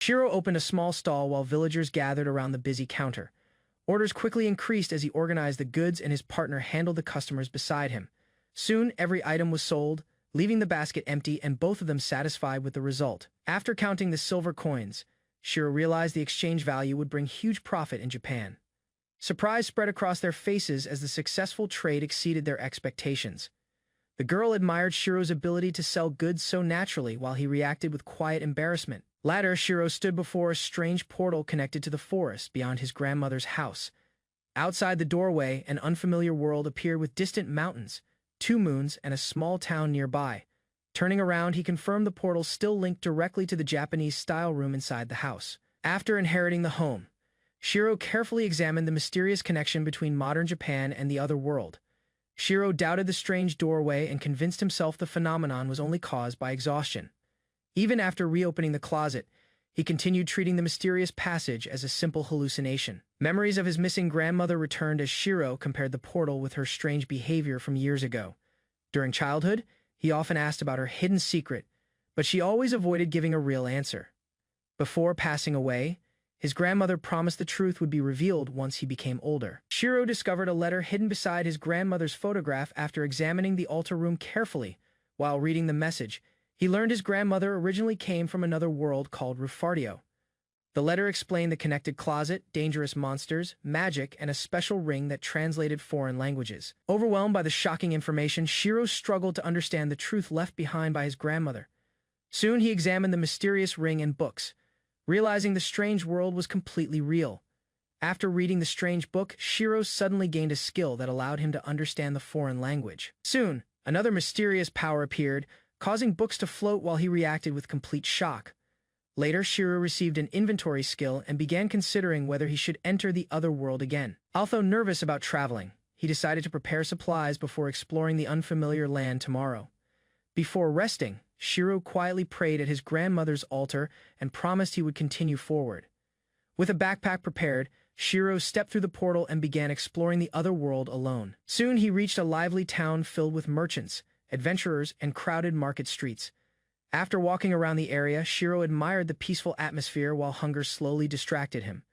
Shiro opened a small stall while villagers gathered around the busy counter. Orders quickly increased as he organized the goods and his partner handled the customers beside him. Soon, every item was sold, leaving the basket empty and both of them satisfied with the result. After counting the silver coins, Shiro realized the exchange value would bring huge profit in Japan. Surprise spread across their faces as the successful trade exceeded their expectations. The girl admired Shiro's ability to sell goods so naturally while he reacted with quiet embarrassment. Later, Shiro stood before a strange portal connected to the forest beyond his grandmother's house. Outside the doorway, an unfamiliar world appeared with distant mountains, 2 moons, and a small town nearby. Turning around, he confirmed the portal still linked directly to the Japanese-style room inside the house. After inheriting the home, Shiro carefully examined the mysterious connection between modern Japan and the other world. Shiro doubted the strange doorway and convinced himself the phenomenon was only caused by exhaustion. Even after reopening the closet, he continued treating the mysterious passage as a simple hallucination. Memories of his missing grandmother returned as Shiro compared the portal with her strange behavior from years ago. During childhood, he often asked about her hidden secret, but she always avoided giving a real answer. Before passing away, his grandmother promised the truth would be revealed once he became older. Shiro discovered a letter hidden beside his grandmother's photograph after examining the altar room carefully. While reading the message, he learned his grandmother originally came from another world called Rufardio. The letter explained the connected closet, dangerous monsters, magic, and a special ring that translated foreign languages. Overwhelmed by the shocking information, Shiro struggled to understand the truth left behind by his grandmother. Soon he examined the mysterious ring and books, realizing the strange world was completely real. After reading the strange book, Shiro suddenly gained a skill that allowed him to understand the foreign language. Soon, another mysterious power appeared, causing books to float while he reacted with complete shock. Later, Shiro received an inventory skill and began considering whether he should enter the other world again. Although nervous about traveling, he decided to prepare supplies before exploring the unfamiliar land tomorrow. Before resting, Shiro quietly prayed at his grandmother's altar and promised he would continue forward. With a backpack prepared, Shiro stepped through the portal and began exploring the other world alone. Soon he reached a lively town filled with merchants, adventurers, and crowded market streets. After walking around the area, Shiro admired the peaceful atmosphere while hunger slowly distracted him.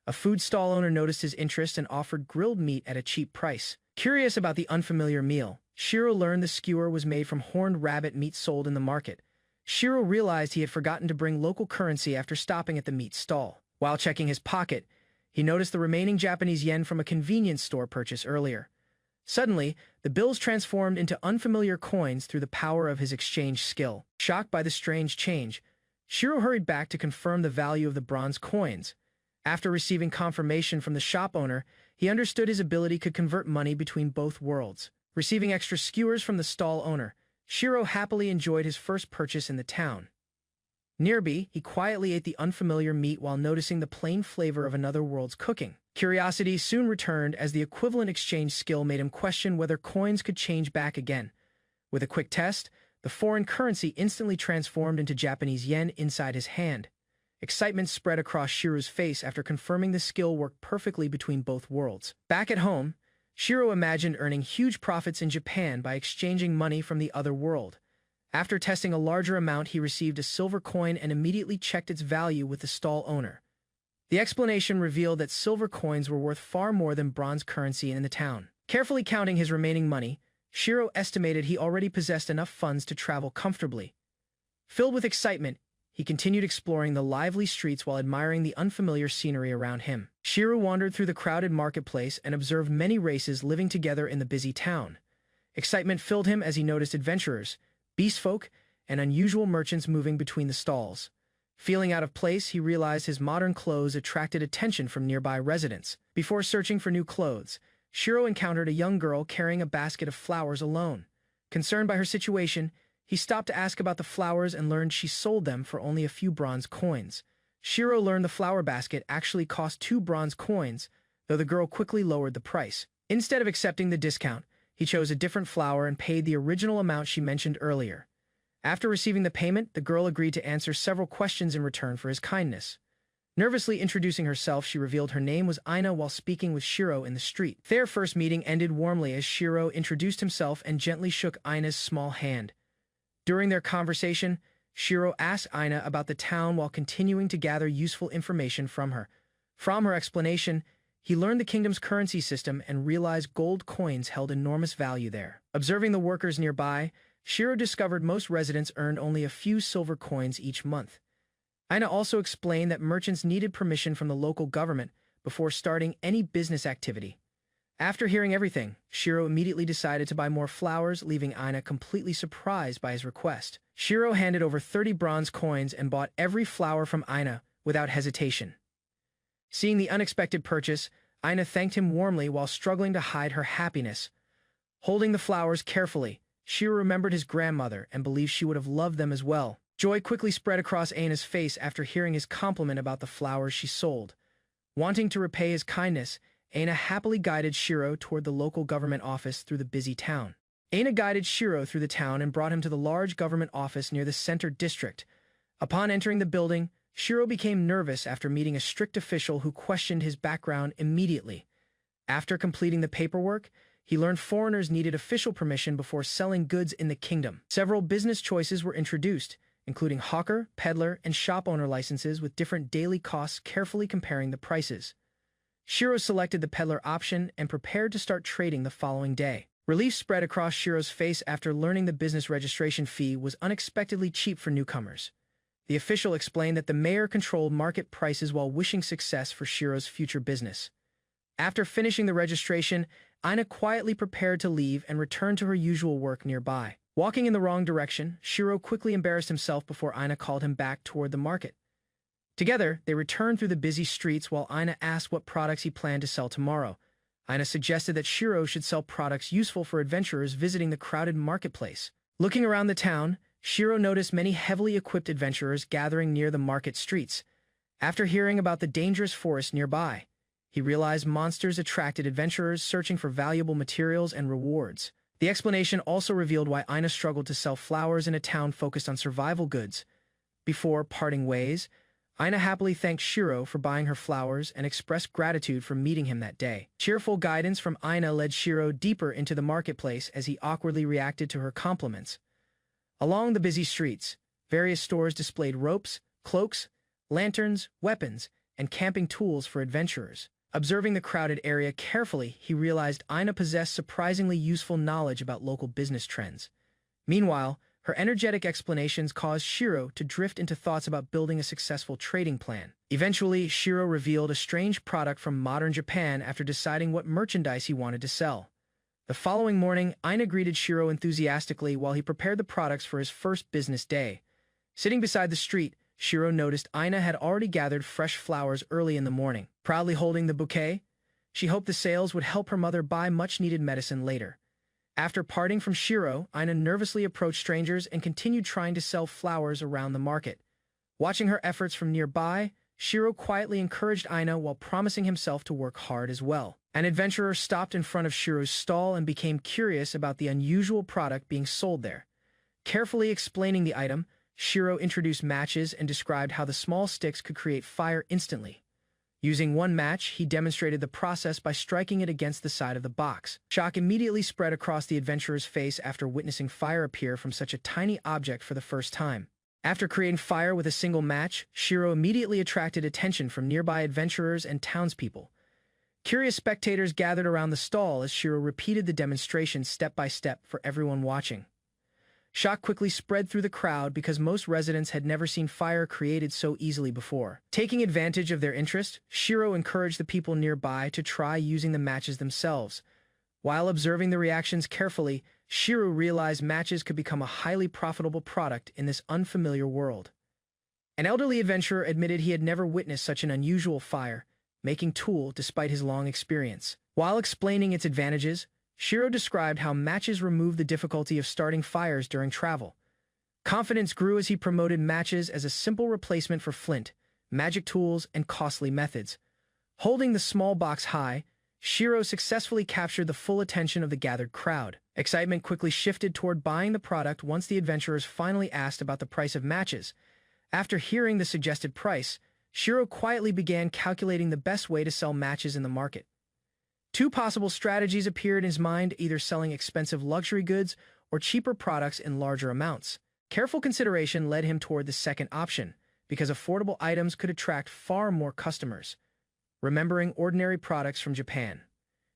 A food stall owner noticed his interest and offered grilled meat at a cheap price. Curious about the unfamiliar meal, Shiro learned the skewer was made from horned rabbit meat sold in the market. Shiro realized he had forgotten to bring local currency after stopping at the meat stall. While checking his pocket, he noticed the remaining Japanese yen from a convenience store purchase earlier. Suddenly, the bills transformed into unfamiliar coins through the power of his exchange skill. Shocked by the strange change, Shiro hurried back to confirm the value of the bronze coins. After receiving confirmation from the shop owner, he understood his ability could convert money between both worlds. Receiving extra skewers from the stall owner, Shiro happily enjoyed his first purchase in the town. Nearby, he quietly ate the unfamiliar meat while noticing the plain flavor of another world's cooking. Curiosity soon returned as the equivalent exchange skill made him question whether coins could change back again. With a quick test, the foreign currency instantly transformed into Japanese yen inside his hand. Excitement spread across Shiro's face after confirming the skill worked perfectly between both worlds. Back at home, Shiro imagined earning huge profits in Japan by exchanging money from the other world. After testing a larger amount, he received a silver coin and immediately checked its value with the stall owner. The explanation revealed that silver coins were worth far more than bronze currency in the town. Carefully counting his remaining money, Shiro estimated he already possessed enough funds to travel comfortably. Filled with excitement, he continued exploring the lively streets while admiring the unfamiliar scenery around him. Shiro wandered through the crowded marketplace and observed many races living together in the busy town. Excitement filled him as he noticed adventurers, beastfolk, and unusual merchants moving between the stalls. Feeling out of place, he realized his modern clothes attracted attention from nearby residents. Before searching for new clothes, Shiro encountered a young girl carrying a basket of flowers alone. Concerned by her situation, he stopped to ask about the flowers and learned she sold them for only a few bronze coins. Shiro learned the flower basket actually cost 2 bronze coins, though the girl quickly lowered the price. Instead of accepting the discount, he chose a different flower and paid the original amount she mentioned earlier. After receiving the payment, the girl agreed to answer several questions in return for his kindness. Nervously introducing herself, she revealed her name was Ina while speaking with Shiro in the street. Their first meeting ended warmly as Shiro introduced himself and gently shook Ina's small hand. During their conversation, Shiro asked Aina about the town while continuing to gather useful information from her. From her explanation, he learned the kingdom's currency system and realized gold coins held enormous value there. Observing the workers nearby, Shiro discovered most residents earned only a few silver coins each month. Aina also explained that merchants needed permission from the local government before starting any business activity. After hearing everything, Shiro immediately decided to buy more flowers, leaving Aina completely surprised by his request. Shiro handed over 30 bronze coins and bought every flower from Aina without hesitation. Seeing the unexpected purchase, Aina thanked him warmly while struggling to hide her happiness. Holding the flowers carefully, Shiro remembered his grandmother and believed she would have loved them as well. Joy quickly spread across Aina's face after hearing his compliment about the flowers she sold. Wanting to repay his kindness, Aina happily guided Shiro toward the local government office through the busy town. Aina guided Shiro through the town and brought him to the large government office near the center district. Upon entering the building, Shiro became nervous after meeting a strict official who questioned his background immediately. After completing the paperwork, he learned foreigners needed official permission before selling goods in the kingdom. Several business choices were introduced, including hawker, peddler, and shop owner licenses with different daily costs, carefully comparing the prices. Shiro selected the peddler option and prepared to start trading the following day. Relief spread across Shiro's face after learning the business registration fee was unexpectedly cheap for newcomers. The official explained that the mayor controlled market prices while wishing success for Shiro's future business. After finishing the registration, Aina quietly prepared to leave and return to her usual work nearby. Walking in the wrong direction, Shiro quickly embarrassed himself before Aina called him back toward the market. Together, they returned through the busy streets while Aina asked what products he planned to sell tomorrow. Aina suggested that Shiro should sell products useful for adventurers visiting the crowded marketplace. Looking around the town, Shiro noticed many heavily equipped adventurers gathering near the market streets. After hearing about the dangerous forest nearby, he realized monsters attracted adventurers searching for valuable materials and rewards. The explanation also revealed why Aina struggled to sell flowers in a town focused on survival goods. Before parting ways, Aina happily thanked Shiro for buying her flowers and expressed gratitude for meeting him that day. Cheerful guidance from Aina led Shiro deeper into the marketplace as he awkwardly reacted to her compliments. Along the busy streets, various stores displayed ropes, cloaks, lanterns, weapons, and camping tools for adventurers. Observing the crowded area carefully, he realized Aina possessed surprisingly useful knowledge about local business trends. Meanwhile, her energetic explanations caused Shiro to drift into thoughts about building a successful trading plan. Eventually, Shiro revealed a strange product from modern Japan after deciding what merchandise he wanted to sell. The following morning, Aina greeted Shiro enthusiastically while he prepared the products for his first business day. Sitting beside the street, Shiro noticed Aina had already gathered fresh flowers early in the morning. Proudly holding the bouquet, she hoped the sales would help her mother buy much-needed medicine later. After parting from Shiro, Aina nervously approached strangers and continued trying to sell flowers around the market. Watching her efforts from nearby, Shiro quietly encouraged Aina while promising himself to work hard as well. An adventurer stopped in front of Shiro's stall and became curious about the unusual product being sold there. Carefully explaining the item, Shiro introduced matches and described how the small sticks could create fire instantly. Using one match, he demonstrated the process by striking it against the side of the box. Shock immediately spread across the adventurer's face after witnessing fire appear from such a tiny object for the first time. After creating fire with a single match, Shiro immediately attracted attention from nearby adventurers and townspeople. Curious spectators gathered around the stall as Shiro repeated the demonstration step by step for everyone watching. Shock quickly spread through the crowd because most residents had never seen fire created so easily before. Taking advantage of their interest, Shiro encouraged the people nearby to try using the matches themselves. While observing the reactions carefully, Shiro realized matches could become a highly profitable product in this unfamiliar world. An elderly adventurer admitted he had never witnessed such an unusual fire-making tool despite his long experience. While explaining its advantages, Shiro described how matches remove the difficulty of starting fires during travel. Confidence grew as he promoted matches as a simple replacement for flint, magic tools, and costly methods. Holding the small box high, Shiro successfully captured the full attention of the gathered crowd. Excitement quickly shifted toward buying the product once the adventurers finally asked about the price of matches. After hearing the suggested price, Shiro quietly began calculating the best way to sell matches in the market. Two possible strategies appeared in his mind, either selling expensive luxury goods or cheaper products in larger amounts. Careful consideration led him toward the second option, because affordable items could attract far more customers. Remembering ordinary products from Japan,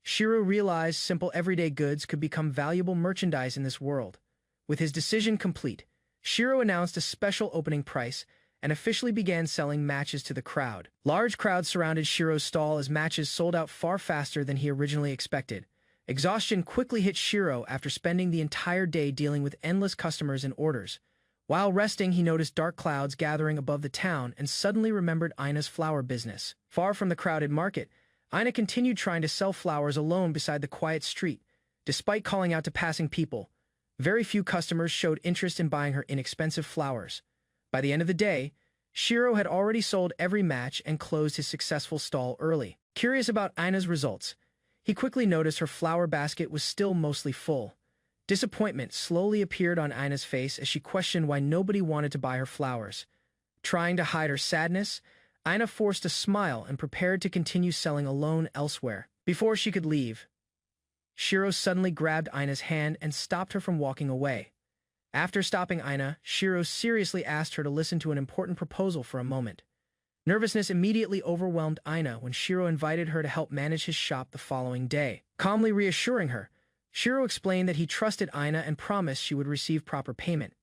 Shiro realized simple everyday goods could become valuable merchandise in this world. With his decision complete, Shiro announced a special opening price and officially began selling matches to the crowd. Large crowds surrounded Shiro's stall as matches sold out far faster than he originally expected. Exhaustion quickly hit Shiro after spending the entire day dealing with endless customers and orders. While resting, he noticed dark clouds gathering above the town and suddenly remembered Ina's flower business. Far from the crowded market, Ina continued trying to sell flowers alone beside the quiet street. Despite calling out to passing people, very few customers showed interest in buying her inexpensive flowers. By the end of the day, Shiro had already sold every match and closed his successful stall early. Curious about Ina's results, he quickly noticed her flower basket was still mostly full. Disappointment slowly appeared on Ina's face as she questioned why nobody wanted to buy her flowers. Trying to hide her sadness, Ina forced a smile and prepared to continue selling alone elsewhere. Before she could leave, Shiro suddenly grabbed Ina's hand and stopped her from walking away. After stopping Ina, Shiro seriously asked her to listen to an important proposal for a moment. Nervousness immediately overwhelmed Ina when Shiro invited her to help manage his shop the following day. Calmly reassuring her, Shiro explained that he trusted Ina and promised she would receive proper payment.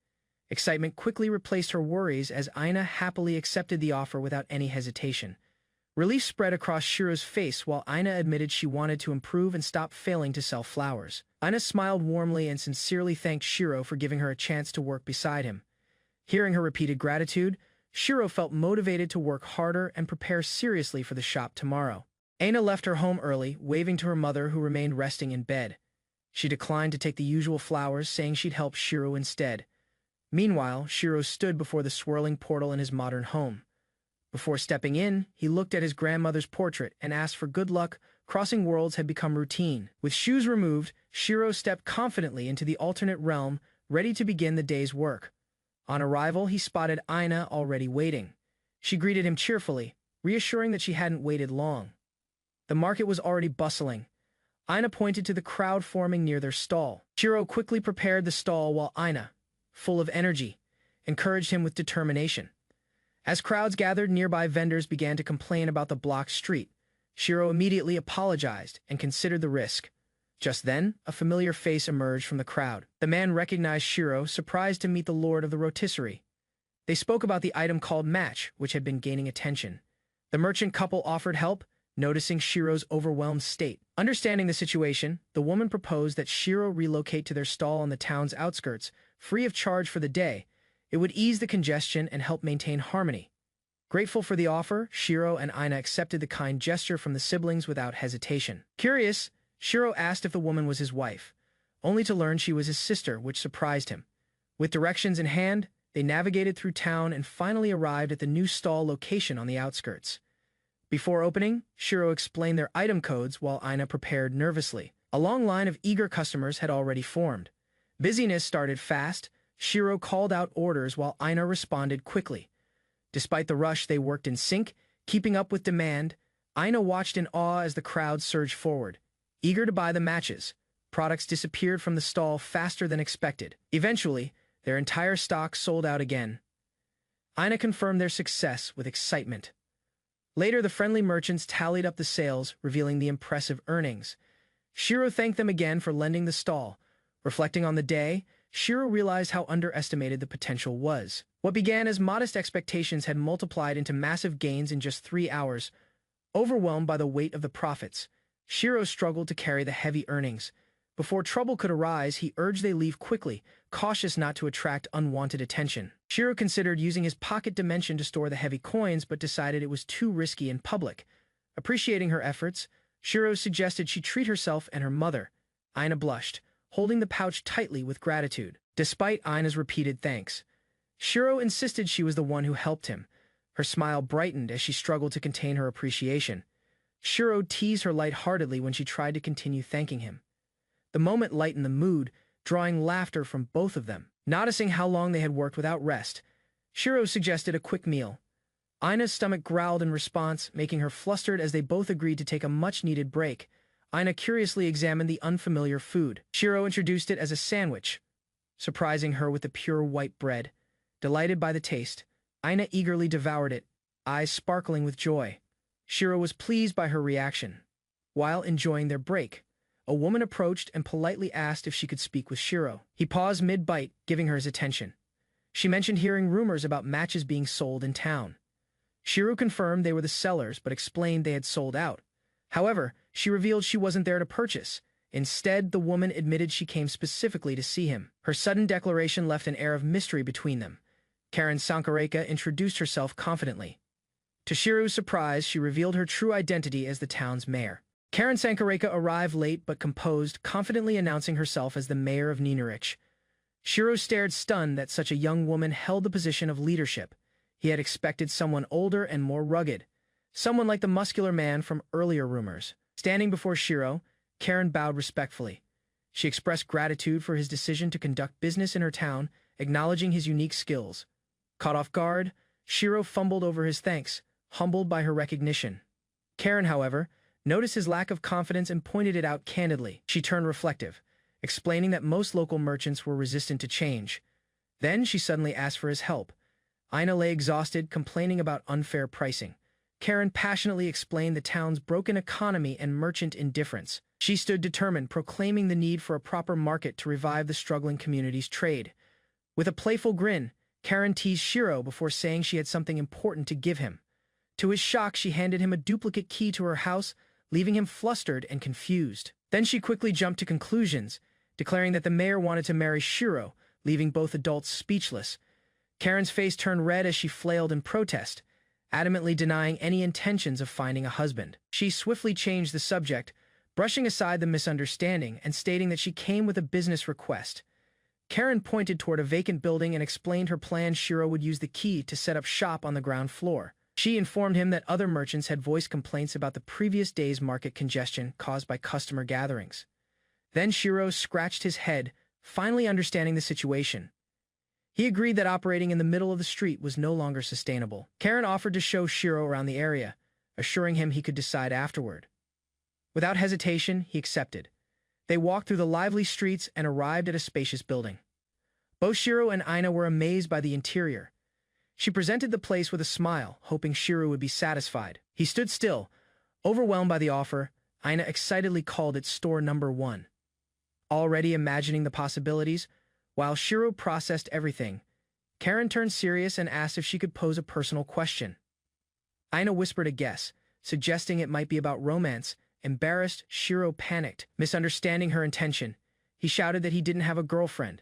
Excitement quickly replaced her worries as Ina happily accepted the offer without any hesitation. Relief spread across Shiro's face while Ina admitted she wanted to improve and stop failing to sell flowers. Ina smiled warmly and sincerely thanked Shiro for giving her a chance to work beside him. Hearing her repeated gratitude, Shiro felt motivated to work harder and prepare seriously for the shop tomorrow. Ina left her home early, waving to her mother who remained resting in bed. She declined to take the usual flowers, saying she'd help Shiro instead. Meanwhile, Shiro stood before the swirling portal in his modern home. Before stepping in, he looked at his grandmother's portrait and asked for good luck. Crossing worlds had become routine. With shoes removed, Shiro stepped confidently into the alternate realm, ready to begin the day's work. On arrival, he spotted Ina already waiting. She greeted him cheerfully, reassuring that she hadn't waited long. The market was already bustling. Ina pointed to the crowd forming near their stall. Shiro quickly prepared the stall while Ina, full of energy, encouraged him with determination. As crowds gathered, nearby vendors began to complain about the blocked street. Shiro immediately apologized and considered the risk. Just then, a familiar face emerged from the crowd. The man recognized Shiro, surprised to meet the lord of the rotisserie. They spoke about the item called match, which had been gaining attention. The merchant couple offered help, noticing Shiro's overwhelmed state. Understanding the situation, the woman proposed that Shiro relocate to their stall on the town's outskirts, free of charge for the day. It would ease the congestion and help maintain harmony. Grateful for the offer, Shiro and Ina accepted the kind gesture from the siblings without hesitation. Curious, Shiro asked if the woman was his wife, only to learn she was his sister, which surprised him. With directions in hand, they navigated through town and finally arrived at the new stall location on the outskirts. Before opening, Shiro explained their item codes while Ina prepared nervously. A long line of eager customers had already formed. Busyness started fast. Shiro called out orders while Ina responded quickly. Despite the rush, they worked in sync, keeping up with demand. Ina watched in awe as the crowd surged forward, eager to buy the matches. Products disappeared from the stall faster than expected. Eventually, their entire stock sold out again. Ina confirmed their success with excitement. Later, the friendly merchants tallied up the sales, revealing the impressive earnings. Shiro thanked them again for lending the stall. Reflecting on the day, Shiro realized how underestimated the potential was. What began as modest expectations had multiplied into massive gains in just 3 hours. Overwhelmed by the weight of the profits, Shiro struggled to carry the heavy earnings. Before trouble could arise, he urged they leave quickly, cautious not to attract unwanted attention. Shiro considered using his pocket dimension to store the heavy coins, but decided it was too risky in public. Appreciating her efforts, Shiro suggested she treat herself and her mother. Ina blushed, holding the pouch tightly with gratitude. Despite Ina's repeated thanks, Shiro insisted she was the one who helped him. Her smile brightened as she struggled to contain her appreciation. Shiro teased her lightheartedly when she tried to continue thanking him. The moment lightened the mood, drawing laughter from both of them. Noticing how long they had worked without rest, Shiro suggested a quick meal. Ina's stomach growled in response, making her flustered as they both agreed to take a much-needed break. Ina curiously examined the unfamiliar food. Shiro introduced it as a sandwich. surprising her with the pure white bread. Delighted by the taste, Aina eagerly devoured it, eyes sparkling with joy. Shiro was pleased by her reaction. While enjoying their break, a woman approached and politely asked if she could speak with Shiro. He paused mid-bite, giving her his attention. She mentioned hearing rumors about matches being sold in town. Shiro confirmed they were the sellers, but explained they had sold out. However, she revealed she wasn't there to purchase. Instead, the woman admitted she came specifically to see him. Her sudden declaration left an air of mystery between them. Karen Sankareka introduced herself confidently. To Shiro's surprise, she revealed her true identity as the town's mayor. Karen Sankareka arrived late but composed, confidently announcing herself as the mayor of Ninurich. Shiro stared stunned that such a young woman held the position of leadership. He had expected someone older and more rugged, someone like the muscular man from earlier rumors. Standing before Shiro, Karen bowed respectfully. She expressed gratitude for his decision to conduct business in her town, acknowledging his unique skills. Caught off guard, Shiro fumbled over his thanks, humbled by her recognition. Karen, however, noticed his lack of confidence and pointed it out candidly. She turned reflective, explaining that most local merchants were resistant to change. Then she suddenly asked for his help. Aina lay exhausted, complaining about unfair pricing. Karen passionately explained the town's broken economy and merchant indifference. She stood determined, proclaiming the need for a proper market to revive the struggling community's trade. With a playful grin, Karen teased Shiro before saying she had something important to give him. To his shock, she handed him a duplicate key to her house, leaving him flustered and confused. Then she quickly jumped to conclusions, declaring that the mayor wanted to marry Shiro, leaving both adults speechless. Karen's face turned red as she flailed in protest, adamantly denying any intentions of finding a husband. She swiftly changed the subject, brushing aside the misunderstanding and stating that she came with a business request. Karen pointed toward a vacant building and explained her plan. Shiro would use the key to set up shop on the ground floor. She informed him that other merchants had voiced complaints about the previous day's market congestion caused by customer gatherings. Then Shiro scratched his head, finally understanding the situation. He agreed that operating in the middle of the street was no longer sustainable. Karen offered to show Shiro around the area, assuring him he could decide afterward. Without hesitation, he accepted. They walked through the lively streets and arrived at a spacious building. Both Shiro and Aina were amazed by the interior. She presented the place with a smile, hoping Shiro would be satisfied. He stood still, overwhelmed by the offer. Aina excitedly called it store number 1. Already imagining the possibilities, while Shiro processed everything, Karen turned serious and asked if she could pose a personal question. Aina whispered a guess, suggesting it might be about romance. Embarrassed, Shiro panicked, misunderstanding her intention. He shouted that he didn't have a girlfriend.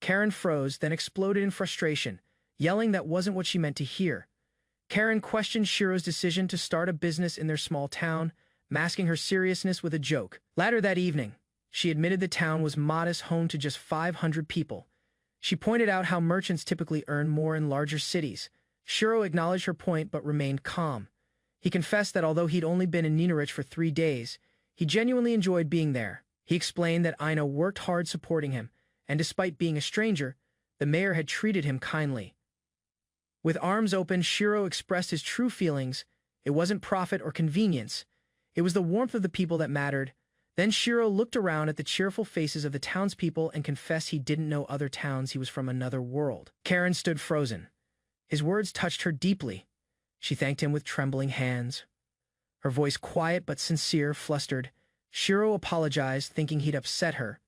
Karen froze, then exploded in frustration, yelling that wasn't what she meant to hear. Karen questioned Shiro's decision to start a business in their small town, masking her seriousness with a joke. Later that evening, she admitted the town was modest, home to just 500 people. She pointed out how merchants typically earn more in larger cities. Shiro acknowledged her point but remained calm. He confessed that although he'd only been in Ninurich for 3 days, he genuinely enjoyed being there. He explained that Aina worked hard supporting him, and despite being a stranger, the mayor had treated him kindly. With arms open, Shiro expressed his true feelings. It wasn't profit or convenience. It was the warmth of the people that mattered. Then Shiro looked around at the cheerful faces of the townspeople and confessed he didn't know other towns. He was from another world. Karen stood frozen. His words touched her deeply. She thanked him with trembling hands. Her voice quiet but sincere, flustered. Shiro apologized, thinking he'd upset her.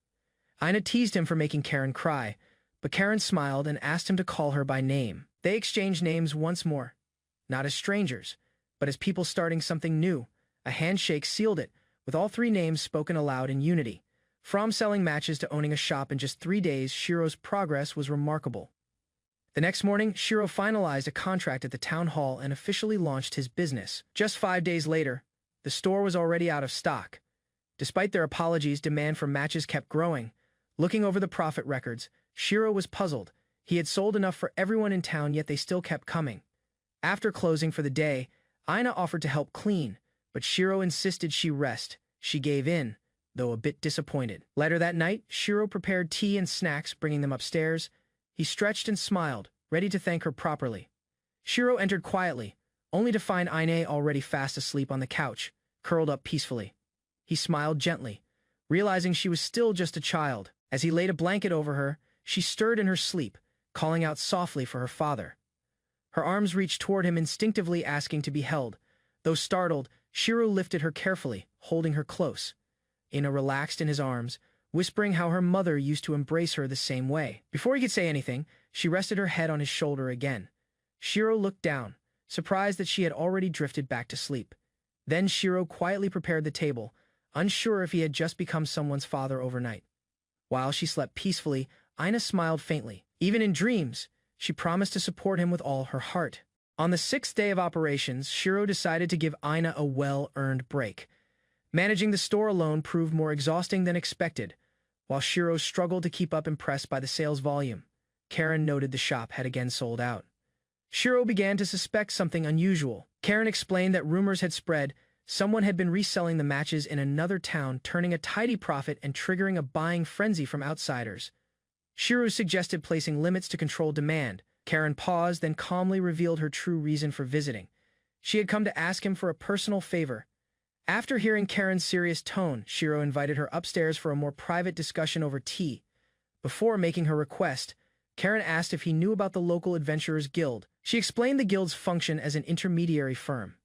Aina teased him for making Karen cry, but Karen smiled and asked him to call her by name. They exchanged names once more, not as strangers, but as people starting something new. A handshake sealed it, with all 3 names spoken aloud in unity. From selling matches to owning a shop in just 3 days, Shiro's progress was remarkable. The next morning, Shiro finalized a contract at the town hall and officially launched his business. Just 5 days later, the store was already out of stock. Despite their apologies, demand for matches kept growing. Looking over the profit records, Shiro was puzzled. He had sold enough for everyone in town, yet they still kept coming. After closing for the day, Aina offered to help clean, but Shiro insisted she rest. She gave in, though a bit disappointed. Later that night, Shiro prepared tea and snacks, bringing them upstairs. He stretched and smiled, ready to thank her properly. Shiro entered quietly, only to find Aina already fast asleep on the couch, curled up peacefully. He smiled gently, realizing she was still just a child. As he laid a blanket over her, she stirred in her sleep, calling out softly for her father. Her arms reached toward him, instinctively asking to be held. Though startled, Shiro lifted her carefully, holding her close. Ina relaxed in his arms, whispering how her mother used to embrace her the same way. Before he could say anything, she rested her head on his shoulder again. Shiro looked down, surprised that she had already drifted back to sleep. Then Shiro quietly prepared the table, unsure if he had just become someone's father overnight. While she slept peacefully, Ina smiled faintly. Even in dreams, she promised to support him with all her heart. On the 6th day of operations, Shiro decided to give Ina a well-earned break. Managing the store alone proved more exhausting than expected. While Shiro struggled to keep up, impressed by the sales volume, Karen noted the shop had again sold out. Shiro began to suspect something unusual. Karen explained that rumors had spread someone had been reselling the matches in another town, turning a tidy profit and triggering a buying frenzy from outsiders. Shiro suggested placing limits to control demand. Karen paused, then calmly revealed her true reason for visiting. She had come to ask him for a personal favor. After hearing Karen's serious tone, Shiro invited her upstairs for a more private discussion over tea. Before making her request, Karen asked if he knew about the local Adventurers Guild. She explained the guild's function as an intermediary firm.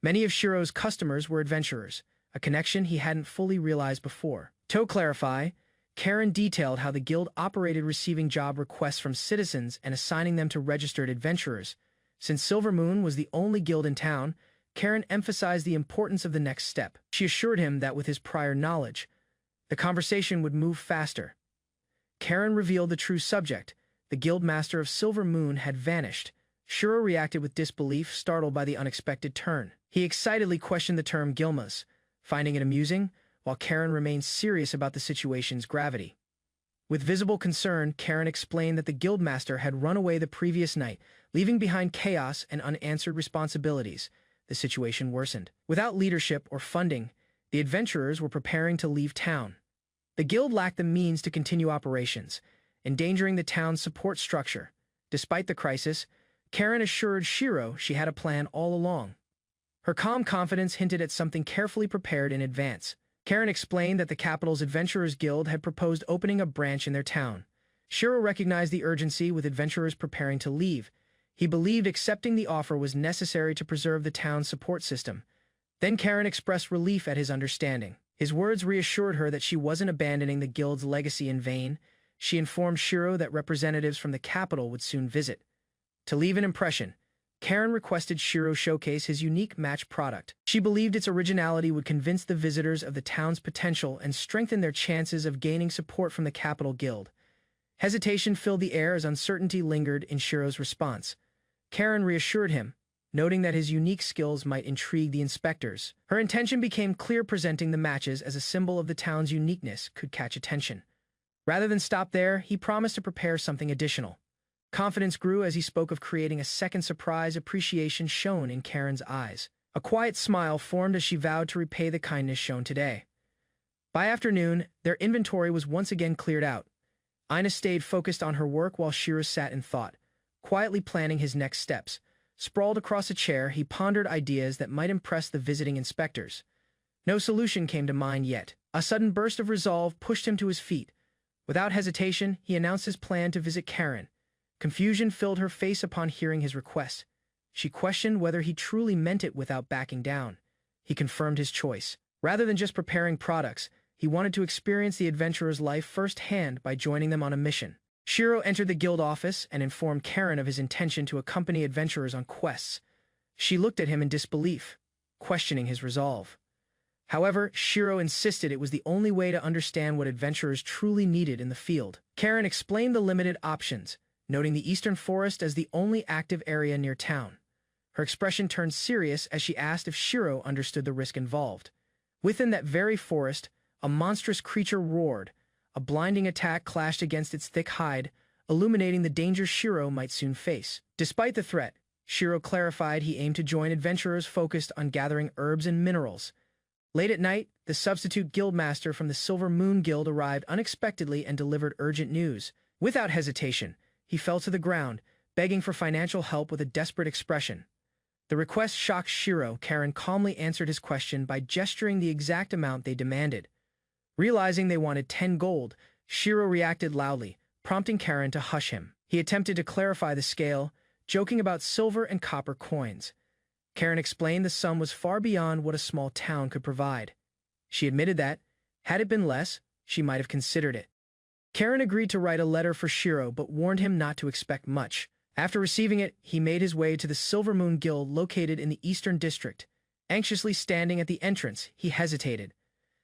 Many of Shiro's customers were adventurers, a connection he hadn't fully realized before. To clarify, Karen detailed how the guild operated, receiving job requests from citizens and assigning them to registered adventurers. Since Silver Moon was the only guild in town, Karen emphasized the importance of the next step. She assured him that with his prior knowledge, the conversation would move faster. Karen revealed the true subject. The guildmaster of Silver Moon had vanished. Shiro reacted with disbelief, startled by the unexpected turn. He excitedly questioned the term Gilmas, finding it amusing, while Karen remained serious about the situation's gravity. With visible concern, Karen explained that the guildmaster had run away the previous night, leaving behind chaos and unanswered responsibilities. The situation worsened. Without leadership or funding, the adventurers were preparing to leave town. The guild lacked the means to continue operations, endangering the town's support structure. Despite the crisis, Karen assured Shiro she had a plan all along. Her calm confidence hinted at something carefully prepared in advance. Karen explained that the capital's Adventurers Guild had proposed opening a branch in their town. Shiro recognized the urgency, with adventurers preparing to leave. He believed accepting the offer was necessary to preserve the town's support system. Then Karen expressed relief at his understanding. His words reassured her that she wasn't abandoning the guild's legacy in vain. She informed Shiro that representatives from the capital would soon visit. To leave an impression, Karen requested Shiro showcase his unique match product. She believed its originality would convince the visitors of the town's potential and strengthen their chances of gaining support from the capital guild. Hesitation filled the air as uncertainty lingered in Shiro's response. Karen reassured him, noting that his unique skills might intrigue the inspectors. Her intention became clear: presenting the matches as a symbol of the town's uniqueness could catch attention. Rather than stop there, he promised to prepare something additional. Confidence grew as he spoke of creating a second surprise. Appreciation shone in Karen's eyes. A quiet smile formed as she vowed to repay the kindness shown today. By afternoon, their inventory was once again cleared out. Ina stayed focused on her work while Shiro sat in thought, quietly planning his next steps. Sprawled across a chair, he pondered ideas that might impress the visiting inspectors. No solution came to mind yet. A sudden burst of resolve pushed him to his feet. Without hesitation, he announced his plan to visit Karen. Confusion filled her face upon hearing his request. She questioned whether he truly meant it. Without backing down, he confirmed his choice. Rather than just preparing products, he wanted to experience the adventurer's life firsthand by joining them on a mission. Shiro entered the guild office and informed Karen of his intention to accompany adventurers on quests. She looked at him in disbelief, questioning his resolve. However, Shiro insisted it was the only way to understand what adventurers truly needed in the field. Karen explained the limited options, noting the Eastern Forest as the only active area near town. Her expression turned serious as she asked if Shiro understood the risk involved. Within that very forest, a monstrous creature roared. A blinding attack clashed against its thick hide, illuminating the danger Shiro might soon face. Despite the threat, Shiro clarified he aimed to join adventurers focused on gathering herbs and minerals. Late at night, the substitute guildmaster from the Silver Moon Guild arrived unexpectedly and delivered urgent news. Without hesitation, he fell to the ground, begging for financial help with a desperate expression. The request shocked Shiro. Karen calmly answered his question by gesturing the exact amount they demanded. Realizing they wanted 10 gold, Shiro reacted loudly, prompting Karen to hush him. He attempted to clarify the scale, joking about silver and copper coins. Karen explained the sum was far beyond what a small town could provide. She admitted that, had it been less, she might have considered it. Karen agreed to write a letter for Shiro but warned him not to expect much. After receiving it, he made his way to the Silver Moon Guild located in the Eastern District. Anxiously standing at the entrance, he hesitated.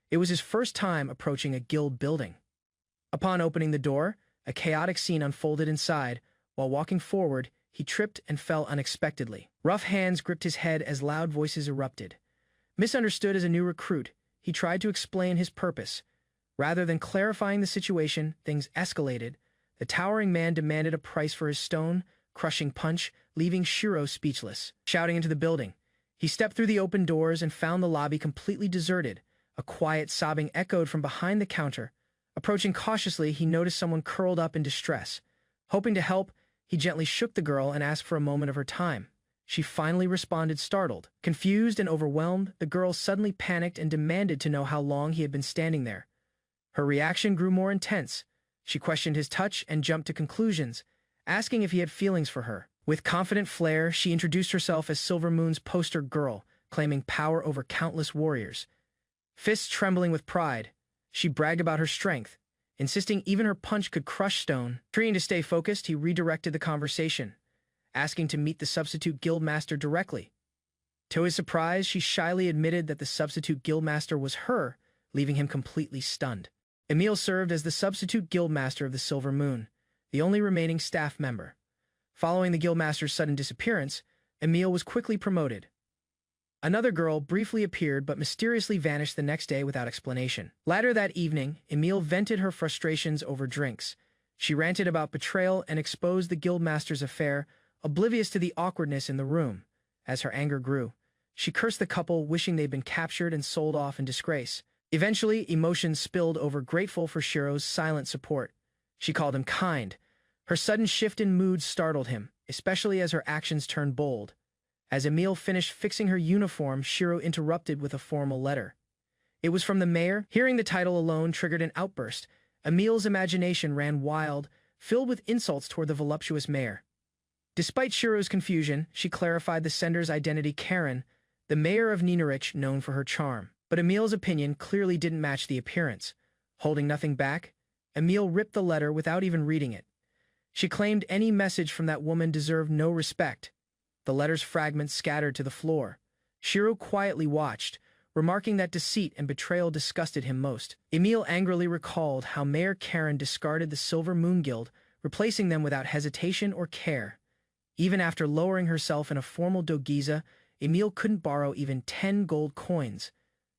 It was his first time approaching a guild building. Upon opening the door, a chaotic scene unfolded inside. While walking forward, he tripped and fell unexpectedly. Rough hands gripped his head as loud voices erupted. Misunderstood as a new recruit, he tried to explain his purpose. Rather than clarifying the situation, things escalated. The towering man demanded a price for his stone-crushing punch, leaving Shiro speechless. Shouting into the building, he stepped through the open doors and found the lobby completely deserted. A quiet sobbing echoed from behind the counter. Approaching cautiously, he noticed someone curled up in distress. Hoping to help, he gently shook the girl and asked for a moment of her time. She finally responded, startled. Confused and overwhelmed, the girl suddenly panicked and demanded to know how long he had been standing there. Her reaction grew more intense. She questioned his touch and jumped to conclusions, asking if he had feelings for her. With confident flair, she introduced herself as Silver Moon's poster girl, claiming power over countless warriors. Fists trembling with pride, she bragged about her strength, insisting even her punch could crush stone. Trying to stay focused, he redirected the conversation, asking to meet the substitute guildmaster directly. To his surprise, she shyly admitted that the substitute guildmaster was her, leaving him completely stunned. Emil served as the substitute guildmaster of the Silver Moon, the only remaining staff member. Following the guildmaster's sudden disappearance, Emil was quickly promoted. Another girl briefly appeared but mysteriously vanished the next day without explanation. Later that evening, Emil vented her frustrations over drinks. She ranted about betrayal and exposed the guildmaster's affair, oblivious to the awkwardness in the room. As her anger grew, she cursed the couple, wishing they'd been captured and sold off in disgrace. Eventually, emotions spilled over, grateful for Shiro's silent support. She called him kind. Her sudden shift in mood startled him, especially as her actions turned bold. As Emil finished fixing her uniform, Shiro interrupted with a formal letter. It was from the mayor. Hearing the title alone triggered an outburst. Emil's imagination ran wild, filled with insults toward the voluptuous mayor. Despite Shiro's confusion, she clarified the sender's identity: Karen, the mayor of Ninarich, known for her charm. But Emil's opinion clearly didn't match the appearance. Holding nothing back, Emil ripped the letter without even reading it. She claimed any message from that woman deserved no respect. The letter's fragments scattered to the floor. Shiro quietly watched, remarking that deceit and betrayal disgusted him most. Emil angrily recalled how Mayor Karen discarded the Silver Moon Guild, replacing them without hesitation or care. Even after lowering herself in a formal dogiza, Emil couldn't borrow even 10 gold coins.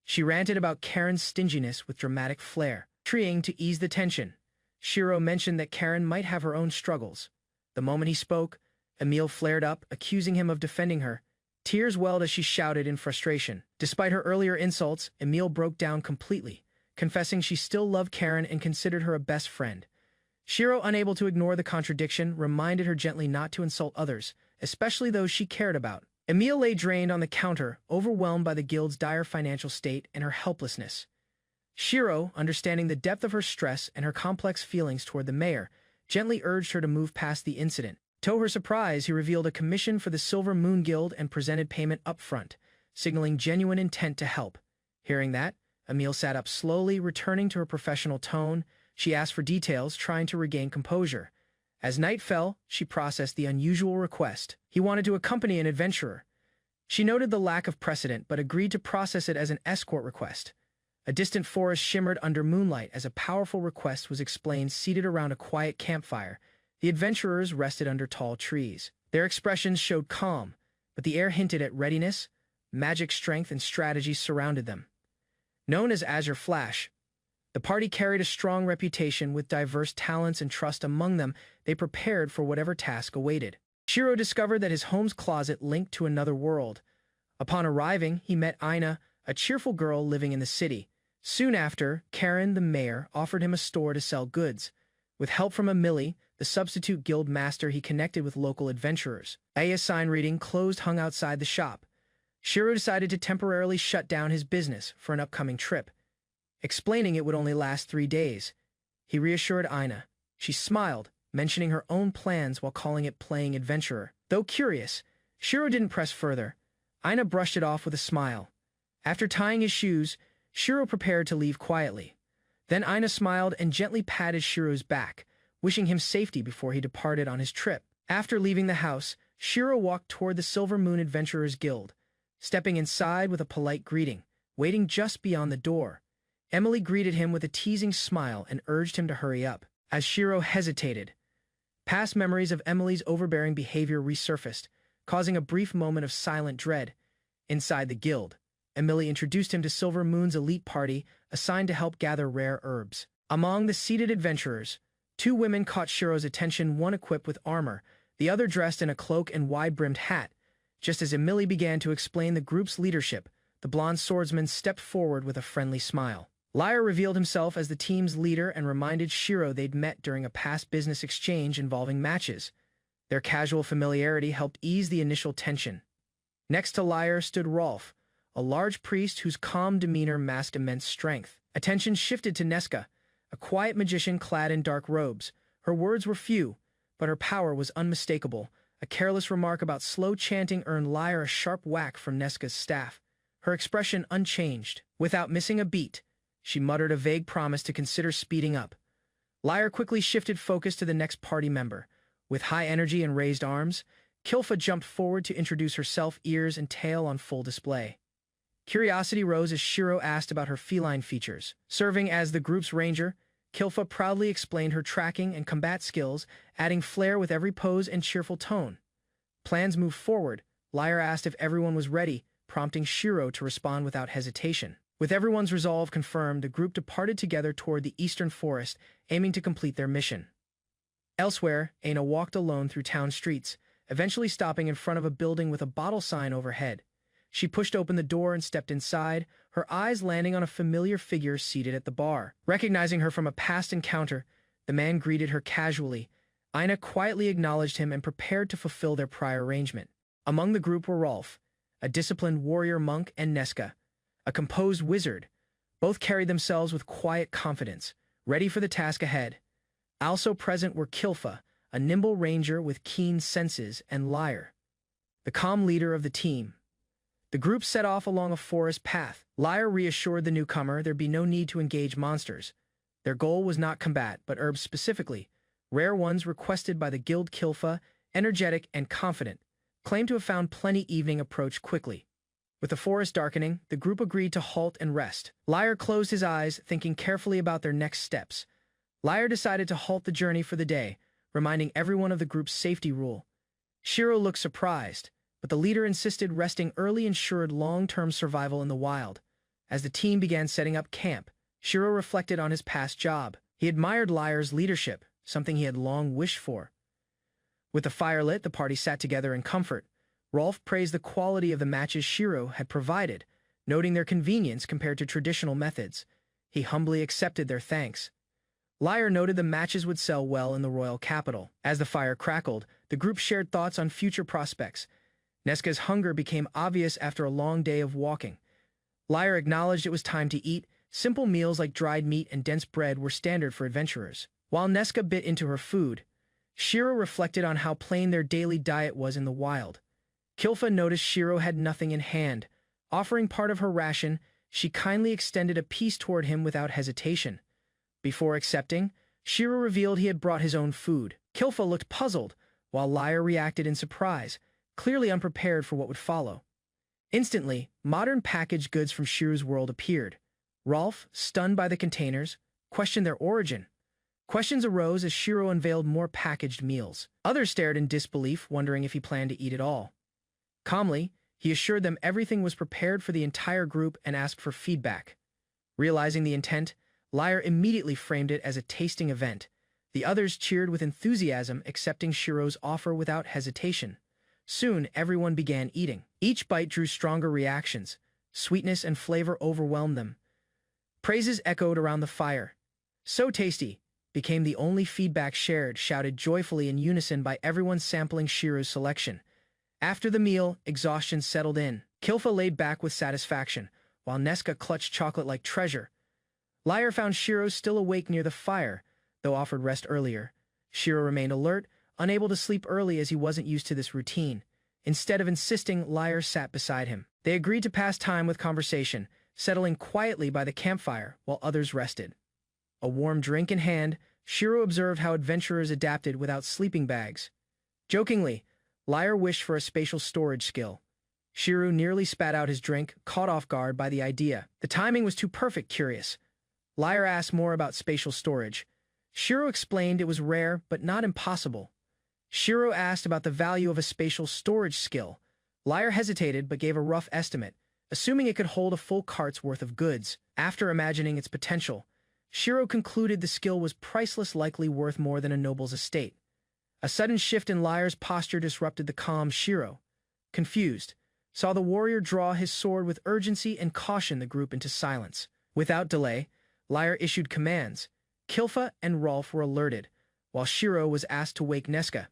She ranted about Karen's stinginess with dramatic flair. Trying to ease the tension, Shiro mentioned that Karen might have her own struggles. The moment he spoke, Emil flared up, accusing him of defending her. Tears welled as she shouted in frustration. Despite her earlier insults, Emil broke down completely, confessing she still loved Karen and considered her a best friend. Shiro, unable to ignore the contradiction, reminded her gently not to insult others, especially those she cared about. Emil lay drained on the counter, overwhelmed by the guild's dire financial state and her helplessness. Shiro, understanding the depth of her stress and her complex feelings toward the mayor, gently urged her to move past the incident. To her surprise, he revealed a commission for the Silver Moon Guild and presented payment up front, signaling genuine intent to help. Hearing that, Emil sat up slowly, returning to her professional tone. She asked for details, trying to regain composure. As night fell, she processed the unusual request. He wanted to accompany an adventurer. She noted the lack of precedent but agreed to process it as an escort request. A distant forest shimmered under moonlight as a powerful request was explained. Seated around a quiet campfire, the adventurers rested under tall trees. Their expressions showed calm, but the air hinted at readiness. Magic, strength, and strategy surrounded them. Known as Azure Flash, the party carried a strong reputation with diverse talents and trust among them. They prepared for whatever task awaited. Shiro discovered that his home's closet linked to another world. Upon arriving, he met Aina, a cheerful girl living in the city. Soon after, Karen, the mayor, offered him a store to sell goods. With help from Emily, the substitute guild master, he connected with local adventurers. A sign reading "Closed" hung outside the shop. Shiro decided to temporarily shut down his business for an upcoming trip. Explaining it would only last 3 days, he reassured Aina, She smiled, mentioning her own plans while calling it playing adventurer. Though curious, Shiro didn't press further. Aina brushed it off with a smile. After tying his shoes, Shiro prepared to leave quietly. Then Aina smiled and gently patted Shiro's back, wishing him safety before he departed on his trip. After leaving the house, Shiro walked toward the Silver Moon Adventurers Guild, stepping inside with a polite greeting. Waiting just beyond the door, Emily greeted him with a teasing smile and urged him to hurry up. As Shiro hesitated, past memories of Emily's overbearing behavior resurfaced, causing a brief moment of silent dread. Inside the guild, Emily introduced him to Silver Moon's elite party, assigned to help gather rare herbs. Among the seated adventurers, two women caught Shiro's attention, one equipped with armor, the other dressed in a cloak and wide-brimmed hat. Just as Emily began to explain the group's leadership, the blonde swordsman stepped forward with a friendly smile. Lyre revealed himself as the team's leader and reminded Shiro they'd met during a past business exchange involving matches. Their casual familiarity helped ease the initial tension. Next to Lyre stood Rolf, a large priest whose calm demeanor masked immense strength. Attention shifted to Nesca, a quiet magician clad in dark robes. Her words were few, but her power was unmistakable. A careless remark about slow chanting earned Lyre a sharp whack from Nesca's staff. Her expression unchanged. Without missing a beat, she muttered a vague promise to consider speeding up. Lyre quickly shifted focus to the next party member. With high energy and raised arms, Kilfa jumped forward to introduce herself, ears and tail on full display. Curiosity rose as Shiro asked about her feline features. Serving as the group's ranger, Kilfa proudly explained her tracking and combat skills, adding flair with every pose and cheerful tone. Plans moved forward. Lyre asked if everyone was ready, prompting Shiro to respond without hesitation. With everyone's resolve confirmed, the group departed together toward the eastern forest, aiming to complete their mission. Elsewhere, Aina walked alone through town streets, eventually stopping in front of a building with a bottle sign overhead. She pushed open the door and stepped inside, her eyes landing on a familiar figure seated at the bar. Recognizing her from a past encounter, the man greeted her casually. Aina quietly acknowledged him and prepared to fulfill their prior arrangement. Among the group were Rolf, a disciplined warrior monk, and Nesca, a composed wizard. Both carried themselves with quiet confidence, ready for the task ahead. Also present were Kilfa, a nimble ranger with keen senses, and Lyre, the calm leader of the team. The group set off along a forest path. Lyre reassured the newcomer there'd be no need to engage monsters. Their goal was not combat, but herbs specifically, rare ones requested by the guild. Kilfa, energetic and confident, claimed to have found plenty. Evening approached quickly. With the forest darkening, the group agreed to halt and rest. Lyre closed his eyes, thinking carefully about their next steps. Lyre decided to halt the journey for the day, reminding everyone of the group's safety rule. Shiro looked surprised, but the leader insisted resting early ensured long-term survival in the wild. As the team began setting up camp, Shiro reflected on his past job. He admired Lyre's leadership, something he had long wished for. With the fire lit, the party sat together in comfort. Rolf praised the quality of the matches Shiro had provided, noting their convenience compared to traditional methods. He humbly accepted their thanks. Lyre noted the matches would sell well in the royal capital. As the fire crackled, the group shared thoughts on future prospects. Nesca's hunger became obvious after a long day of walking. Lyre acknowledged it was time to eat. Simple meals like dried meat and dense bread were standard for adventurers. While Nesca bit into her food, Shiro reflected on how plain their daily diet was in the wild. Kilfa noticed Shiro had nothing in hand. Offering part of her ration, she kindly extended a piece toward him without hesitation. Before accepting, Shiro revealed he had brought his own food. Kilfa looked puzzled, while Lyre reacted in surprise, clearly unprepared for what would follow. Instantly, modern packaged goods from Shiro's world appeared. Rolf, stunned by the containers, questioned their origin. Questions arose as Shiro unveiled more packaged meals. Others stared in disbelief, wondering if he planned to eat it all. Calmly, he assured them everything was prepared for the entire group and asked for feedback. Realizing the intent, Lyre immediately framed it as a tasting event. The others cheered with enthusiasm, accepting Shiro's offer without hesitation. Soon, everyone began eating. Each bite drew stronger reactions. Sweetness and flavor overwhelmed them. Praises echoed around the fire. "So tasty," became the only feedback shared, shouted joyfully in unison by everyone sampling Shiro's selection. After the meal, exhaustion settled in. Kilfa laid back with satisfaction, while Nesca clutched chocolate like treasure. Lyre found Shiro still awake near the fire, though offered rest earlier. Shiro remained alert, unable to sleep early as he wasn't used to this routine. Instead of insisting, Liar sat beside him. They agreed to pass time with conversation, settling quietly by the campfire while others rested. A warm drink in hand, Shiro observed how adventurers adapted without sleeping bags. Jokingly, Liar wished for a spatial storage skill. Shiro nearly spat out his drink, caught off guard by the idea. The timing was too perfect, curious. Liar asked more about spatial storage. Shiro explained it was rare, but not impossible. Shiro asked about the value of a spatial storage skill. Liar hesitated but gave a rough estimate, assuming it could hold a full cart's worth of goods. After imagining its potential, Shiro concluded the skill was priceless, likely worth more than a noble's estate. A sudden shift in Liar's posture disrupted the calm. Shiro, confused, saw the warrior draw his sword with urgency and caution the group into silence. Without delay, Liar issued commands. Kilfa and Rolf were alerted, while Shiro was asked to wake Neska.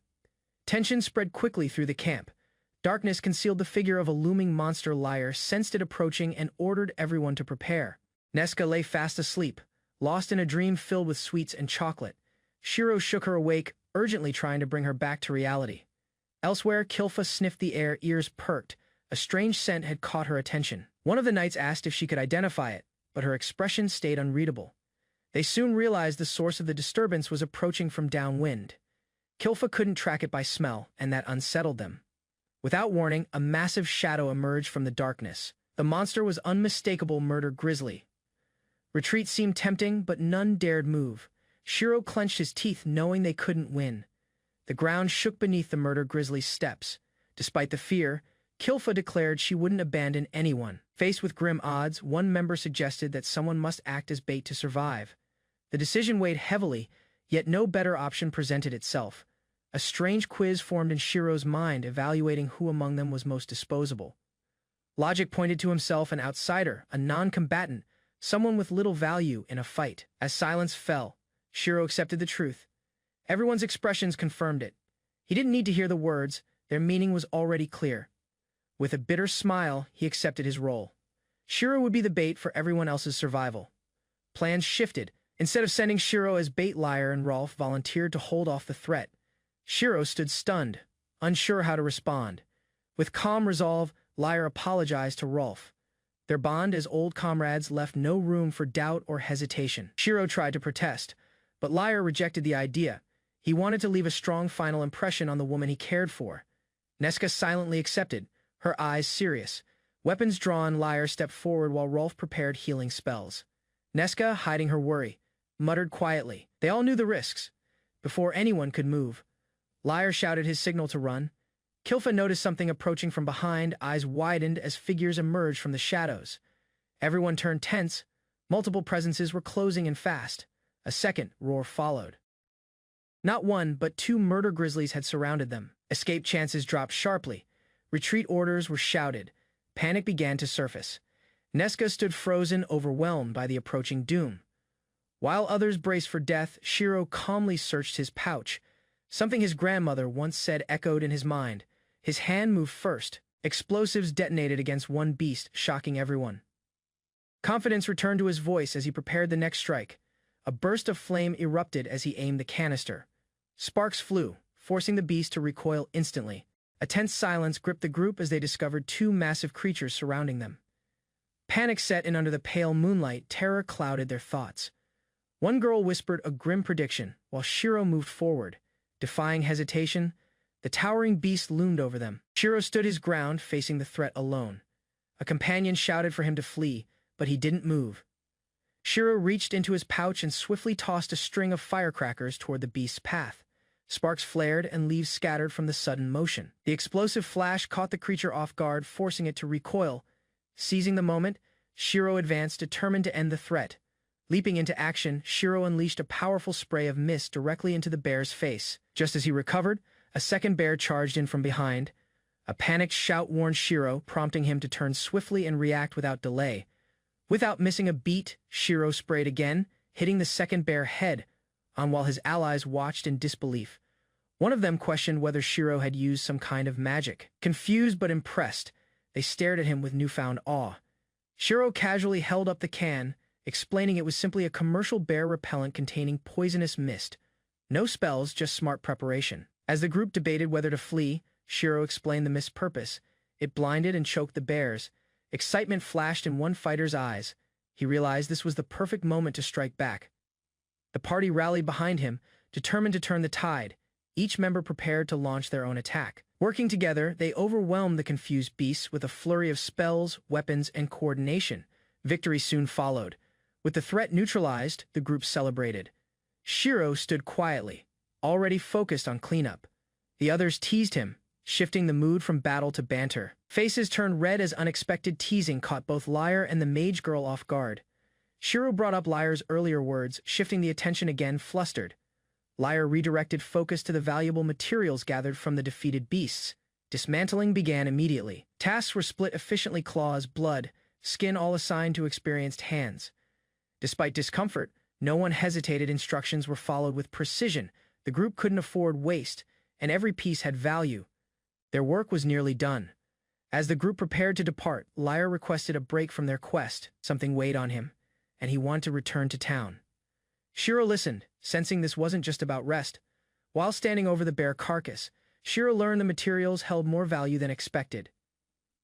Tension spread quickly through the camp. Darkness concealed the figure of a looming monster. Liar sensed it approaching and ordered everyone to prepare. Neska lay fast asleep, lost in a dream filled with sweets and chocolate. Shiro shook her awake, urgently trying to bring her back to reality. Elsewhere, Kilfa sniffed the air, ears perked. A strange scent had caught her attention. One of the knights asked if she could identify it, but her expression stayed unreadable. They soon realized the source of the disturbance was approaching from downwind. Kilfa couldn't track it by smell, and that unsettled them. Without warning, a massive shadow emerged from the darkness. The monster was unmistakable murder grizzly. Retreat seemed tempting, but none dared move. Shiro clenched his teeth, knowing they couldn't win. The ground shook beneath the murder grizzly's steps. Despite the fear, Kilfa declared she wouldn't abandon anyone. Faced with grim odds, one member suggested that someone must act as bait to survive. The decision weighed heavily, yet no better option presented itself. A strange quiz formed in Shiro's mind, evaluating who among them was most disposable. Logic pointed to himself, an outsider, a non-combatant, someone with little value in a fight. As silence fell, Shiro accepted the truth. Everyone's expressions confirmed it. He didn't need to hear the words, their meaning was already clear. With a bitter smile, he accepted his role. Shiro would be the bait for everyone else's survival. Plans shifted. Instead of sending Shiro as bait, Liar and Rolf volunteered to hold off the threat. Shiro stood stunned, unsure how to respond. With calm resolve, Liar apologized to Rolf. Their bond as old comrades left no room for doubt or hesitation. Shiro tried to protest, but Liar rejected the idea. He wanted to leave a strong final impression on the woman he cared for. Neska silently accepted, her eyes serious. Weapons drawn, Liar stepped forward while Rolf prepared healing spells. Neska, hiding her worry, muttered quietly. They all knew the risks. Before anyone could move, Liar shouted his signal to run. Kilfa noticed something approaching from behind, eyes widened as figures emerged from the shadows. Everyone turned tense. Multiple presences were closing in fast. A second roar followed. Not one, but two murder grizzlies had surrounded them. Escape chances dropped sharply. Retreat orders were shouted. Panic began to surface. Neska stood frozen, overwhelmed by the approaching doom. While others braced for death, Shiro calmly searched his pouch. Something his grandmother once said echoed in his mind. His hand moved first. Explosives detonated against one beast, shocking everyone. Confidence returned to his voice as he prepared the next strike. A burst of flame erupted as he aimed the canister. Sparks flew, forcing the beast to recoil instantly. A tense silence gripped the group as they discovered two massive creatures surrounding them. Panic set in under the pale moonlight, terror clouded their thoughts. One girl whispered a grim prediction, while Shiro moved forward. Defying hesitation, the towering beast loomed over them. Shiro stood his ground, facing the threat alone. A companion shouted for him to flee, but he didn't move. Shiro reached into his pouch and swiftly tossed a string of firecrackers toward the beast's path. Sparks flared and leaves scattered from the sudden motion. The explosive flash caught the creature off guard, forcing it to recoil. Seizing the moment, Shiro advanced, determined to end the threat. Leaping into action, Shiro unleashed a powerful spray of mist directly into the bear's face. Just as he recovered, a second bear charged in from behind. A panicked shout warned Shiro, prompting him to turn swiftly and react without delay. Without missing a beat, Shiro sprayed again, hitting the second bear head on while his allies watched in disbelief. One of them questioned whether Shiro had used some kind of magic. Confused but impressed, they stared at him with newfound awe. Shiro casually held up the can, explaining it was simply a commercial bear repellent containing poisonous mist. No spells, just smart preparation. As the group debated whether to flee, Shiro explained the mist's purpose. It blinded and choked the bears. Excitement flashed in one fighter's eyes. He realized this was the perfect moment to strike back. The party rallied behind him, determined to turn the tide, each member prepared to launch their own attack. Working together, they overwhelmed the confused beasts with a flurry of spells, weapons, and coordination. Victory soon followed. With the threat neutralized, the group celebrated. Shiro stood quietly, already focused on cleanup. The others teased him, shifting the mood from battle to banter. Faces turned red as unexpected teasing caught both Lyre and the mage girl off guard. Shiro brought up Lyre's earlier words, shifting the attention again, flustered. Lyre redirected focus to the valuable materials gathered from the defeated beasts. Dismantling began immediately. Tasks were split efficiently: claws, blood, skin, all assigned to experienced hands. Despite discomfort, no one hesitated. Instructions were followed with precision. The group couldn't afford waste, and every piece had value. Their work was nearly done. As the group prepared to depart, Lyre requested a break from their quest. Something weighed on him, and he wanted to return to town. Shiro listened, sensing this wasn't just about rest. While standing over the bear carcass, Shiro learned the materials held more value than expected.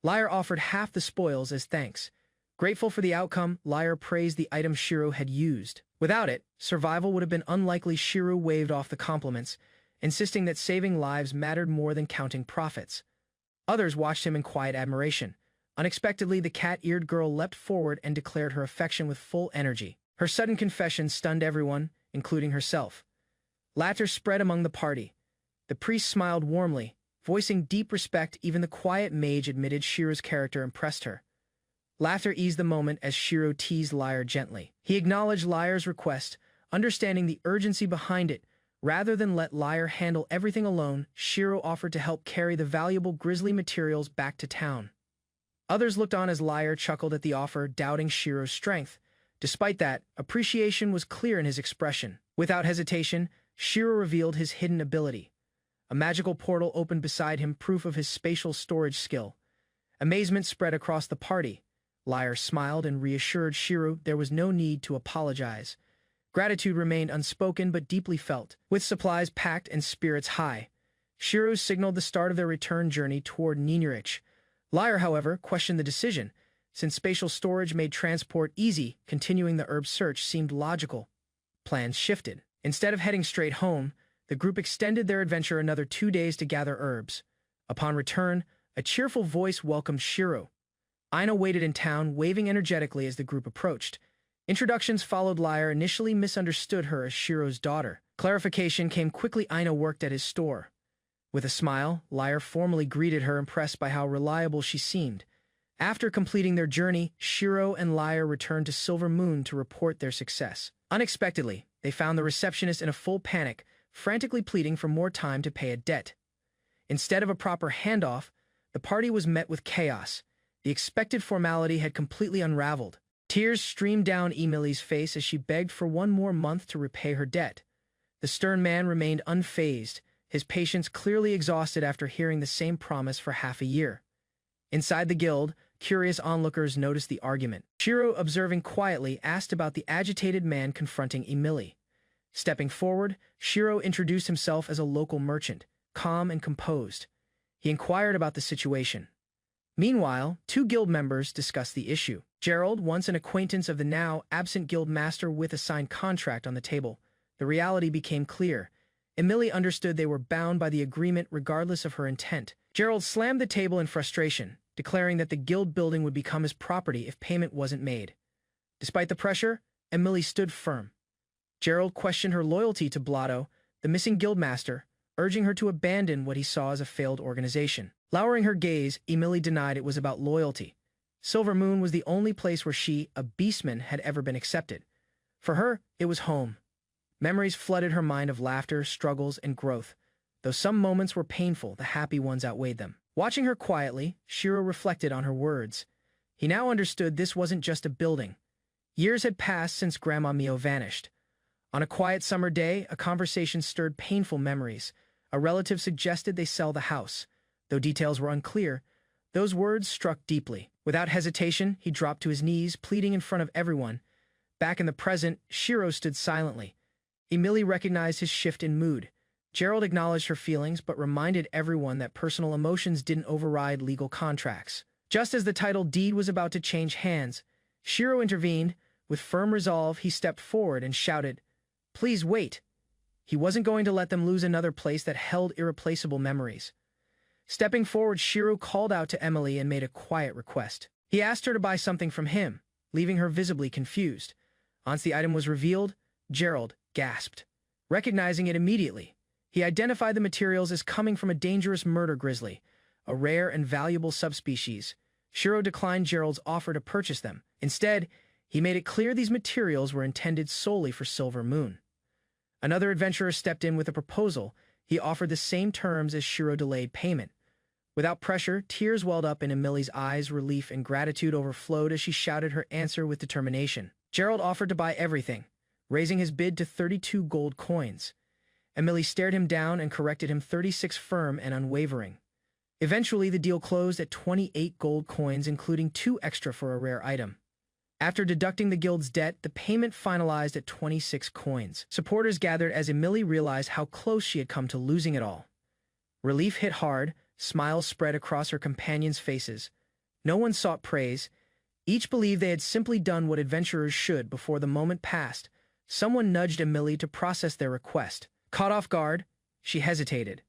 Lyre offered half the spoils as thanks. Grateful for the outcome, Lyre praised the item Shiro had used. Without it, survival would have been unlikely. Shiro waved off the compliments, insisting that saving lives mattered more than counting profits. Others watched him in quiet admiration. Unexpectedly, the cat-eared girl leapt forward and declared her affection with full energy. Her sudden confession stunned everyone, including herself. Laughter spread among the party. The priest smiled warmly, voicing deep respect. Even the quiet mage admitted Shiro's character impressed her. Laughter eased the moment as Shiro teased Lyre gently. He acknowledged Lyre's request, understanding the urgency behind it. Rather than let Lyre handle everything alone, Shiro offered to help carry the valuable grisly materials back to town. Others looked on as Lyre chuckled at the offer, doubting Shiro's strength. Despite that, appreciation was clear in his expression. Without hesitation, Shiro revealed his hidden ability. A magical portal opened beside him, proof of his spatial storage skill. Amazement spread across the party. Lyre smiled and reassured Shiro there was no need to apologize. Gratitude remained unspoken but deeply felt. With supplies packed and spirits high, Shiro signaled the start of their return journey toward Ninurich. Lyre, however, questioned the decision. Since spatial storage made transport easy, continuing the herb search seemed logical. Plans shifted. Instead of heading straight home, the group extended their adventure another 2 days to gather herbs. Upon return, a cheerful voice welcomed Shiro. Aina waited in town, waving energetically as the group approached. Introductions followed. Lyre initially misunderstood her as Shiro's daughter. Clarification came quickly. Aina worked at his store. With a smile, Lyre formally greeted her, impressed by how reliable she seemed. After completing their journey, Shiro and Lyre returned to Silver Moon to report their success. Unexpectedly, they found the receptionist in a full panic, frantically pleading for more time to pay a debt. Instead of a proper handoff, the party was met with chaos. The expected formality had completely unraveled. Tears streamed down Emily's face as she begged for one more month to repay her debt. The stern man remained unfazed, his patience clearly exhausted after hearing the same promise for half a year. Inside the guild, curious onlookers noticed the argument. Shiro, observing quietly, asked about the agitated man confronting Emily. Stepping forward, Shiro introduced himself as a local merchant, calm and composed. He inquired about the situation. Meanwhile, 2 guild members discussed the issue. Gerald, once an acquaintance of the now absent guild master with a signed contract on the table. The reality became clear. Emily understood they were bound by the agreement regardless of her intent. Gerald slammed the table in frustration, declaring that the guild building would become his property if payment wasn't made. Despite the pressure, Emily stood firm. Gerald questioned her loyalty to Blotto, the missing guildmaster, urging her to abandon what he saw as a failed organization. Lowering her gaze, Emily denied it was about loyalty. Silver Moon was the only place where she, a beastman, had ever been accepted. For her, it was home. Memories flooded her mind of laughter, struggles, and growth. Though some moments were painful, the happy ones outweighed them. Watching her quietly, Shiro reflected on her words. He now understood this wasn't just a building. Years had passed since Grandma Mio vanished. On a quiet summer day, a conversation stirred painful memories. A relative suggested they sell the house. Though details were unclear, those words struck deeply. Without hesitation, he dropped to his knees, pleading in front of everyone. Back in the present, Shiro stood silently. Emily recognized his shift in mood. Gerald acknowledged her feelings but reminded everyone that personal emotions didn't override legal contracts. Just as the title deed was about to change hands, Shiro intervened. With firm resolve, he stepped forward and shouted, "Please wait." He wasn't going to let them lose another place that held irreplaceable memories. Stepping forward, Shiro called out to Emily and made a quiet request. He asked her to buy something from him, leaving her visibly confused. Once the item was revealed, Gerald gasped, recognizing it immediately. He identified the materials as coming from a dangerous murder grizzly, a rare and valuable subspecies. Shiro declined Gerald's offer to purchase them. Instead, he made it clear these materials were intended solely for Silver Moon. Another adventurer stepped in with a proposal. He offered the same terms as Shiro delayed payment. Without pressure, tears welled up in Emily's eyes. Relief and gratitude overflowed as she shouted her answer with determination. Gerald offered to buy everything, raising his bid to 32 gold coins. Emily stared him down and corrected him, 36 firm and unwavering. Eventually, the deal closed at 28 gold coins, including 2 extra for a rare item. After deducting the guild's debt, the payment finalized at 26 coins. Supporters gathered as Emily realized how close she had come to losing it all. Relief hit hard, smiles spread across her companions' faces. No one sought praise. Each believed they had simply done what adventurers should. Before the moment passed, someone nudged Emily to process their request. Caught off guard, she hesitated.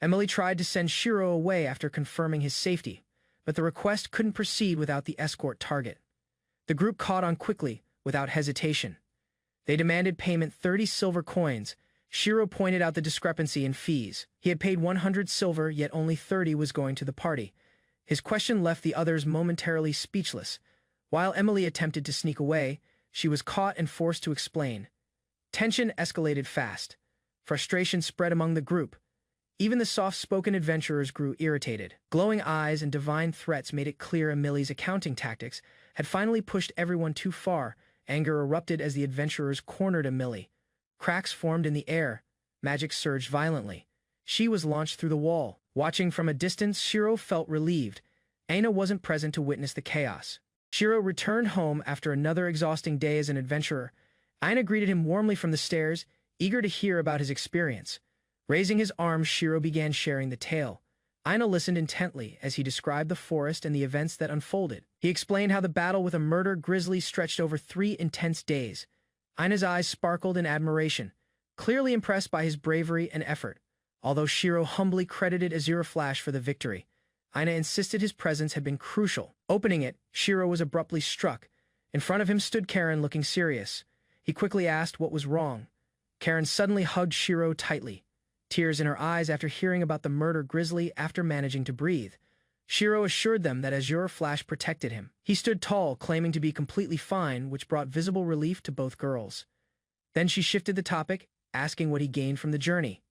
Emily tried to send Shiro away after confirming his safety, but the request couldn't proceed without the escort target. The group caught on quickly, without hesitation. They demanded payment 30 silver coins. Shiro pointed out the discrepancy in fees. He had paid 100 silver, yet only 30 was going to the party. His question left the others momentarily speechless. While Emily attempted to sneak away, she was caught and forced to explain. Tension escalated fast. Frustration spread among the group. Even the soft-spoken adventurers grew irritated. Glowing eyes and divine threats made it clear Emily's accounting tactics had finally pushed everyone too far. Anger erupted as the adventurers cornered Emily. Cracks formed in the air. Magic surged violently. She was launched through the wall. Watching from a distance, Shiro felt relieved. Aina wasn't present to witness the chaos. Shiro returned home after another exhausting day as an adventurer. Aina greeted him warmly from the stairs, eager to hear about his experience. Raising his arms, Shiro began sharing the tale. Aina listened intently as he described the forest and the events that unfolded. He explained how the battle with a murder grizzly stretched over 3 intense days. Aina's eyes sparkled in admiration, clearly impressed by his bravery and effort. Although Shiro humbly credited Azura Flash for the victory, Aina insisted his presence had been crucial. Opening it, Shiro was abruptly struck. In front of him stood Karen, looking serious. He quickly asked what was wrong. Karen suddenly hugged Shiro tightly, tears in her eyes after hearing about the murder grizzly. After managing to breathe, Shiro assured them that Azura Flash protected him. He stood tall, claiming to be completely fine, which brought visible relief to both girls. Then she shifted the topic, asking what he gained from the journey.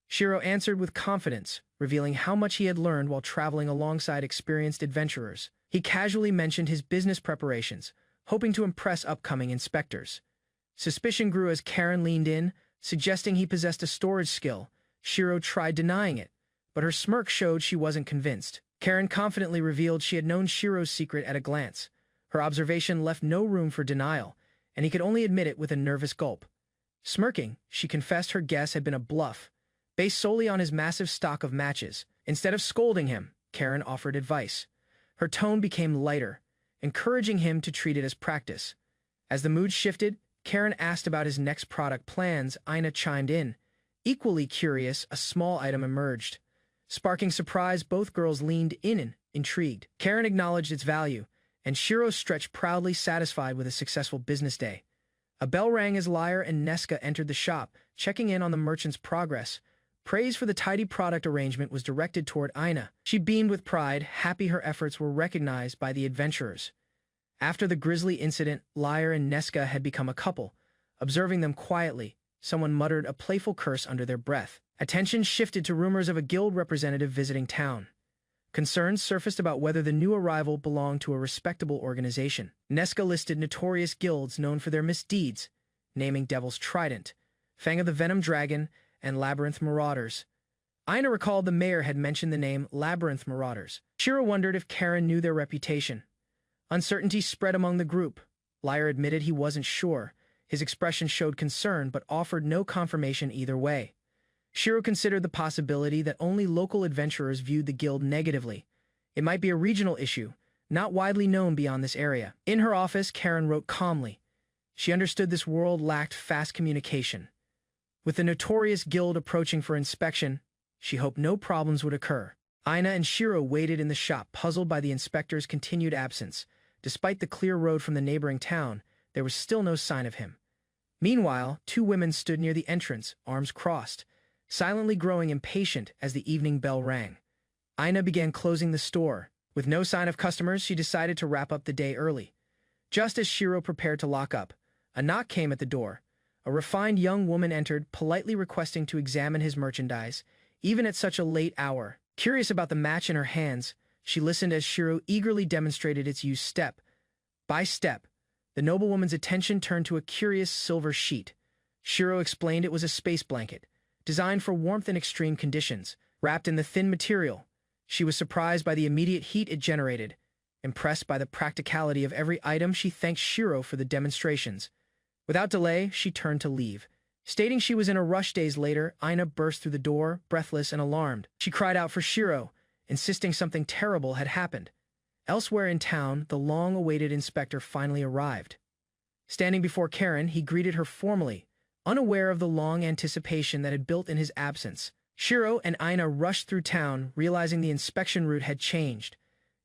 Shiro answered with confidence, revealing how much he had learned while traveling alongside experienced adventurers. He casually mentioned his business preparations, hoping to impress upcoming inspectors. Suspicion grew as Karen leaned in, suggesting he possessed a storage skill. Shiro tried denying it, but her smirk showed she wasn't convinced. Karen confidently revealed she had known Shiro's secret at a glance. Her observation left no room for denial, and he could only admit it with a nervous gulp. Smirking, she confessed her guess had been a bluff, based solely on his massive stock of matches. Instead of scolding him, Karen offered advice. Her tone became lighter, encouraging him to treat it as practice. As the mood shifted, Karen asked about his next product plans. Aina chimed in. Equally curious, a small item emerged. Sparking surprise, both girls leaned in, intrigued. Karen acknowledged its value, and Shiro stretched proudly, satisfied with a successful business day. A bell rang as Lyre and Nesca entered the shop, checking in on the merchant's progress. Praise for the tidy product arrangement was directed toward Aina. She beamed with pride, happy her efforts were recognized by the adventurers. After the grisly incident, Lyre and Nesca had become a couple. Observing them quietly, someone muttered a playful curse under their breath. Attention shifted to rumors of a guild representative visiting town. Concerns surfaced about whether the new arrival belonged to a respectable organization. Nesca listed notorious guilds known for their misdeeds, naming Devil's Trident, Fang of the Venom Dragon, and Labyrinth Marauders. Aina recalled the mayor had mentioned the name Labyrinth Marauders. Shiro wondered if Karen knew their reputation. Uncertainty spread among the group. Liar admitted he wasn't sure. His expression showed concern but offered no confirmation either way. Shiro considered the possibility that only local adventurers viewed the guild negatively. It might be a regional issue, not widely known beyond this area. In her office, Karen wrote calmly. She understood this world lacked fast communication. With the notorious guild approaching for inspection, she hoped no problems would occur. Aina and Shiro waited in the shop, puzzled by the inspector's continued absence. Despite the clear road from the neighboring town, there was still no sign of him. Meanwhile, two women stood near the entrance, arms crossed, silently growing impatient as the evening bell rang. Aina began closing the store. With no sign of customers, she decided to wrap up the day early. Just as Shiro prepared to lock up, a knock came at the door. A refined young woman entered, politely requesting to examine his merchandise, even at such a late hour. Curious about the match in her hands, she listened as Shiro eagerly demonstrated its use step by step. The noblewoman's attention turned to a curious silver sheet. Shiro explained it was a space blanket, designed for warmth in extreme conditions, wrapped in the thin material. She was surprised by the immediate heat it generated. Impressed by the practicality of every item, she thanked Shiro for the demonstrations. Without delay, she turned to leave. Stating she was in a rush days later, Aina burst through the door, breathless and alarmed. She cried out for Shiro, insisting something terrible had happened. Elsewhere in town, the long-awaited inspector finally arrived. Standing before Karen, he greeted her formally, unaware of the long anticipation that had built in his absence. Shiro and Aina rushed through town, realizing the inspection route had changed.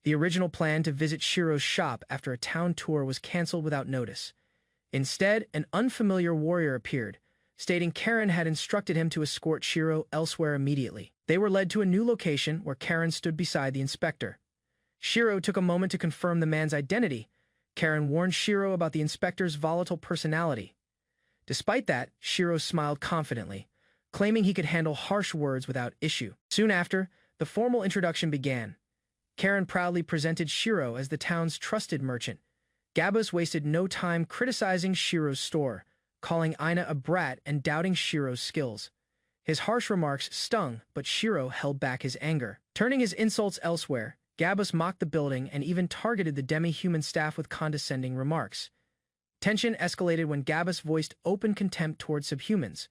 The original plan to visit Shiro's shop after a town tour was canceled without notice. Instead, an unfamiliar warrior appeared, stating Karen had instructed him to escort Shiro elsewhere immediately. They were led to a new location where Karen stood beside the inspector. Shiro took a moment to confirm the man's identity. Karen warned Shiro about the inspector's volatile personality. Despite that, Shiro smiled confidently, claiming he could handle harsh words without issue. Soon after, the formal introduction began. Karen proudly presented Shiro as the town's trusted merchant. Gabus wasted no time criticizing Shiro's store, calling Aina a brat and doubting Shiro's skills. His harsh remarks stung, but Shiro held back his anger. Turning his insults elsewhere, Gabus mocked the building and even targeted the demi-human staff with condescending remarks. Tension escalated when Gabus voiced open contempt towards subhumans.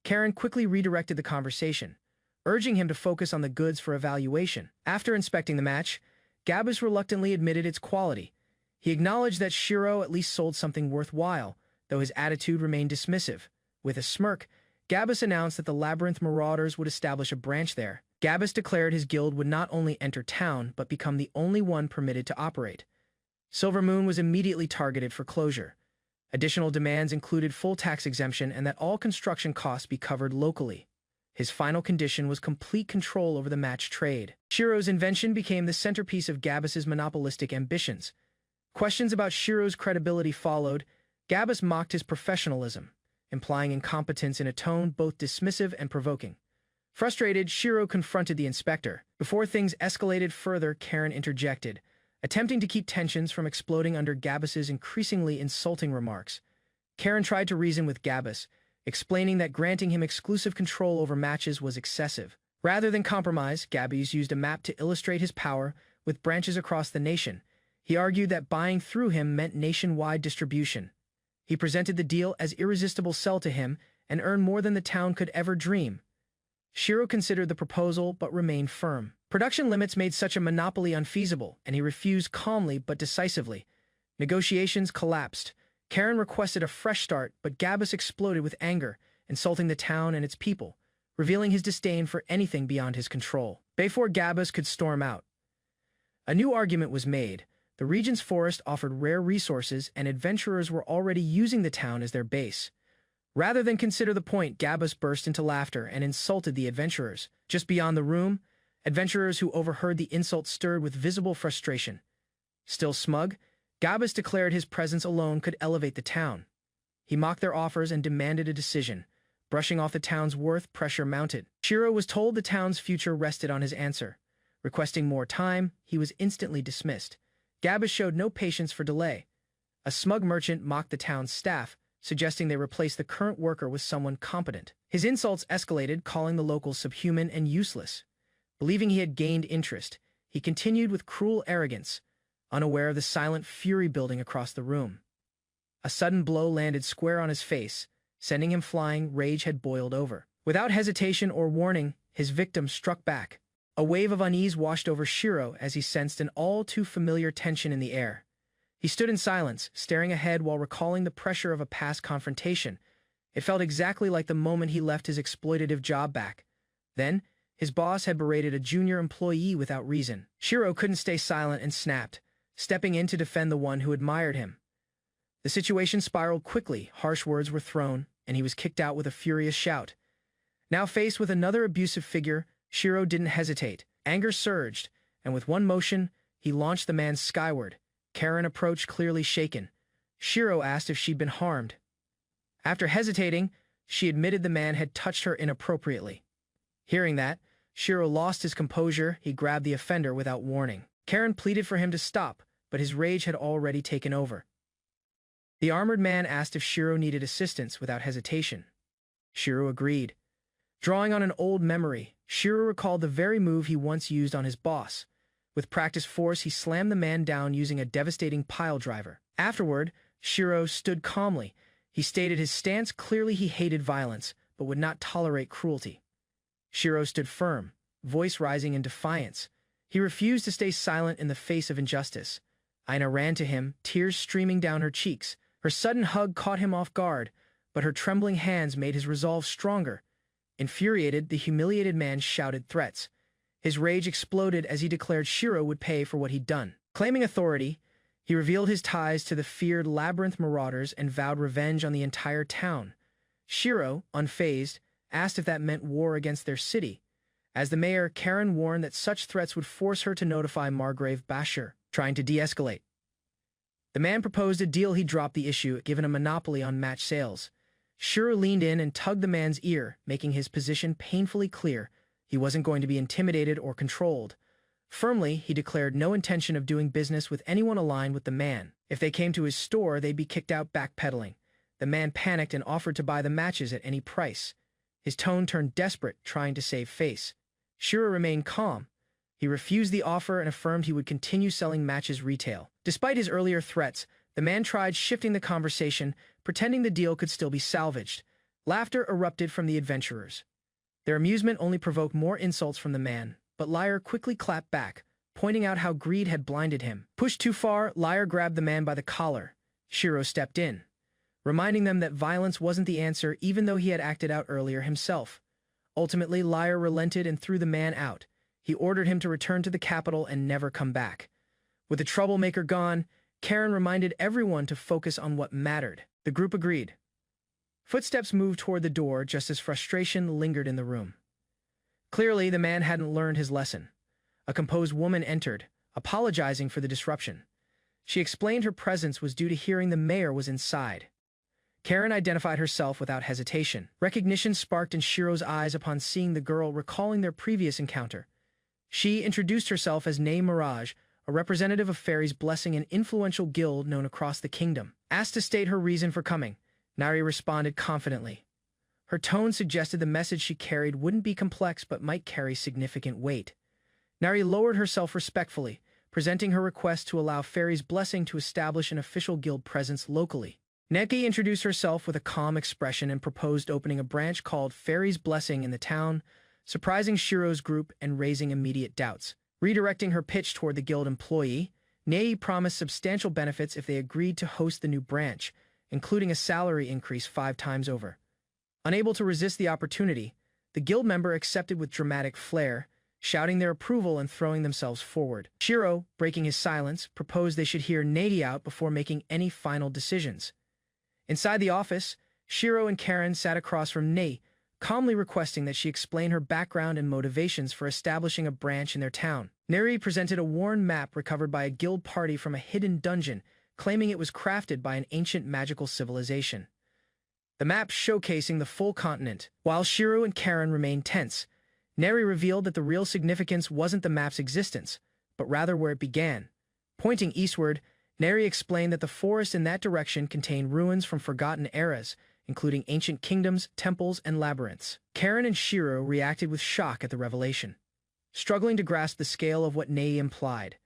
Karen quickly redirected the conversation, urging him to focus on the goods for evaluation. After inspecting the match, Gabus reluctantly admitted its quality. He acknowledged that Shiro at least sold something worthwhile, though his attitude remained dismissive. With a smirk, Gabus announced that the Labyrinth Marauders would establish a branch there. Gabus declared his guild would not only enter town, but become the only one permitted to operate. Silver Moon was immediately targeted for closure. Additional demands included full tax exemption and that all construction costs be covered locally. His final condition was complete control over the match trade. Shiro's invention became the centerpiece of Gabus's monopolistic ambitions. Questions about Shiro's credibility followed. Gabus mocked his professionalism, implying incompetence in a tone both dismissive and provoking. Frustrated, Shiro confronted the inspector. Before things escalated further, Karen interjected, attempting to keep tensions from exploding under Gabus's increasingly insulting remarks. Karen tried to reason with Gabus, explaining that granting him exclusive control over matches was excessive. Rather than compromise, Gabus used a map to illustrate his power, with branches across the nation. He argued that buying through him meant nationwide distribution. He presented the deal as irresistible sell to him and earned more than the town could ever dream. Shiro considered the proposal but remained firm. Production limits made such a monopoly unfeasible, and he refused calmly but decisively. Negotiations collapsed. Karen requested a fresh start, but Gabus exploded with anger, insulting the town and its people, revealing his disdain for anything beyond his control. Before Gabus could storm out, a new argument was made. The region's forest offered rare resources, and adventurers were already using the town as their base. Rather than consider the point, Gabus burst into laughter and insulted the adventurers. Just beyond the room, adventurers who overheard the insult stirred with visible frustration. Still smug, Gabus declared his presence alone could elevate the town. He mocked their offers and demanded a decision. Brushing off the town's worth, pressure mounted. Shiro was told the town's future rested on his answer. Requesting more time, he was instantly dismissed. Gabus showed no patience for delay. A smug merchant mocked the town's staff, suggesting they replace the current worker with someone competent. His insults escalated, calling the locals subhuman and useless. Believing he had gained interest, he continued with cruel arrogance, unaware of the silent fury building across the room. A sudden blow landed square on his face, sending him flying. Rage had boiled over. Without hesitation or warning, his victim struck back. A wave of unease washed over Shiro as he sensed an all-too-familiar tension in the air. He stood in silence, staring ahead while recalling the pressure of a past confrontation. It felt exactly like the moment he left his exploitative job back. Then, his boss had berated a junior employee without reason. Shiro couldn't stay silent and snapped, stepping in to defend the one who admired him. The situation spiraled quickly. Harsh words were thrown, and he was kicked out with a furious shout. Now faced with another abusive figure, Shiro didn't hesitate. Anger surged, and with one motion, he launched the man skyward. Karen approached, clearly shaken. Shiro asked if she'd been harmed. After hesitating, she admitted the man had touched her inappropriately. Hearing that, Shiro lost his composure. He grabbed the offender without warning. Karen pleaded for him to stop, but his rage had already taken over. The armored man asked if Shiro needed assistance without hesitation. Shiro agreed. Drawing on an old memory, Shiro recalled the very move he once used on his boss. With practiced force, he slammed the man down using a devastating pile driver. Afterward, Shiro stood calmly. He stated his stance clearly. He hated violence, but would not tolerate cruelty. Shiro stood firm, voice rising in defiance. He refused to stay silent in the face of injustice. Aina ran to him, tears streaming down her cheeks. Her sudden hug caught him off guard, but her trembling hands made his resolve stronger. Infuriated, the humiliated man shouted threats. His rage exploded as he declared Shiro would pay for what he'd done. Claiming authority, he revealed his ties to the feared Labyrinth marauders and vowed revenge on the entire town. Shiro, unfazed, asked if that meant war against their city. As the mayor, Karen warned that such threats would force her to notify Margrave Bashir, trying to de-escalate. The man proposed a deal. He dropped the issue, given a monopoly on match sales. Shiro leaned in and tugged the man's ear, making his position painfully clear. He wasn't going to be intimidated or controlled. Firmly, he declared no intention of doing business with anyone aligned with the man. If they came to his store, they'd be kicked out. Backpedaling. The man panicked and offered to buy the matches at any price. His tone turned desperate, trying to save face. Shiro remained calm. He refused the offer and affirmed he would continue selling matches retail. Despite his earlier threats, the man tried shifting the conversation, pretending the deal could still be salvaged. Laughter erupted from the adventurers. Their amusement only provoked more insults from the man, but Liar quickly clapped back, pointing out how greed had blinded him. Pushed too far, Liar grabbed the man by the collar. Shiro stepped in, reminding them that violence wasn't the answer, even though he had acted out earlier himself. Ultimately, Liar relented and threw the man out. He ordered him to return to the capital and never come back. With the troublemaker gone, Karen reminded everyone to focus on what mattered. The group agreed. Footsteps moved toward the door just as frustration lingered in the room. Clearly, the man hadn't learned his lesson. A composed woman entered, apologizing for the disruption. She explained her presence was due to hearing the mayor was inside. Karen identified herself without hesitation. Recognition sparked in Shiro's eyes upon seeing the girl, recalling their previous encounter. She introduced herself as Nei Mirage, a representative of Fairy's Blessing, an influential guild known across the kingdom. Asked to state her reason for coming, Nari responded confidently. Her tone suggested the message she carried wouldn't be complex but might carry significant weight. Nari lowered herself respectfully, presenting her request to allow Fairy's Blessing to establish an official guild presence locally. Neki introduced herself with a calm expression and proposed opening a branch called Fairy's Blessing in the town, surprising Shiro's group and raising immediate doubts. Redirecting her pitch toward the guild employee, Nei promised substantial benefits if they agreed to host the new branch, including a salary increase 5 times over. Unable to resist the opportunity, the guild member accepted with dramatic flair, shouting their approval and throwing themselves forward. Shiro, breaking his silence, proposed they should hear Nei out before making any final decisions. Inside the office, Shiro and Karen sat across from Nei, calmly requesting that she explain her background and motivations for establishing a branch in their town. Neri presented a worn map recovered by a guild party from a hidden dungeon, claiming it was crafted by an ancient magical civilization. The map showcasing the full continent. While Shiro and Karen remained tense, Neri revealed that the real significance wasn't the map's existence, but rather where it began. Pointing eastward, Neri explained that the forest in that direction contained ruins from forgotten eras, including ancient kingdoms, temples, and labyrinths. Karen and Shiro reacted with shock at the revelation, struggling to grasp the scale of what Nei implied.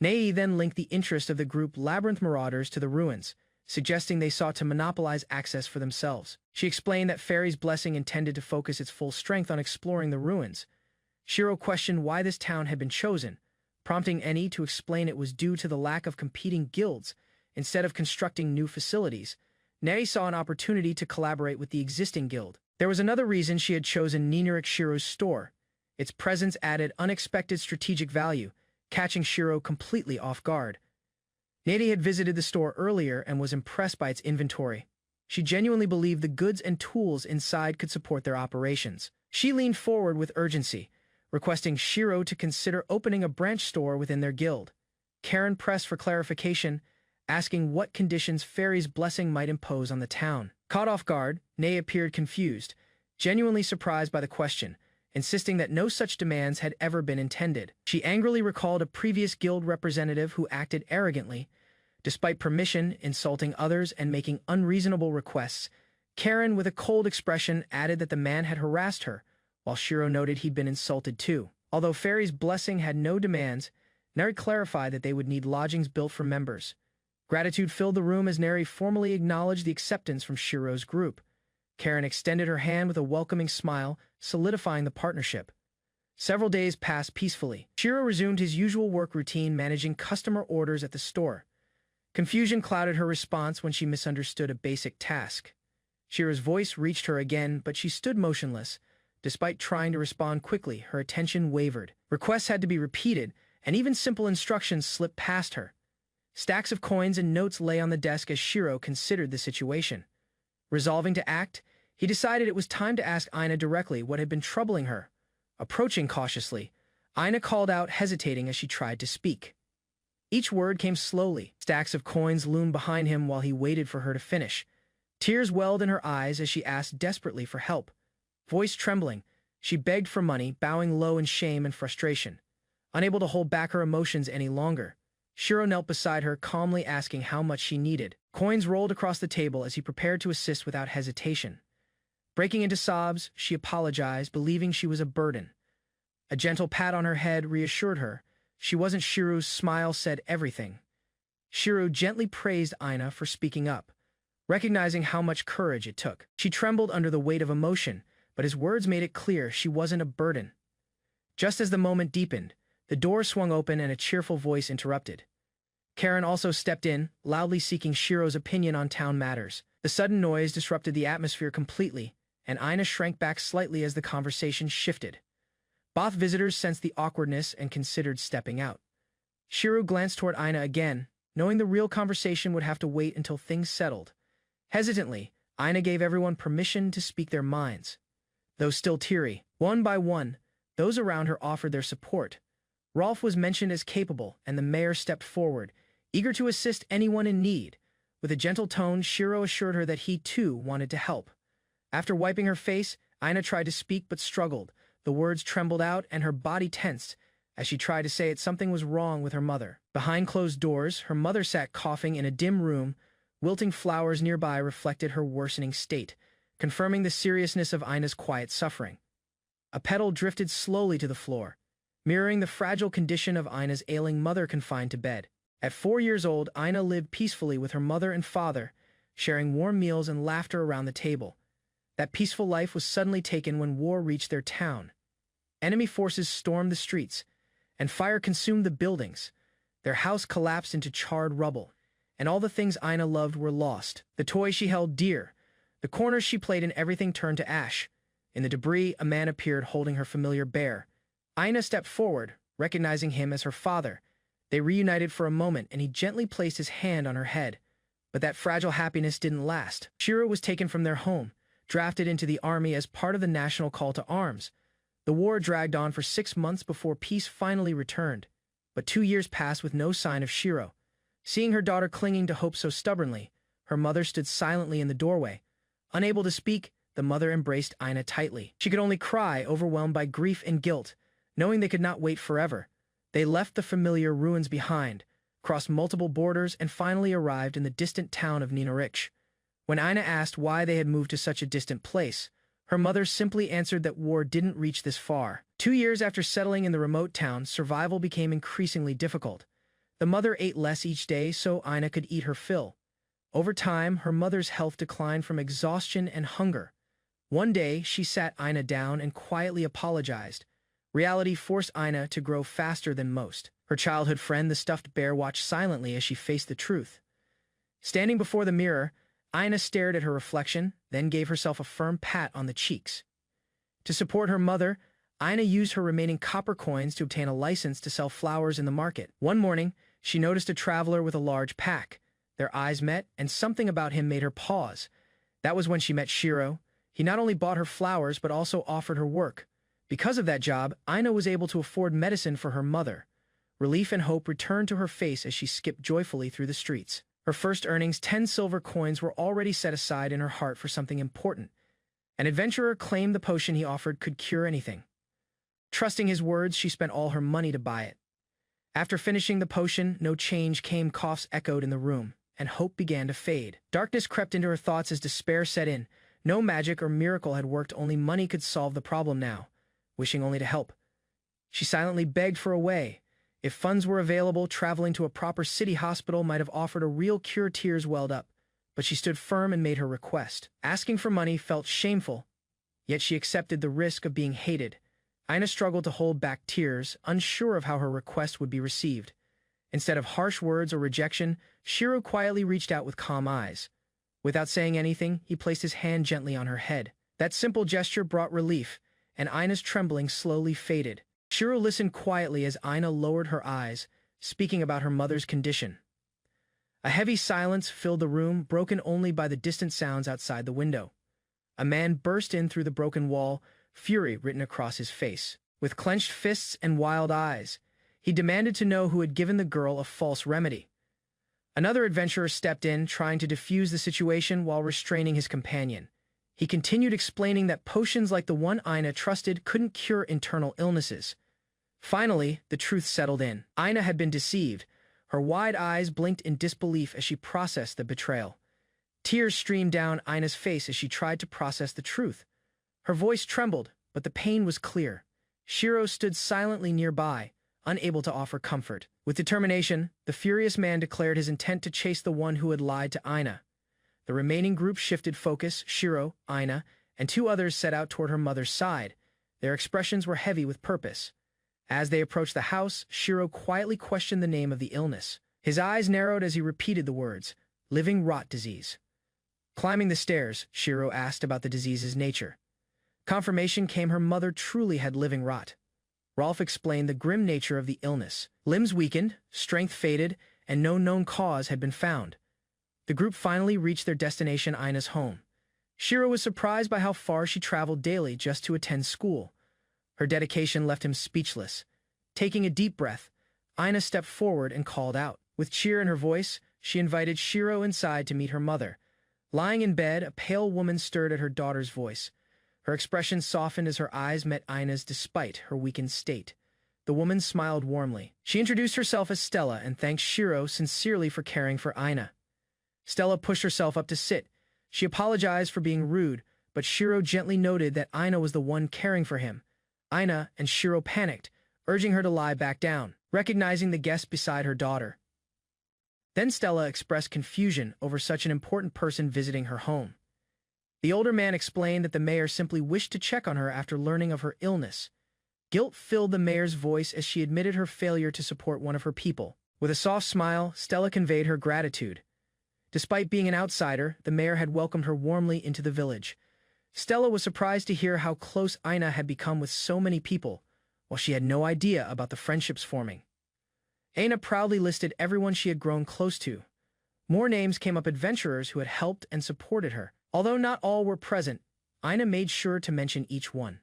Nei then linked the interest of the group Labyrinth Marauders to the ruins, suggesting they sought to monopolize access for themselves. She explained that Fairy's blessing intended to focus its full strength on exploring the ruins. Shiro questioned why this town had been chosen, prompting Eni to explain it was due to the lack of competing guilds. Instead of constructing new facilities, Neri saw an opportunity to collaborate with the existing guild. There was another reason she had chosen Ninaric Shiro's store. Its presence added unexpected strategic value, catching Shiro completely off guard. Neri had visited the store earlier and was impressed by its inventory. She genuinely believed the goods and tools inside could support their operations. She leaned forward with urgency, requesting Shiro to consider opening a branch store within their guild. Karen pressed for clarification, asking what conditions Fairy's blessing might impose on the town. Caught off guard, Nei appeared confused, genuinely surprised by the question, insisting that no such demands had ever been intended. She angrily recalled a previous guild representative who acted arrogantly, despite permission, insulting others and making unreasonable requests. Karen, with a cold expression, added that the man had harassed her, while Shiro noted he'd been insulted too. Although Fairy's blessing had no demands, Neri clarified that they would need lodgings built for members. Gratitude filled the room as Neri formally acknowledged the acceptance from Shiro's group. Karen extended her hand with a welcoming smile, solidifying the partnership. Several days passed peacefully. Shiro resumed his usual work routine, managing customer orders at the store. Confusion clouded her response when she misunderstood a basic task. Shiro's voice reached her again, but she stood motionless. Despite trying to respond quickly, her attention wavered. Requests had to be repeated, and even simple instructions slipped past her. Stacks of coins and notes lay on the desk as Shiro considered the situation. Resolving to act, he decided it was time to ask Aina directly what had been troubling her. Approaching cautiously, Aina called out, hesitating as she tried to speak. Each word came slowly. Stacks of coins loomed behind him while he waited for her to finish. Tears welled in her eyes as she asked desperately for help. Voice trembling, she begged for money, bowing low in shame and frustration. Unable to hold back her emotions any longer, Shiro knelt beside her, calmly asking how much she needed. Coins rolled across the table as he prepared to assist without hesitation. Breaking into sobs, she apologized, believing she was a burden. A gentle pat on her head reassured her. She wasn't. Shiro's smile said everything. Shiro gently praised Aina for speaking up, recognizing how much courage it took. She trembled under the weight of emotion, but his words made it clear she wasn't a burden. Just as the moment deepened, the door swung open and a cheerful voice interrupted. Karen also stepped in, loudly seeking Shiro's opinion on town matters. The sudden noise disrupted the atmosphere completely, and Aina shrank back slightly as the conversation shifted. Both visitors sensed the awkwardness and considered stepping out. Shiro glanced toward Aina again, knowing the real conversation would have to wait until things settled. Hesitantly, Aina gave everyone permission to speak their minds. Though still teary, one by one, those around her offered their support. Rolf was mentioned as capable, and the mayor stepped forward, eager to assist anyone in need. With a gentle tone, Shiro assured her that he too wanted to help. After wiping her face, Aina tried to speak but struggled. The words trembled out and her body tensed. As she tried to say it, something was wrong with her mother. Behind closed doors, her mother sat coughing in a dim room. Wilting flowers nearby reflected her worsening state, confirming the seriousness of Aina's quiet suffering. A petal drifted slowly to the floor, mirroring the fragile condition of Aina's ailing mother confined to bed. At 4 years old, Aina lived peacefully with her mother and father, sharing warm meals and laughter around the table. That peaceful life was suddenly taken when war reached their town. Enemy forces stormed the streets, and fire consumed the buildings. Their house collapsed into charred rubble, and all the things Aina loved were lost. The toys she held dear, the corners she played in, everything turned to ash. In the debris, a man appeared holding her familiar bear. Aina stepped forward, recognizing him as her father. They reunited for a moment, and he gently placed his hand on her head. But that fragile happiness didn't last. Shiro was taken from their home, drafted into the army as part of the national call to arms. The war dragged on for 6 months before peace finally returned. But 2 years passed with no sign of Shiro. Seeing her daughter clinging to hope so stubbornly, her mother stood silently in the doorway. Unable to speak, the mother embraced Aina tightly. She could only cry, overwhelmed by grief and guilt, knowing they could not wait forever. They left the familiar ruins behind, crossed multiple borders, and finally arrived in the distant town of Ninaric. When Aina asked why they had moved to such a distant place, her mother simply answered that war didn't reach this far. 2 years after settling in the remote town, survival became increasingly difficult. The mother ate less each day so Aina could eat her fill. Over time, her mother's health declined from exhaustion and hunger. One day, she sat Ina down and quietly apologized. Reality forced Ina to grow faster than most. Her childhood friend, the stuffed bear, watched silently as she faced the truth. Standing before the mirror, Ina stared at her reflection, then gave herself a firm pat on the cheeks. To support her mother, Ina used her remaining copper coins to obtain a license to sell flowers in the market. One morning, she noticed a traveler with a large pack. Their eyes met, and something about him made her pause. That was when she met Shiro. He not only bought her flowers, but also offered her work. Because of that job, Ina was able to afford medicine for her mother. Relief and hope returned to her face as she skipped joyfully through the streets. Her first earnings, 10 silver coins, were already set aside in her heart for something important. An adventurer claimed the potion he offered could cure anything. Trusting his words, she spent all her money to buy it. After finishing the potion, no change came. Coughs echoed in the room, and hope began to fade. Darkness crept into her thoughts as despair set in. No magic or miracle had worked, only money could solve the problem now. Wishing only to help, she silently begged for a way. If funds were available, traveling to a proper city hospital might have offered a real cure. Tears welled up, but she stood firm and made her request. Asking for money felt shameful, yet she accepted the risk of being hated. Ina struggled to hold back tears, unsure of how her request would be received. Instead of harsh words or rejection, Shiro quietly reached out with calm eyes. Without saying anything, he placed his hand gently on her head. That simple gesture brought relief, and Ina's trembling slowly faded. Shiro listened quietly as Ina lowered her eyes, speaking about her mother's condition. A heavy silence filled the room, broken only by the distant sounds outside the window. A man burst in through the broken wall, fury written across his face. With clenched fists and wild eyes, he demanded to know who had given the girl a false remedy. Another adventurer stepped in, trying to defuse the situation while restraining his companion. He continued explaining that potions like the one Ina trusted couldn't cure internal illnesses. Finally, the truth settled in. Ina had been deceived. Her wide eyes blinked in disbelief as she processed the betrayal. Tears streamed down Ina's face as she tried to process the truth. Her voice trembled, but the pain was clear. Shiro stood silently nearby, unable to offer comfort. With determination, the furious man declared his intent to chase the one who had lied to Ina. The remaining group shifted focus. Shiro, Ina, and 2 others set out toward her mother's side. Their expressions were heavy with purpose. As they approached the house, Shiro quietly questioned the name of the illness. His eyes narrowed as he repeated the words, living rot disease. Climbing the stairs, Shiro asked about the disease's nature. Confirmation came: her mother truly had living rot. Rolf explained the grim nature of the illness. Limbs weakened, strength faded, and no known cause had been found. The group finally reached their destination, Ina's home. Shiro was surprised by how far she traveled daily just to attend school. Her dedication left him speechless. Taking a deep breath, Ina stepped forward and called out. With cheer in her voice, she invited Shiro inside to meet her mother. Lying in bed, a pale woman stirred at her daughter's voice. Her expression softened as her eyes met Ina's despite her weakened state. The woman smiled warmly. She introduced herself as Stella and thanked Shiro sincerely for caring for Ina. Stella pushed herself up to sit. She apologized for being rude, but Shiro gently noted that Ina was the one caring for him. Ina and Shiro panicked, urging her to lie back down, recognizing the guest beside her daughter. Then Stella expressed confusion over such an important person visiting her home. The older man explained that the mayor simply wished to check on her after learning of her illness. Guilt filled the mayor's voice as she admitted her failure to support one of her people. With a soft smile, Stella conveyed her gratitude. Despite being an outsider, the mayor had welcomed her warmly into the village. Stella was surprised to hear how close Ina had become with so many people, while she had no idea about the friendships forming. Ina proudly listed everyone she had grown close to. More names came up: adventurers who had helped and supported her. Although not all were present, Ina made sure to mention each one.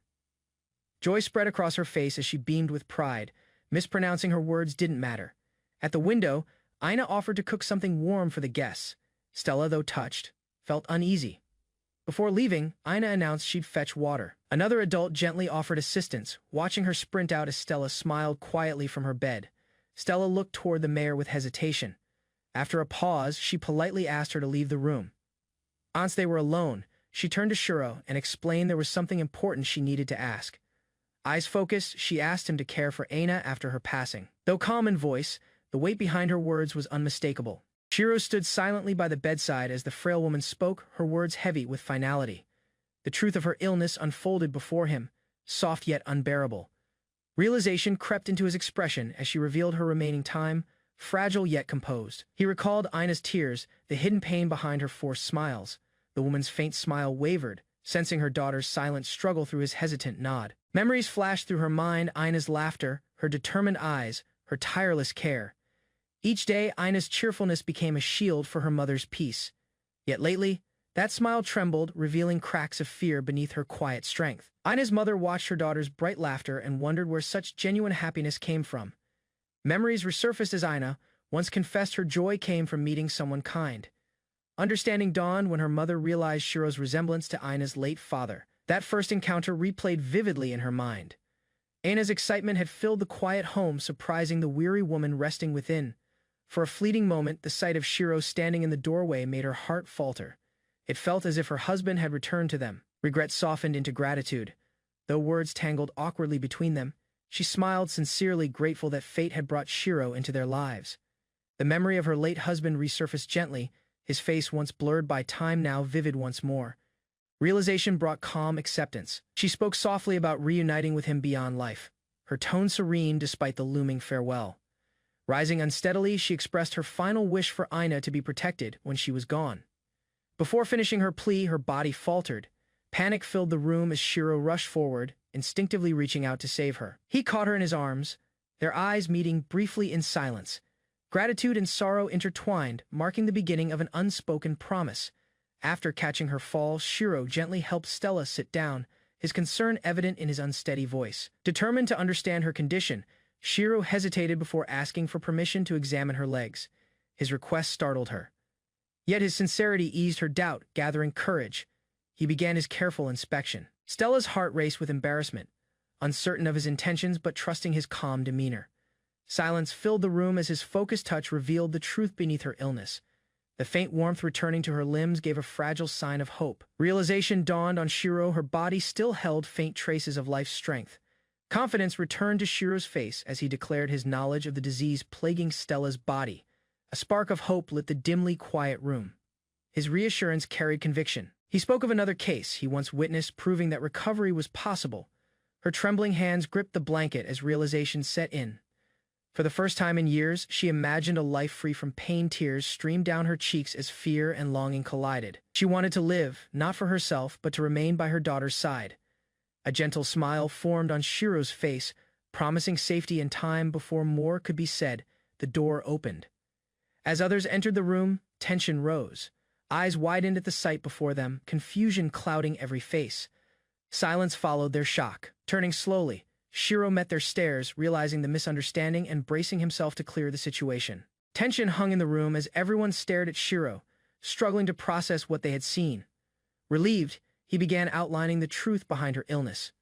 Joy spread across her face as she beamed with pride. Mispronouncing her words didn't matter. At the window, Ina offered to cook something warm for the guests. Stella, though touched, felt uneasy. Before leaving, Ina announced she'd fetch water. Another adult gently offered assistance, watching her sprint out as Stella smiled quietly from her bed. Stella looked toward the mayor with hesitation. After a pause, she politely asked her to leave the room. Once they were alone, she turned to Shiro and explained there was something important she needed to ask. Eyes focused, she asked him to care for Ina after her passing. Though calm in voice, the weight behind her words was unmistakable. Shiro stood silently by the bedside as the frail woman spoke, her words heavy with finality. The truth of her illness unfolded before him, soft yet unbearable. Realization crept into his expression as she revealed her remaining time, fragile yet composed. He recalled Ina's tears, the hidden pain behind her forced smiles. The woman's faint smile wavered, sensing her daughter's silent struggle through his hesitant nod. Memories flashed through her mind, Ina's laughter, her determined eyes, her tireless care. Each day, Ina's cheerfulness became a shield for her mother's peace. Yet lately, that smile trembled, revealing cracks of fear beneath her quiet strength. Ina's mother watched her daughter's bright laughter and wondered where such genuine happiness came from. Memories resurfaced as Ina once confessed her joy came from meeting someone kind. Understanding dawned when her mother realized Shiro's resemblance to Ina's late father. That first encounter replayed vividly in her mind. Ina's excitement had filled the quiet home, surprising the weary woman resting within. For a fleeting moment, the sight of Shiro standing in the doorway made her heart falter. It felt as if her husband had returned to them. Regret softened into gratitude. Though words tangled awkwardly between them, she smiled sincerely, grateful that fate had brought Shiro into their lives. The memory of her late husband resurfaced gently, his face once blurred by time now vivid once more. Realization brought calm acceptance. She spoke softly about reuniting with him beyond life, her tone serene despite the looming farewell. Rising unsteadily, she expressed her final wish for Ina to be protected when she was gone. Before finishing her plea, her body faltered. Panic filled the room as Shiro rushed forward, instinctively reaching out to save her. He caught her in his arms, their eyes meeting briefly in silence. Gratitude and sorrow intertwined, marking the beginning of an unspoken promise. After catching her fall, Shiro gently helped Stella sit down, his concern evident in his unsteady voice. Determined to understand her condition, Shiro hesitated before asking for permission to examine her legs. His request startled her. Yet his sincerity eased her doubt, gathering courage. He began his careful inspection. Stella's heart raced with embarrassment, uncertain of his intentions but trusting his calm demeanor. Silence filled the room as his focused touch revealed the truth beneath her illness. The faint warmth returning to her limbs gave a fragile sign of hope. Realization dawned on Shiro, her body still held faint traces of life's strength. Confidence returned to Shiro's face as he declared his knowledge of the disease plaguing Stella's body. A spark of hope lit the dimly quiet room. His reassurance carried conviction. He spoke of another case he once witnessed, proving that recovery was possible. Her trembling hands gripped the blanket as realization set in. For the first time in years, she imagined a life free from pain. Tears streamed down her cheeks as fear and longing collided. She wanted to live, not for herself, but to remain by her daughter's side. A gentle smile formed on Shiro's face, promising safety in time. Before more could be said, the door opened. As others entered the room, tension rose. Eyes widened at the sight before them, confusion clouding every face. Silence followed their shock. Turning slowly, Shiro met their stares, realizing the misunderstanding and bracing himself to clear the situation. Tension hung in the room as everyone stared at Shiro, struggling to process what they had seen. Relieved, he began outlining the truth behind her illness.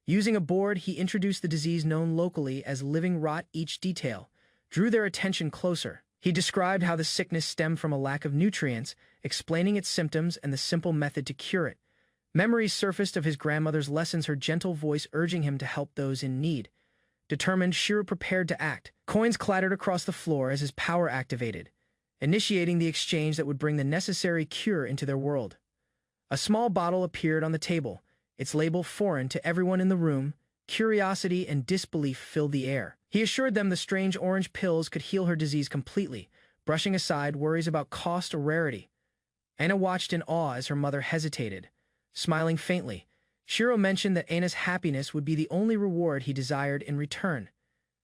Using a board, he introduced the disease known locally as living rot. Each detail drew their attention closer. He described how the sickness stemmed from a lack of nutrients, explaining its symptoms and the simple method to cure it. Memories surfaced of his grandmother's lessons, her gentle voice urging him to help those in need. Determined, Shiro prepared to act. Coins clattered across the floor as his power activated, initiating the exchange that would bring the necessary cure into their world. A small bottle appeared on the table, its label foreign to everyone in the room. Curiosity and disbelief filled the air. He assured them the strange orange pills could heal her disease completely, brushing aside worries about cost or rarity. Anna watched in awe as her mother hesitated. Smiling faintly, Shiro mentioned that Anna's happiness would be the only reward he desired in return.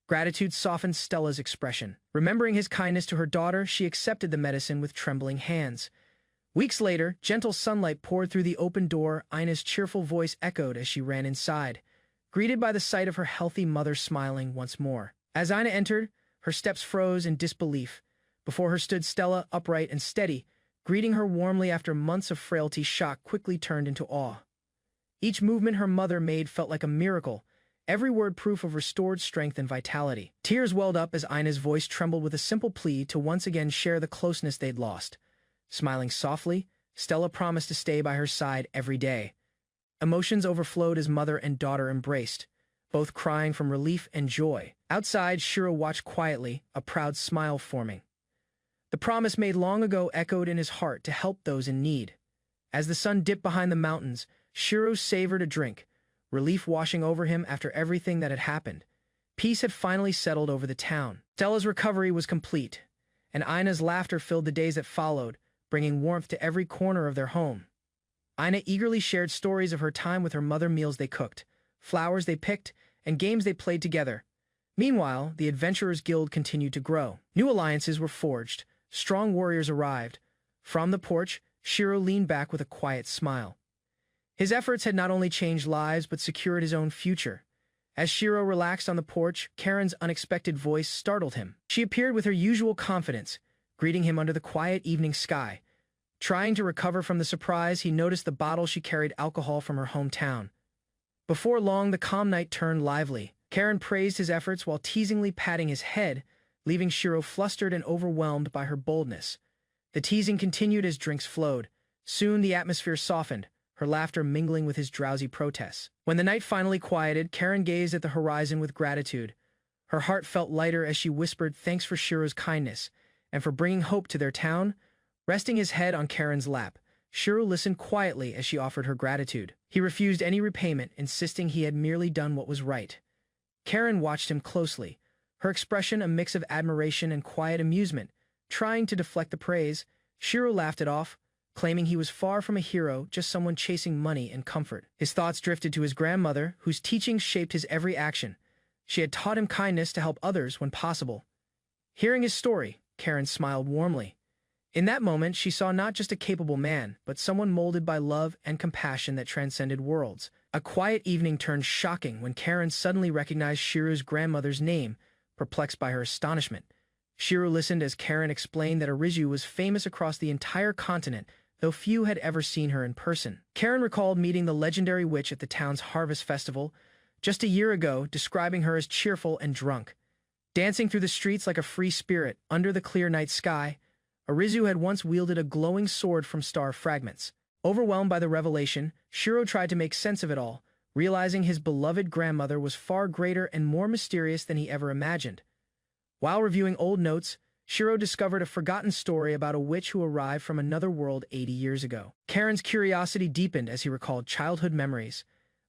Gratitude softened Stella's expression. Remembering his kindness to her daughter, she accepted the medicine with trembling hands. Weeks later, gentle sunlight poured through the open door. Ina's cheerful voice echoed as she ran inside, greeted by the sight of her healthy mother smiling once more. As Ina entered, her steps froze in disbelief. Before her stood Stella, upright and steady, greeting her warmly after months of frailty. Shock quickly turned into awe. Each movement her mother made felt like a miracle, every word proof of restored strength and vitality. Tears welled up as Ina's voice trembled with a simple plea to once again share the closeness they'd lost. Smiling softly, Stella promised to stay by her side every day. Emotions overflowed as mother and daughter embraced, both crying from relief and joy. Outside, Shiro watched quietly, a proud smile forming. The promise made long ago echoed in his heart to help those in need. As the sun dipped behind the mountains, Shiro savored a drink, relief washing over him after everything that had happened. Peace had finally settled over the town. Stella's recovery was complete, and Ina's laughter filled the days that followed, bringing warmth to every corner of their home. Ina eagerly shared stories of her time with her mother, meals they cooked, flowers they picked, and games they played together. Meanwhile, the Adventurers Guild continued to grow. New alliances were forged, strong warriors arrived. From the porch, Shiro leaned back with a quiet smile. His efforts had not only changed lives but secured his own future. As Shiro relaxed on the porch, Karen's unexpected voice startled him. She appeared with her usual confidence, greeting him under the quiet evening sky. Trying to recover from the surprise, he noticed the bottle she carried alcohol from her hometown. Before long, the calm night turned lively. Karen praised his efforts while teasingly patting his head, leaving Shiro flustered and overwhelmed by her boldness. The teasing continued as drinks flowed. Soon the atmosphere softened, her laughter mingling with his drowsy protests. When the night finally quieted, Karen gazed at the horizon with gratitude. Her heart felt lighter as she whispered thanks for Shiro's kindness and for bringing hope to their town. Resting his head on Karen's lap, Shiro listened quietly as she offered her gratitude. He refused any repayment, insisting he had merely done what was right. Karen watched him closely, her expression a mix of admiration and quiet amusement. Trying to deflect the praise, Shiro laughed it off, claiming he was far from a hero, just someone chasing money and comfort. His thoughts drifted to his grandmother, whose teachings shaped his every action. She had taught him kindness to help others when possible. Hearing his story, Karen smiled warmly. In that moment, she saw not just a capable man, but someone molded by love and compassion that transcended worlds. A quiet evening turned shocking when Karen suddenly recognized Shiro's grandmother's name, perplexed by her astonishment. Shiro listened as Karen explained that Arizu was famous across the entire continent, though few had ever seen her in person. Karen recalled meeting the legendary witch at the town's harvest festival just a year ago, describing her as cheerful and drunk. Dancing through the streets like a free spirit under the clear night sky, Arizu had once wielded a glowing sword from star fragments. Overwhelmed by the revelation, Shiro tried to make sense of it all, realizing his beloved grandmother was far greater and more mysterious than he ever imagined. While reviewing old notes, Shiro discovered a forgotten story about a witch who arrived from another world 80 years ago. Karen's curiosity deepened as he recalled childhood memories,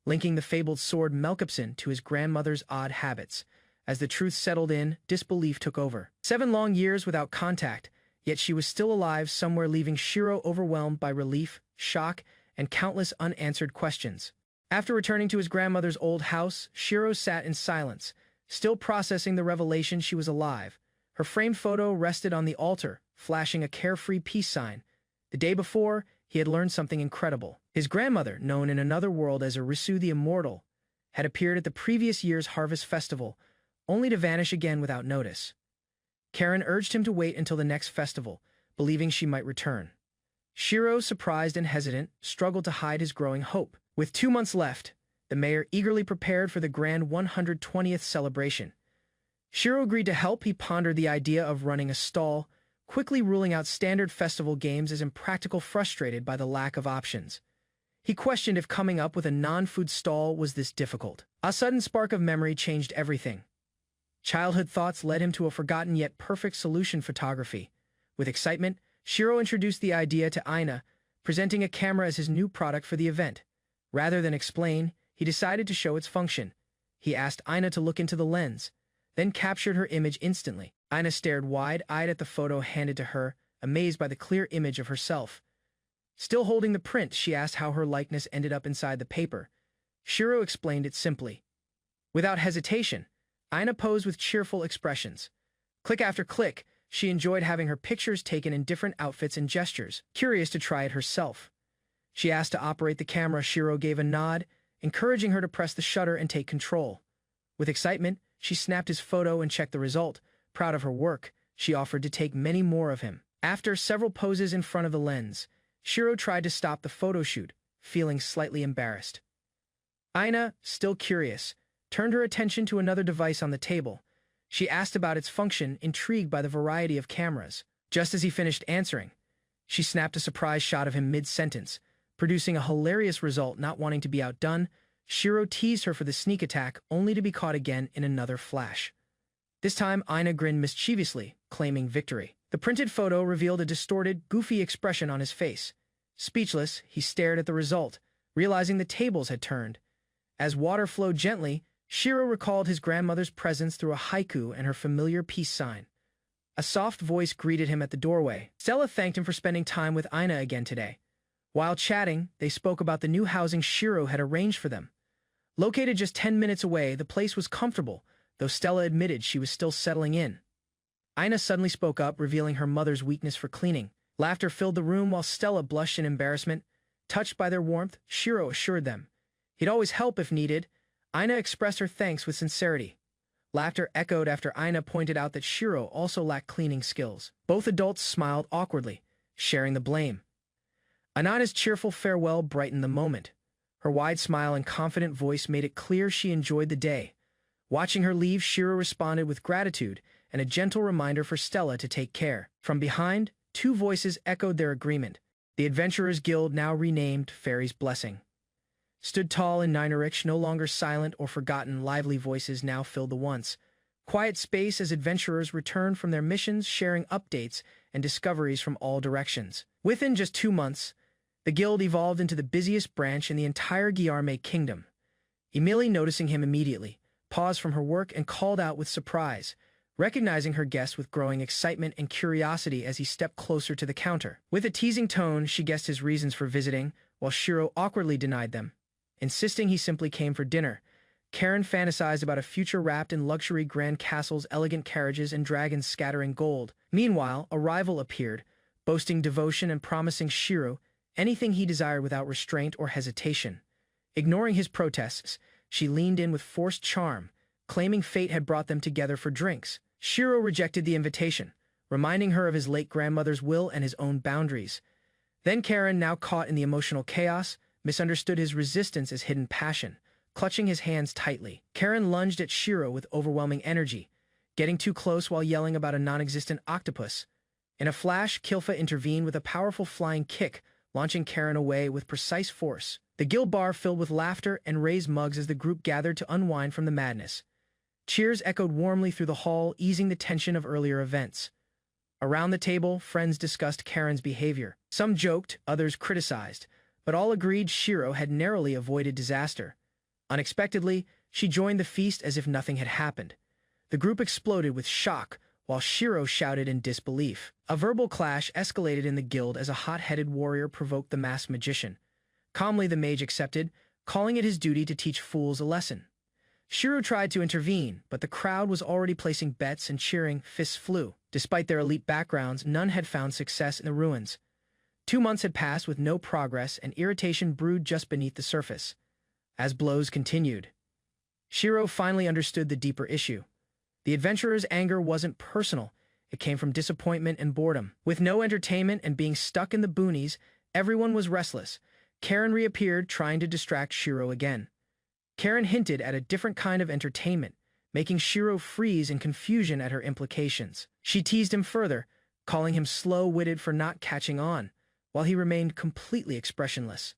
linking the fabled sword Melkupson to his grandmother's odd habits. As the truth settled in, disbelief took over. 7 long years without contact, yet she was still alive somewhere, leaving Shiro overwhelmed by relief, shock, and countless unanswered questions. After returning to his grandmother's old house, Shiro sat in silence, still processing the revelation she was alive. Her framed photo rested on the altar, flashing a carefree peace sign. The day before, he had learned something incredible. His grandmother, known in another world as Arizu the Immortal, had appeared at the previous year's harvest festival, only to vanish again without notice. Karen urged him to wait until the next festival, believing she might return. Shiro, surprised and hesitant, struggled to hide his growing hope. With 2 months left, the mayor eagerly prepared for the grand 120th celebration. Shiro agreed to help. He pondered the idea of running a stall, quickly ruling out standard festival games as impractical, frustrated by the lack of options. He questioned if coming up with a non-food stall was this difficult. A sudden spark of memory changed everything. Childhood thoughts led him to a forgotten yet perfect solution: photography. With excitement, Shiro introduced the idea to Ina, presenting a camera as his new product for the event. Rather than explain, he decided to show its function. He asked Ina to look into the lens, then captured her image instantly. Ina stared wide-eyed at the photo handed to her, amazed by the clear image of herself. Still holding the print, she asked how her likeness ended up inside the paper. Shiro explained it simply. Without hesitation, Ina posed with cheerful expressions. Click after click, she enjoyed having her pictures taken in different outfits and gestures, curious to try it herself. She asked to operate the camera. Shiro gave a nod, encouraging her to press the shutter and take control. With excitement, she snapped his photo and checked the result. Proud of her work, she offered to take many more of him. After several poses in front of the lens, Shiro tried to stop the photo shoot, feeling slightly embarrassed. Ina, still curious, turned her attention to another device on the table. She asked about its function, intrigued by the variety of cameras. Just as he finished answering, she snapped a surprise shot of him mid-sentence, producing a hilarious result. Not wanting to be outdone, Shiro teased her for the sneak attack, only to be caught again in another flash. This time, Ina grinned mischievously, claiming victory. The printed photo revealed a distorted, goofy expression on his face. Speechless, he stared at the result, realizing the tables had turned. As water flowed gently, Shiro recalled his grandmother's presence through a haiku and her familiar peace sign. A soft voice greeted him at the doorway. Stella thanked him for spending time with Ina again today. While chatting, they spoke about the new housing Shiro had arranged for them. Located just 10 minutes away, the place was comfortable, though Stella admitted she was still settling in. Ina suddenly spoke up, revealing her mother's weakness for cleaning. Laughter filled the room while Stella blushed in embarrassment. Touched by their warmth, Shiro assured them he'd always help if needed. Ina expressed her thanks with sincerity. Laughter echoed after Ina pointed out that Shiro also lacked cleaning skills. Both adults smiled awkwardly, sharing the blame. Anana's cheerful farewell brightened the moment. Her wide smile and confident voice made it clear she enjoyed the day. Watching her leave, Shiro responded with gratitude and a gentle reminder for Stella to take care. From behind, two voices echoed their agreement. The Adventurers Guild, now renamed Fairy's Blessing, stood tall in Ninarich, no longer silent or forgotten. Lively voices now filled the once quiet space as adventurers returned from their missions, sharing updates and discoveries from all directions. Within just 2 months, the guild evolved into the busiest branch in the entire Guillerme kingdom. Emily, noticing him immediately, paused from her work and called out with surprise, recognizing her guest with growing excitement and curiosity as he stepped closer to the counter. With a teasing tone, she guessed his reasons for visiting, while Shiro awkwardly denied them, insisting he simply came for dinner. Karen fantasized about a future wrapped in luxury grand castles, elegant carriages, and dragons scattering gold. Meanwhile, a rival appeared, boasting devotion and promising Shiro anything he desired without restraint or hesitation. Ignoring his protests, she leaned in with forced charm, claiming fate had brought them together for drinks. Shiro rejected the invitation, reminding her of his late grandmother's will and his own boundaries. Then Karen, now caught in the emotional chaos, misunderstood his resistance as hidden passion. Clutching his hands tightly, Karen lunged at Shiro with overwhelming energy, getting too close while yelling about a non-existent octopus. In a flash, Kilfa intervened with a powerful flying kick, launching Karen away with precise force. The guild bar filled with laughter and raised mugs as the group gathered to unwind from the madness. Cheers echoed warmly through the hall, easing the tension of earlier events. Around the table, friends discussed Karen's behavior. Some joked, others criticized, but all agreed Shiro had narrowly avoided disaster. Unexpectedly, she joined the feast as if nothing had happened. The group exploded with shock, while Shiro shouted in disbelief. A verbal clash escalated in the guild as a hot-headed warrior provoked the masked magician. Calmly, the mage accepted, calling it his duty to teach fools a lesson. Shiro tried to intervene, but the crowd was already placing bets and cheering. Fists flew. Despite their elite backgrounds, none had found success in the ruins. 2 months had passed with no progress, and irritation brewed just beneath the surface. As blows continued, Shiro finally understood the deeper issue. The adventurer's anger wasn't personal. It came from disappointment and boredom. With no entertainment and being stuck in the boonies, everyone was restless. Karen reappeared, trying to distract Shiro again. Karen hinted at a different kind of entertainment, making Shiro freeze in confusion at her implications. She teased him further, calling him slow-witted for not catching on, while he remained completely expressionless.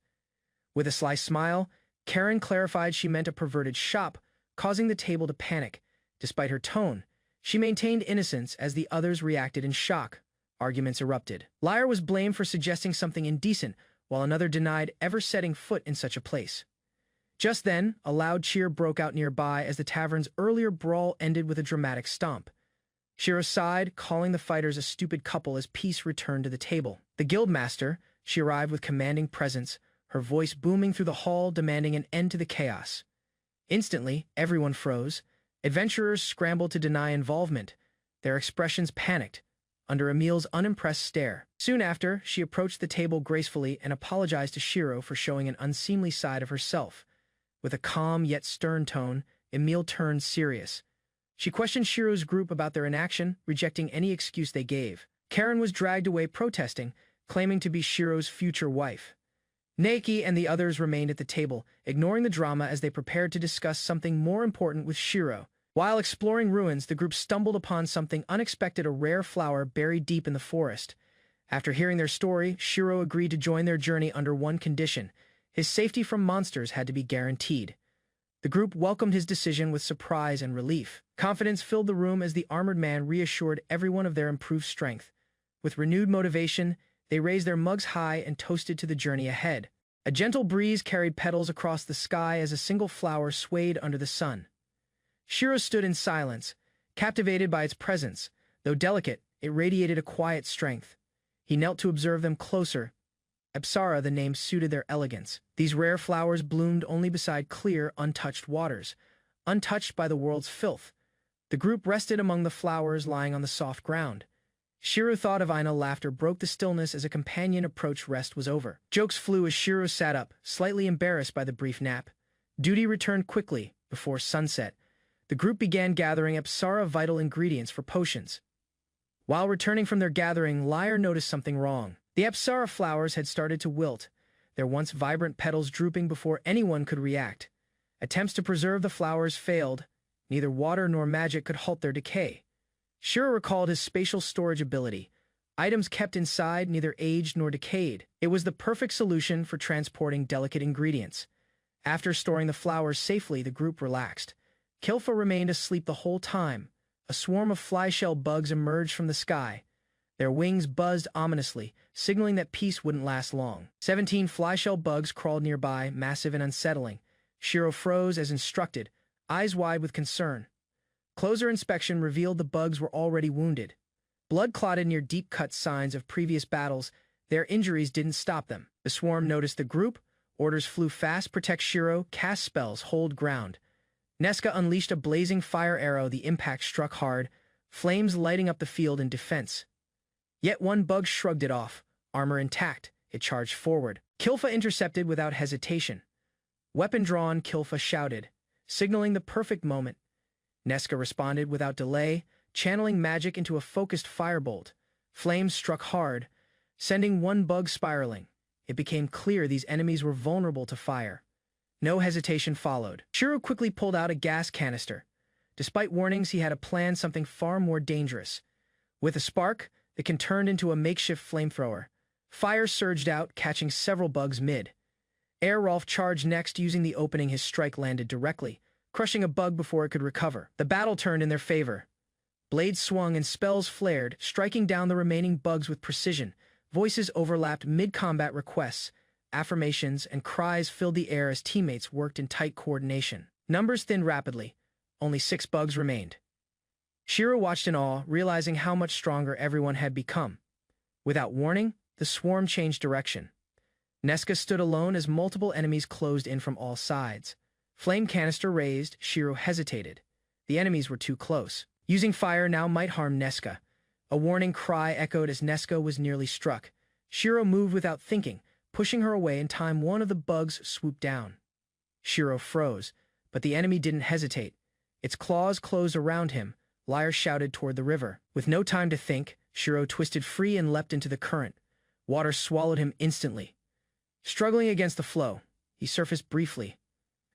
With a sly smile, Karen clarified she meant a perverted shop, causing the table to panic. Despite her tone, she maintained innocence as the others reacted in shock. Arguments erupted. Lyre was blamed for suggesting something indecent, while another denied ever setting foot in such a place. Just then, a loud cheer broke out nearby as the tavern's earlier brawl ended with a dramatic stomp. Shiro sighed, calling the fighters a stupid couple as peace returned to the table. The guildmaster, she arrived with commanding presence, her voice booming through the hall, demanding an end to the chaos. Instantly, everyone froze. Adventurers scrambled to deny involvement, their expressions panicked, under Emil's unimpressed stare. Soon after, she approached the table gracefully and apologized to Shiro for showing an unseemly side of herself. With a calm yet stern tone, Emil turned serious. She questioned Shiro's group about their inaction, rejecting any excuse they gave. Karen was dragged away protesting, claiming to be Shiro's future wife. Naiki and the others remained at the table, ignoring the drama as they prepared to discuss something more important with Shiro. While exploring ruins, the group stumbled upon something unexpected, a rare flower buried deep in the forest. After hearing their story, Shiro agreed to join their journey under one condition: his safety from monsters had to be guaranteed. The group welcomed his decision with surprise and relief. Confidence filled the room as the armored man reassured everyone of their improved strength. With renewed motivation, they raised their mugs high and toasted to the journey ahead. A gentle breeze carried petals across the sky as a single flower swayed under the sun. Shiro stood in silence, captivated by its presence. Though delicate, it radiated a quiet strength. He knelt to observe them closer. Apsara, the name suited their elegance. These rare flowers bloomed only beside clear, untouched waters, untouched by the world's filth. The group rested among the flowers lying on the soft ground. Shiro thought of Ina. Laughter broke the stillness as a companion approached. Rest was over. Jokes flew as Shiro sat up, slightly embarrassed by the brief nap. Duty returned quickly, before sunset. The group began gathering Apsara vital ingredients for potions. While returning from their gathering, Lyre noticed something wrong. The Apsara flowers had started to wilt, their once vibrant petals drooping before anyone could react. Attempts to preserve the flowers failed. Neither water nor magic could halt their decay. Shiro recalled his spatial storage ability. Items kept inside neither aged nor decayed. It was the perfect solution for transporting delicate ingredients. After storing the flowers safely, the group relaxed. Kilfa remained asleep the whole time. A swarm of fly-shell bugs emerged from the sky. Their wings buzzed ominously, signaling that peace wouldn't last long. 17 fly-shell bugs crawled nearby, massive and unsettling. Shiro froze as instructed, eyes wide with concern. Closer inspection revealed the bugs were already wounded. Blood clotted near deep-cut signs of previous battles. Their injuries didn't stop them. The swarm noticed the group. Orders flew fast. Protect Shiro, cast spells, hold ground. Nesca unleashed a blazing fire arrow. The impact struck hard, flames lighting up the field in defense. Yet one bug shrugged it off. Armor intact, it charged forward. Kilfa intercepted without hesitation. Weapon drawn, Kilfa shouted, signaling the perfect moment. Nesca responded without delay, channeling magic into a focused firebolt. Flames struck hard, sending one bug spiraling. It became clear these enemies were vulnerable to fire. No hesitation followed. Shiro quickly pulled out a gas canister. Despite warnings, he had a plan, something far more dangerous. With a spark, it can turn into a makeshift flamethrower. Fire surged out, catching several bugs mid. Rolf charged next, using the opening. His strike landed directly, crushing a bug before it could recover. The battle turned in their favor. Blades swung and spells flared, striking down the remaining bugs with precision. Voices overlapped mid-combat. Requests, affirmations, and cries filled the air as teammates worked in tight coordination. Numbers thinned rapidly. Only 6 bugs remained. Shiro watched in awe, realizing how much stronger everyone had become. Without warning, the swarm changed direction. Nesca stood alone as multiple enemies closed in from all sides. Flame canister raised, Shiro hesitated. The enemies were too close. Using fire now might harm Nesca. A warning cry echoed as Nesca was nearly struck. Shiro moved without thinking, pushing her away. In time, one of the bugs swooped down. Shiro froze, but the enemy didn't hesitate. Its claws closed around him. Lyre shouted toward the river. With no time to think, Shiro twisted free and leapt into the current. Water swallowed him instantly. Struggling against the flow, he surfaced briefly.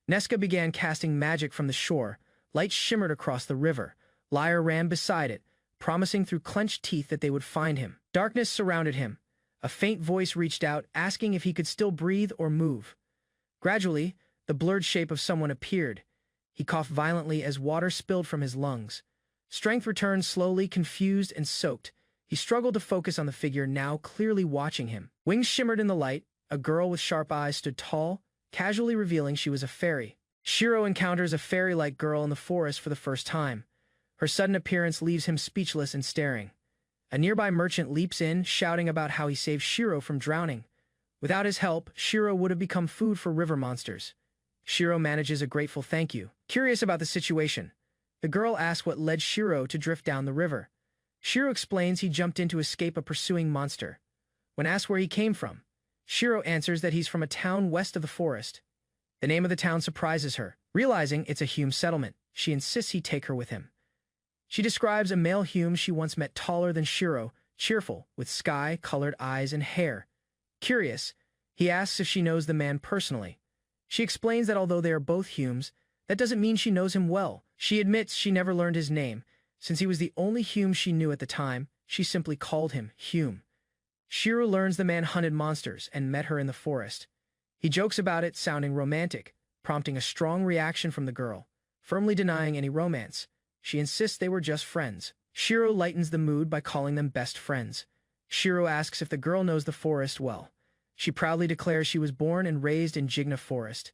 Nesca began casting magic from the shore. Light shimmered across the river. Lyre ran beside it, promising through clenched teeth that they would find him. Darkness surrounded him. A faint voice reached out, asking if he could still breathe or move. Gradually, the blurred shape of someone appeared. He coughed violently as water spilled from his lungs. Strength returned slowly, confused and soaked. He struggled to focus on the figure now clearly watching him. Wings shimmered in the light. A girl with sharp eyes stood tall, casually revealing she was a fairy. Shiro encounters a fairy-like girl in the forest for the first time. Her sudden appearance leaves him speechless and staring. A nearby merchant leaps in, shouting about how he saved Shiro from drowning. Without his help, Shiro would have become food for river monsters. Shiro manages a grateful thank you. Curious about the situation, the girl asks what led Shiro to drift down the river. Shiro explains he jumped in to escape a pursuing monster. When asked where he came from, Shiro answers that he's from a town west of the forest. The name of the town surprises her. Realizing it's a Hume settlement, she insists he take her with him. She describes a male Hume she once met, taller than Shiro, cheerful, with sky-colored eyes and hair. Curious, he asks if she knows the man personally. She explains that although they are both Humes, that doesn't mean she knows him well. She admits she never learned his name. Since he was the only Hume she knew at the time, she simply called him Hume. Shiro learns the man hunted monsters and met her in the forest. He jokes about it, sounding romantic, prompting a strong reaction from the girl. Firmly denying any romance, she insists they were just friends. Shiro lightens the mood by calling them best friends. Shiro asks if the girl knows the forest well. She proudly declares she was born and raised in Jigna Forest.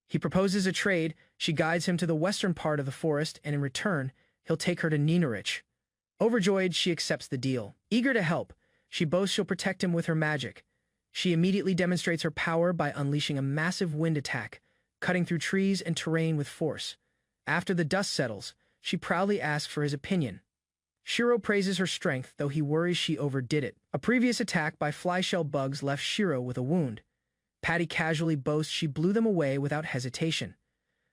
He proposes a trade. She guides him to the western part of the forest, and in return, he'll take her to Ninarich. Overjoyed, she accepts the deal. Eager to help, she boasts she'll protect him with her magic. She immediately demonstrates her power by unleashing a massive wind attack, cutting through trees and terrain with force. After the dust settles, she proudly asks for his opinion. Shiro praises her strength, though he worries she overdid it. A previous attack by flyshell bugs left Shiro with a wound. Patty casually boasts she blew them away without hesitation.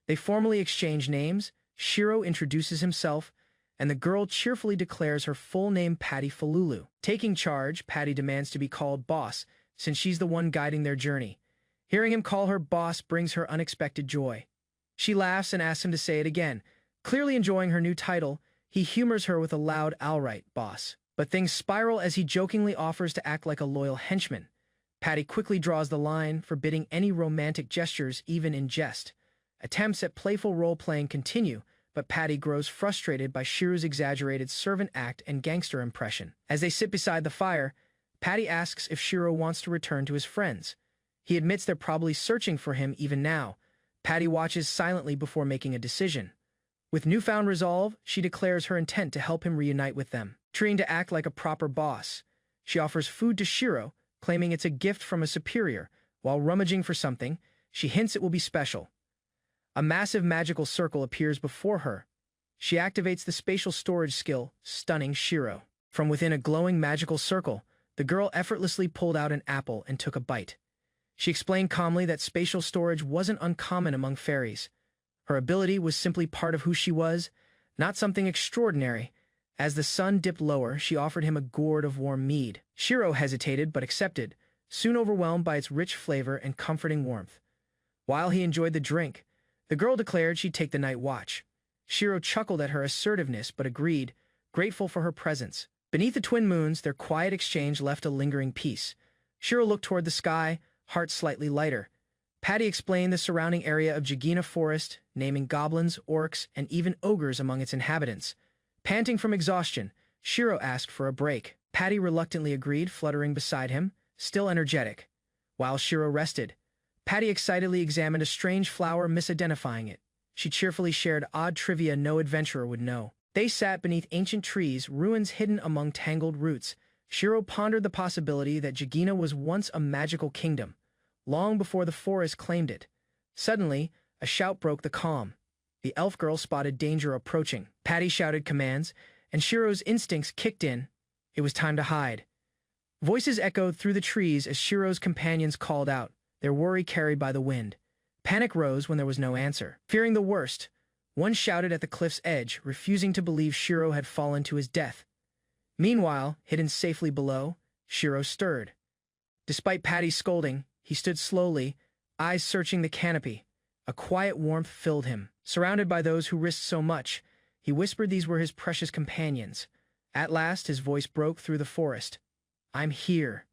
They formally exchange names, Shiro introduces himself, and the girl cheerfully declares her full name Patty Falulu. Taking charge, Patty demands to be called boss, since she's the one guiding their journey. Hearing him call her boss brings her unexpected joy. She laughs and asks him to say it again. Clearly enjoying her new title, he humors her with a loud "Alright, boss." But things spiral as he jokingly offers to act like a loyal henchman. Patty quickly draws the line, forbidding any romantic gestures, even in jest. Attempts at playful role-playing continue, but Patty grows frustrated by Shiro's exaggerated servant act and gangster impression. As they sit beside the fire, Patty asks if Shiro wants to return to his friends. He admits they're probably searching for him even now. Patty watches silently before making a decision. With newfound resolve, she declares her intent to help him reunite with them. Trying to act like a proper boss, she offers food to Shiro, claiming it's a gift from a superior. While rummaging for something, she hints it will be special. A massive magical circle appears before her. She activates the spatial storage skill, stunning Shiro. From within a glowing magical circle, the girl effortlessly pulled out an apple and took a bite. She explained calmly that spatial storage wasn't uncommon among fairies. Her ability was simply part of who she was, not something extraordinary. As the sun dipped lower, she offered him a gourd of warm mead. Shiro hesitated but accepted, soon overwhelmed by its rich flavor and comforting warmth. While he enjoyed the drink, the girl declared she'd take the night watch. Shiro chuckled at her assertiveness but agreed, grateful for her presence. Beneath the twin moons, their quiet exchange left a lingering peace. Shiro looked toward the sky, heart slightly lighter. Patty explained the surrounding area of Jigina Forest, naming goblins, orcs, and even ogres among its inhabitants. Panting from exhaustion, Shiro asked for a break. Patty reluctantly agreed, fluttering beside him, still energetic. While Shiro rested, Patty excitedly examined a strange flower, misidentifying it. She cheerfully shared odd trivia no adventurer would know. They sat beneath ancient trees, ruins hidden among tangled roots. Shiro pondered the possibility that Jigina was once a magical kingdom, long before the forest claimed it. Suddenly, a shout broke the calm. The elf girl spotted danger approaching. Patty shouted commands, and Shiro's instincts kicked in. It was time to hide. Voices echoed through the trees as Shiro's companions called out, their worry carried by the wind. Panic rose when there was no answer. Fearing the worst, one shouted at the cliff's edge, refusing to believe Shiro had fallen to his death. Meanwhile, hidden safely below, Shiro stirred. Despite Patty's scolding, he stood slowly, eyes searching the canopy. A quiet warmth filled him. Surrounded by those who risked so much, he whispered these were his precious companions. At last, his voice broke through the forest. "I'm here."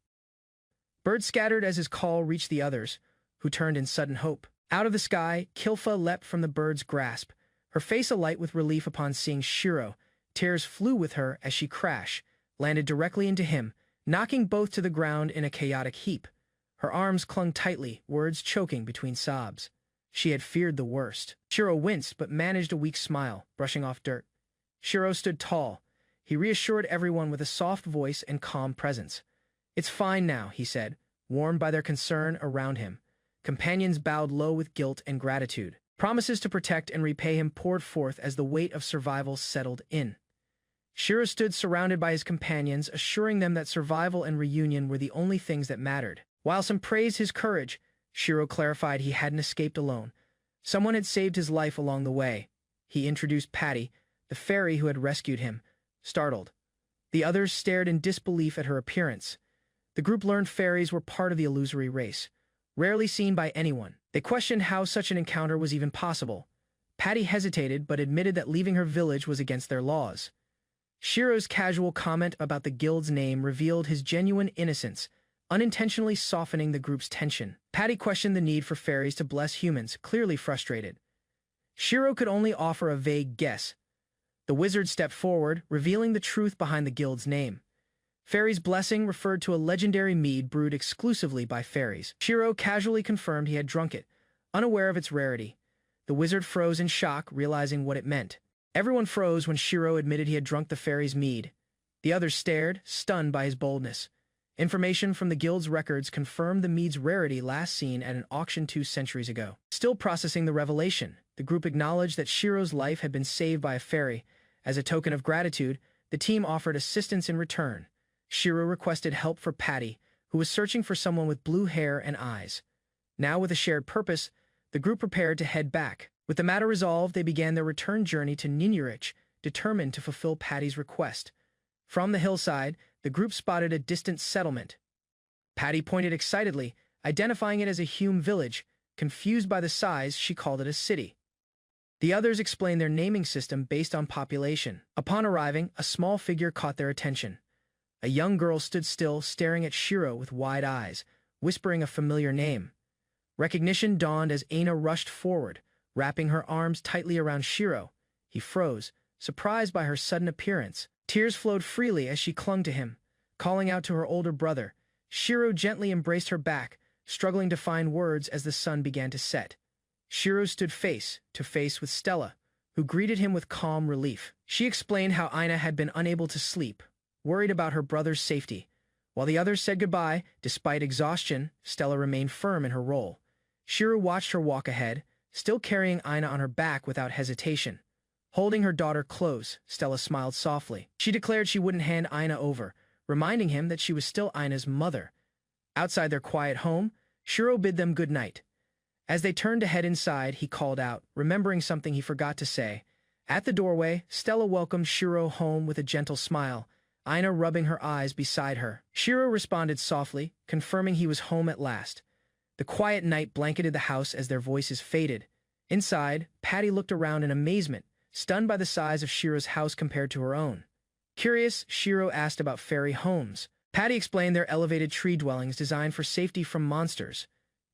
Birds scattered as his call reached the others, who turned in sudden hope. Out of the sky, Kilfa leapt from the bird's grasp, her face alight with relief upon seeing Shiro. Tears flew with her as she crashed, landed directly into him, knocking both to the ground in a chaotic heap. Her arms clung tightly, words choking between sobs. She had feared the worst. Shiro winced but managed a weak smile, brushing off dirt. Shiro stood tall. He reassured everyone with a soft voice and calm presence. "It's fine now," he said, warmed by their concern around him. Companions bowed low with guilt and gratitude. Promises to protect and repay him poured forth as the weight of survival settled in. Shiro stood surrounded by his companions, assuring them that survival and reunion were the only things that mattered. While some praised his courage, Shiro clarified he hadn't escaped alone. Someone had saved his life along the way. He introduced Patty, the fairy who had rescued him, startled. The others stared in disbelief at her appearance. The group learned fairies were part of the illusory race, rarely seen by anyone. They questioned how such an encounter was even possible. Patty hesitated but admitted that leaving her village was against their laws. Shiro's casual comment about the guild's name revealed his genuine innocence, unintentionally softening the group's tension. Patty questioned the need for fairies to bless humans, clearly frustrated. Shiro could only offer a vague guess. The wizard stepped forward, revealing the truth behind the guild's name. Fairy's Blessing referred to a legendary mead brewed exclusively by fairies. Shiro casually confirmed he had drunk it, unaware of its rarity. The wizard froze in shock, realizing what it meant. Everyone froze when Shiro admitted he had drunk the fairy's mead. The others stared, stunned by his boldness. Information from the guild's records confirmed the mead's rarity last seen at an auction 2 centuries ago. Still processing the revelation, the group acknowledged that Shiro's life had been saved by a fairy. As a token of gratitude, the team offered assistance in return. Shiro requested help for Patty, who was searching for someone with blue hair and eyes. Now, with a shared purpose, the group prepared to head back. With the matter resolved, they began their return journey to Ninurich, determined to fulfill Patty's request. From the hillside, the group spotted a distant settlement. Patty pointed excitedly, identifying it as a Hume village. Confused by the size, she called it a city. The others explained their naming system based on population. Upon arriving, a small figure caught their attention. A young girl stood still, staring at Shiro with wide eyes, whispering a familiar name. Recognition dawned as Aina rushed forward, wrapping her arms tightly around Shiro. He froze, surprised by her sudden appearance. Tears flowed freely as she clung to him, calling out to her older brother. Shiro gently embraced her back, struggling to find words as the sun began to set. Shiro stood face to face with Stella, who greeted him with calm relief. She explained how Aina had been unable to sleep, worried about her brother's safety. While the others said goodbye, despite exhaustion, Stella remained firm in her role. Shiro watched her walk ahead, still carrying Aina on her back without hesitation. Holding her daughter close, Stella smiled softly. She declared she wouldn't hand Aina over, reminding him that she was still Aina's mother. Outside their quiet home, Shiro bid them good night. As they turned to head inside, he called out, remembering something he forgot to say. At the doorway, Stella welcomed Shiro home with a gentle smile, Aina rubbing her eyes beside her. Shiro responded softly, confirming he was home at last. The quiet night blanketed the house as their voices faded. Inside, Patty looked around in amazement, stunned by the size of Shiro's house compared to her own. Curious, Shiro asked about fairy homes. Patty explained their elevated tree dwellings designed for safety from monsters.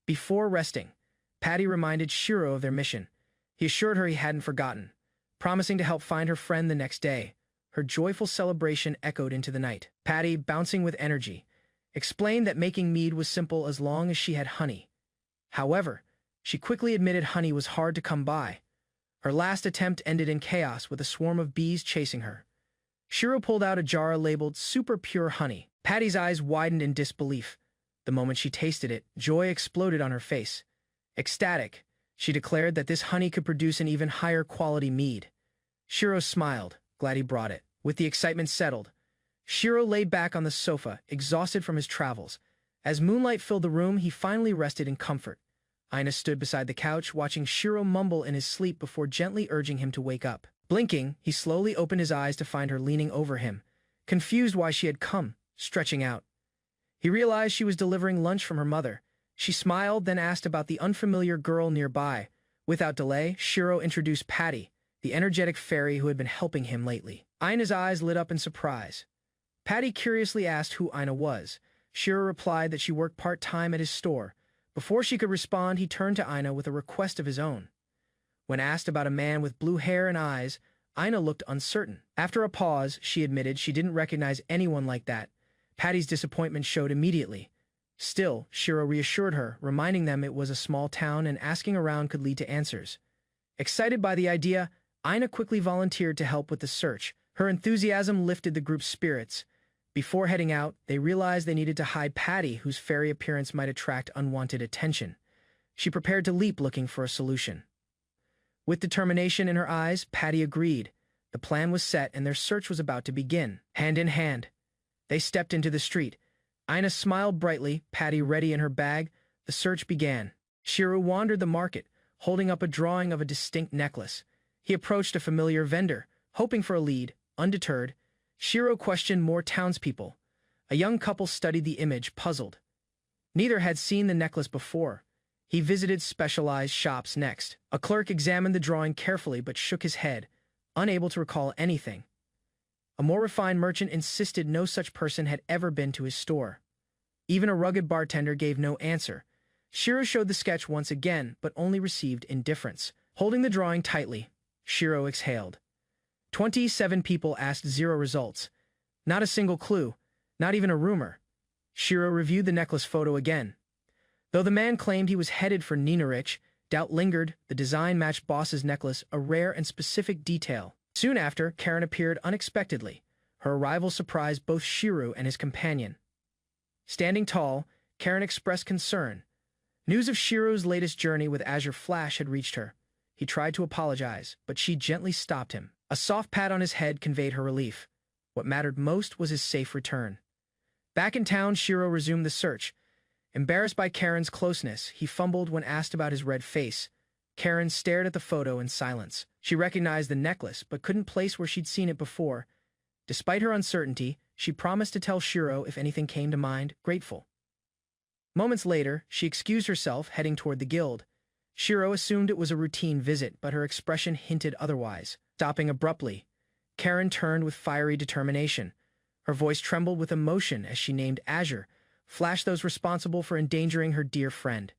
Before resting, Patty reminded Shiro of their mission. He assured her he hadn't forgotten, promising to help find her friend the next day. Her joyful celebration echoed into the night. Patty, bouncing with energy, explained that making mead was simple as long as she had honey. However, she quickly admitted honey was hard to come by. Her last attempt ended in chaos with a swarm of bees chasing her. Shiro pulled out a jar labeled Super Pure Honey. Patty's eyes widened in disbelief. The moment she tasted it, joy exploded on her face. Ecstatic, she declared that this honey could produce an even higher quality mead. Shiro smiled, glad he brought it. With the excitement settled, Shiro lay back on the sofa, exhausted from his travels. As moonlight filled the room, he finally rested in comfort. Aina stood beside the couch, watching Shiro mumble in his sleep before gently urging him to wake up. Blinking, he slowly opened his eyes to find her leaning over him, confused why she had come, stretching out. He realized she was delivering lunch from her mother. She smiled, then asked about the unfamiliar girl nearby. Without delay, Shiro introduced Patty, the energetic fairy who had been helping him lately. Aina's eyes lit up in surprise. Patty curiously asked who Aina was. Shiro replied that she worked part-time at his store. Before she could respond, he turned to Aina with a request of his own. When asked about a man with blue hair and eyes, Aina looked uncertain. After a pause, she admitted she didn't recognize anyone like that. Patty's disappointment showed immediately. Still, Shiro reassured her, reminding them it was a small town and asking around could lead to answers. Excited by the idea, Aina quickly volunteered to help with the search. Her enthusiasm lifted the group's spirits. Before heading out, they realized they needed to hide Patty, whose fairy appearance might attract unwanted attention. She prepared to leap looking for a solution. With determination in her eyes, Patty agreed. The plan was set and their search was about to begin. Hand in hand, they stepped into the street. Aina smiled brightly, Patty ready in her bag. The search began. Shiro wandered the market, holding up a drawing of a distinct necklace. He approached a familiar vendor, hoping for a lead. Undeterred, Shiro questioned more townspeople. A young couple studied the image, puzzled. Neither had seen the necklace before. He visited specialized shops next. A clerk examined the drawing carefully but shook his head, unable to recall anything. A more refined merchant insisted no such person had ever been to his store. Even a rugged bartender gave no answer. Shiro showed the sketch once again, but only received indifference. Holding the drawing tightly, Shiro exhaled. 27 people asked, 0 results. Not a single clue. Not even a rumor. Shiro reviewed the necklace photo again. Though the man claimed he was headed for Ninarich, doubt lingered. The design matched Boss's necklace, a rare and specific detail. Soon after, Karen appeared unexpectedly. Her arrival surprised both Shiro and his companion. Standing tall, Karen expressed concern. News of Shiro's latest journey with Azure Flash had reached her. He tried to apologize, but she gently stopped him. A soft pat on his head conveyed her relief. What mattered most was his safe return. Back in town, Shiro resumed the search. Embarrassed by Karen's closeness, he fumbled when asked about his red face. Karen stared at the photo in silence. She recognized the necklace, but couldn't place where she'd seen it before. Despite her uncertainty, she promised to tell Shiro if anything came to mind, grateful. Moments later, she excused herself, heading toward the guild. Shiro assumed it was a routine visit, but her expression hinted otherwise. Stopping abruptly, Karen turned with fiery determination. Her voice trembled with emotion as she named Azure, Flash, those responsible for endangering her dear friend.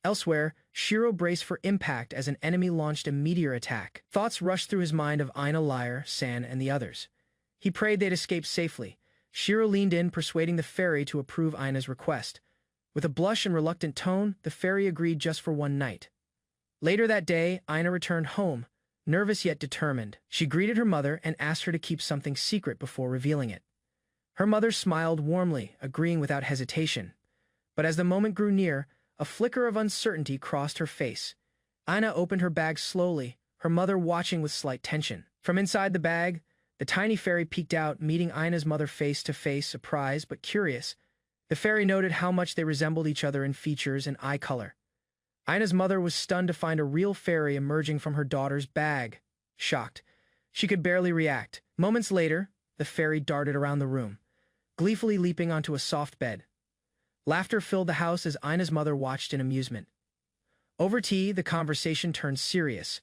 Elsewhere, Shiro braced for impact as an enemy launched a meteor attack. Thoughts rushed through his mind of Aina, Lyre, San, and the others. He prayed they'd escape safely. Shiro leaned in, persuading the fairy to approve Aina's request. With a blush and reluctant tone, the fairy agreed just for one night. Later that day, Aina returned home, nervous yet determined. She greeted her mother and asked her to keep something secret before revealing it. Her mother smiled warmly, agreeing without hesitation. But as the moment grew near, a flicker of uncertainty crossed her face. Aina opened her bag slowly, her mother watching with slight tension. From inside the bag, the tiny fairy peeked out, meeting Aina's mother face to face, surprised but curious. The fairy noted how much they resembled each other in features and eye color. Aina's mother was stunned to find a real fairy emerging from her daughter's bag. Shocked, she could barely react. Moments later, the fairy darted around the room, gleefully leaping onto a soft bed. Laughter filled the house as Aina's mother watched in amusement. Over tea, the conversation turned serious.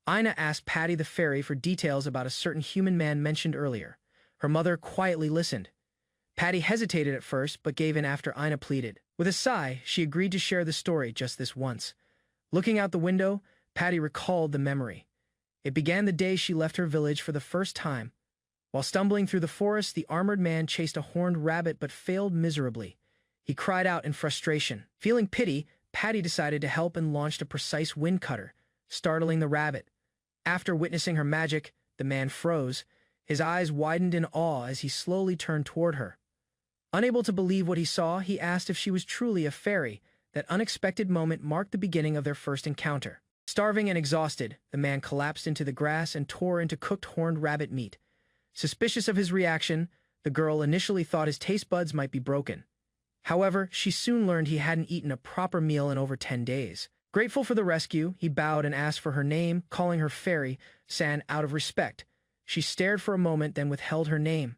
Aina asked Patty the fairy for details about a certain human man mentioned earlier. Her mother quietly listened. Patty hesitated at first, but gave in after Aina pleaded. With a sigh, she agreed to share the story just this once. Looking out the window, Patty recalled the memory. It began the day she left her village for the first time. While stumbling through the forest, the armored man chased a horned rabbit but failed miserably. He cried out in frustration. Feeling pity, Patty decided to help and launched a precise wind cutter, startling the rabbit. After witnessing her magic, the man froze. His eyes widened in awe as he slowly turned toward her. Unable to believe what he saw, he asked if she was truly a fairy. That unexpected moment marked the beginning of their first encounter. Starving and exhausted, the man collapsed into the grass and tore into cooked horned rabbit meat. Suspicious of his reaction, the girl initially thought his taste buds might be broken. However, she soon learned he hadn't eaten a proper meal in over 10 days. Grateful for the rescue, he bowed and asked for her name, calling her Fairy San out of respect. She stared for a moment, then withheld her name.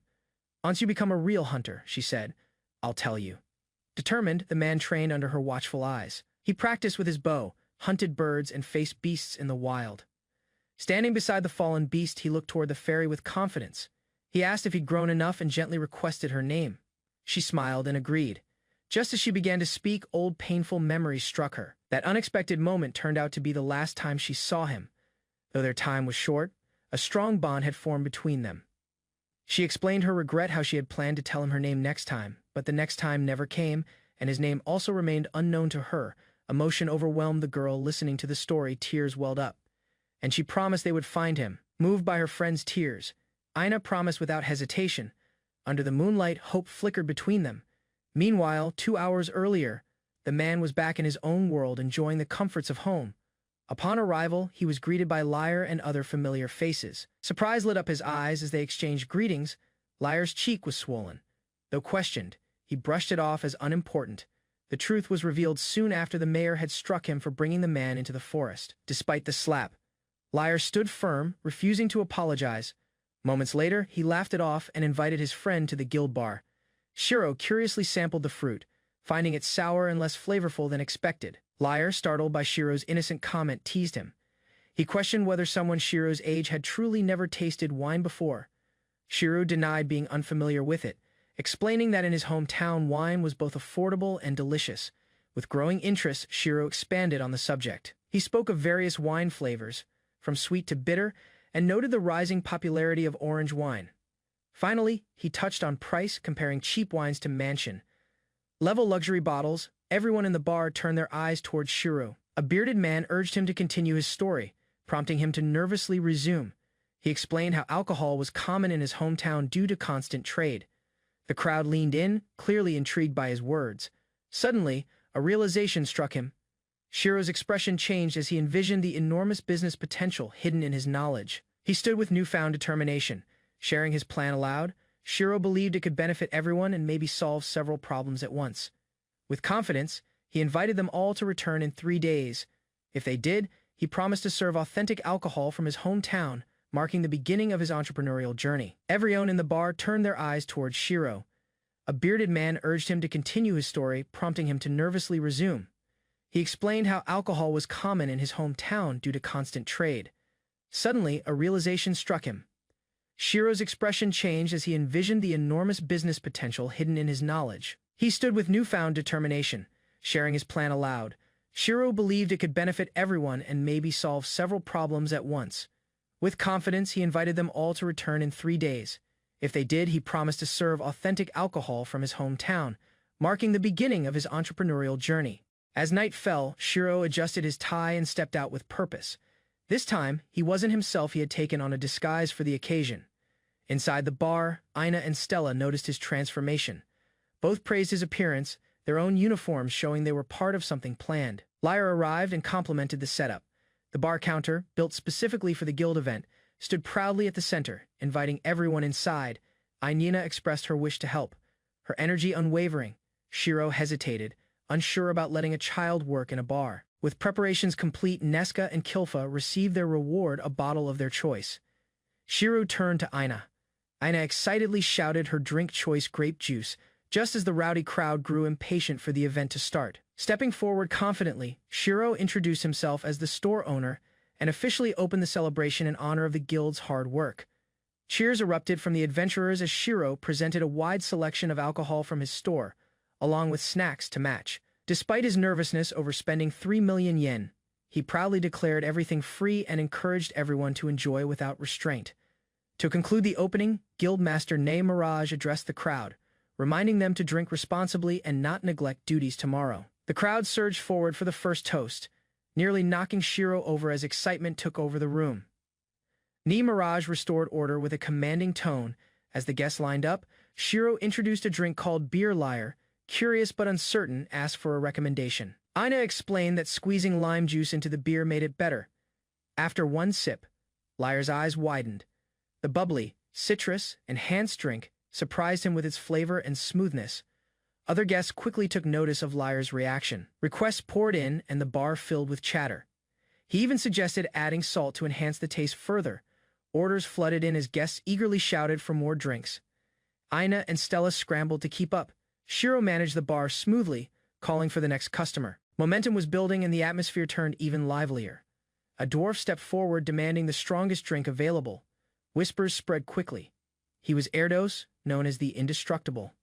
Once you become a real hunter, she said, I'll tell you. Determined, the man trained under her watchful eyes. He practiced with his bow, hunted birds, and faced beasts in the wild. Standing beside the fallen beast, he looked toward the fairy with confidence. He asked if he'd grown enough and gently requested her name. She smiled and agreed. Just as she began to speak, old painful memories struck her. That unexpected moment turned out to be the last time she saw him. Though their time was short, a strong bond had formed between them. She explained her regret how she had planned to tell him her name next time, but the next time never came, and his name also remained unknown to her. Emotion overwhelmed the girl. Listening to the story, tears welled up. And she promised they would find him. Moved by her friend's tears, Aina promised without hesitation. Under the moonlight, hope flickered between them. Meanwhile, 2 hours earlier, the man was back in his own world, enjoying the comforts of home. Upon arrival, he was greeted by Lyre and other familiar faces. Surprise lit up his eyes as they exchanged greetings. Lyre's cheek was swollen. Though questioned, he brushed it off as unimportant. The truth was revealed soon after the mayor had struck him for bringing the man into the forest. Despite the slap, Lyre stood firm, refusing to apologize. Moments later, he laughed it off and invited his friend to the guild bar. Shiro curiously sampled the fruit, finding it sour and less flavorful than expected. Lyre, startled by Shiro's innocent comment, teased him. He questioned whether someone Shiro's age had truly never tasted wine before. Shiro denied being unfamiliar with it, explaining that in his hometown wine was both affordable and delicious. With growing interest, Shiro expanded on the subject. He spoke of various wine flavors, from sweet to bitter, and noted the rising popularity of orange wine. Finally, he touched on price, comparing cheap wines to mansion-level luxury bottles. Everyone in the bar turned their eyes towards Shiro. A bearded man urged him to continue his story, prompting him to nervously resume. He explained how alcohol was common in his hometown due to constant trade. The crowd leaned in, clearly intrigued by his words. Suddenly, a realization struck him. Shiro's expression changed as he envisioned the enormous business potential hidden in his knowledge. He stood with newfound determination. Sharing his plan aloud, Shiro believed it could benefit everyone and maybe solve several problems at once. With confidence, he invited them all to return in 3 days. If they did, he promised to serve authentic alcohol from his hometown, marking the beginning of his entrepreneurial journey. Everyone in the bar turned their eyes towards Shiro. A bearded man urged him to continue his story, prompting him to nervously resume. He explained how alcohol was common in his hometown due to constant trade. Suddenly, a realization struck him. Shiro's expression changed as he envisioned the enormous business potential hidden in his knowledge. He stood with newfound determination, sharing his plan aloud. Shiro believed it could benefit everyone and maybe solve several problems at once. With confidence, he invited them all to return in 3 days. If they did, he promised to serve authentic alcohol from his hometown, marking the beginning of his entrepreneurial journey. As night fell, Shiro adjusted his tie and stepped out with purpose. This time, he wasn't himself. He had taken on a disguise for the occasion. Inside the bar, Ina and Stella noticed his transformation. Both praised his appearance, their own uniforms showing they were part of something planned. Lyra arrived and complimented the setup. The bar counter, built specifically for the guild event, stood proudly at the center, inviting everyone inside. Ina expressed her wish to help, her energy unwavering. Shiro hesitated, unsure about letting a child work in a bar. With preparations complete, Neska and Kilfa received their reward, a bottle of their choice. Shiro turned to Ina. Ina excitedly shouted her drink choice, grape juice, just as the rowdy crowd grew impatient for the event to start. Stepping forward confidently, Shiro introduced himself as the store owner and officially opened the celebration in honor of the guild's hard work. Cheers erupted from the adventurers as Shiro presented a wide selection of alcohol from his store, along with snacks to match. Despite his nervousness over spending 3 million yen, he proudly declared everything free and encouraged everyone to enjoy without restraint. To conclude the opening, Guildmaster Ne Mirage addressed the crowd, reminding them to drink responsibly and not neglect duties tomorrow. The crowd surged forward for the first toast, nearly knocking Shiro over as excitement took over the room. Ne Mirage restored order with a commanding tone. As the guests lined up, Shiro introduced a drink called Beer Lyre. Curious but uncertain, asked for a recommendation. Ina explained that squeezing lime juice into the beer made it better. After one sip, Lyre's eyes widened. The bubbly, citrus, enhanced drink surprised him with its flavor and smoothness. Other guests quickly took notice of Lyre's reaction. Requests poured in and the bar filled with chatter. He even suggested adding salt to enhance the taste further. Orders flooded in as guests eagerly shouted for more drinks. Ina and Stella scrambled to keep up. Shiro managed the bar smoothly, calling for the next customer. Momentum was building and the atmosphere turned even livelier. A dwarf stepped forward demanding the strongest drink available. Whispers spread quickly. He was Erdos, known as the Indestructible.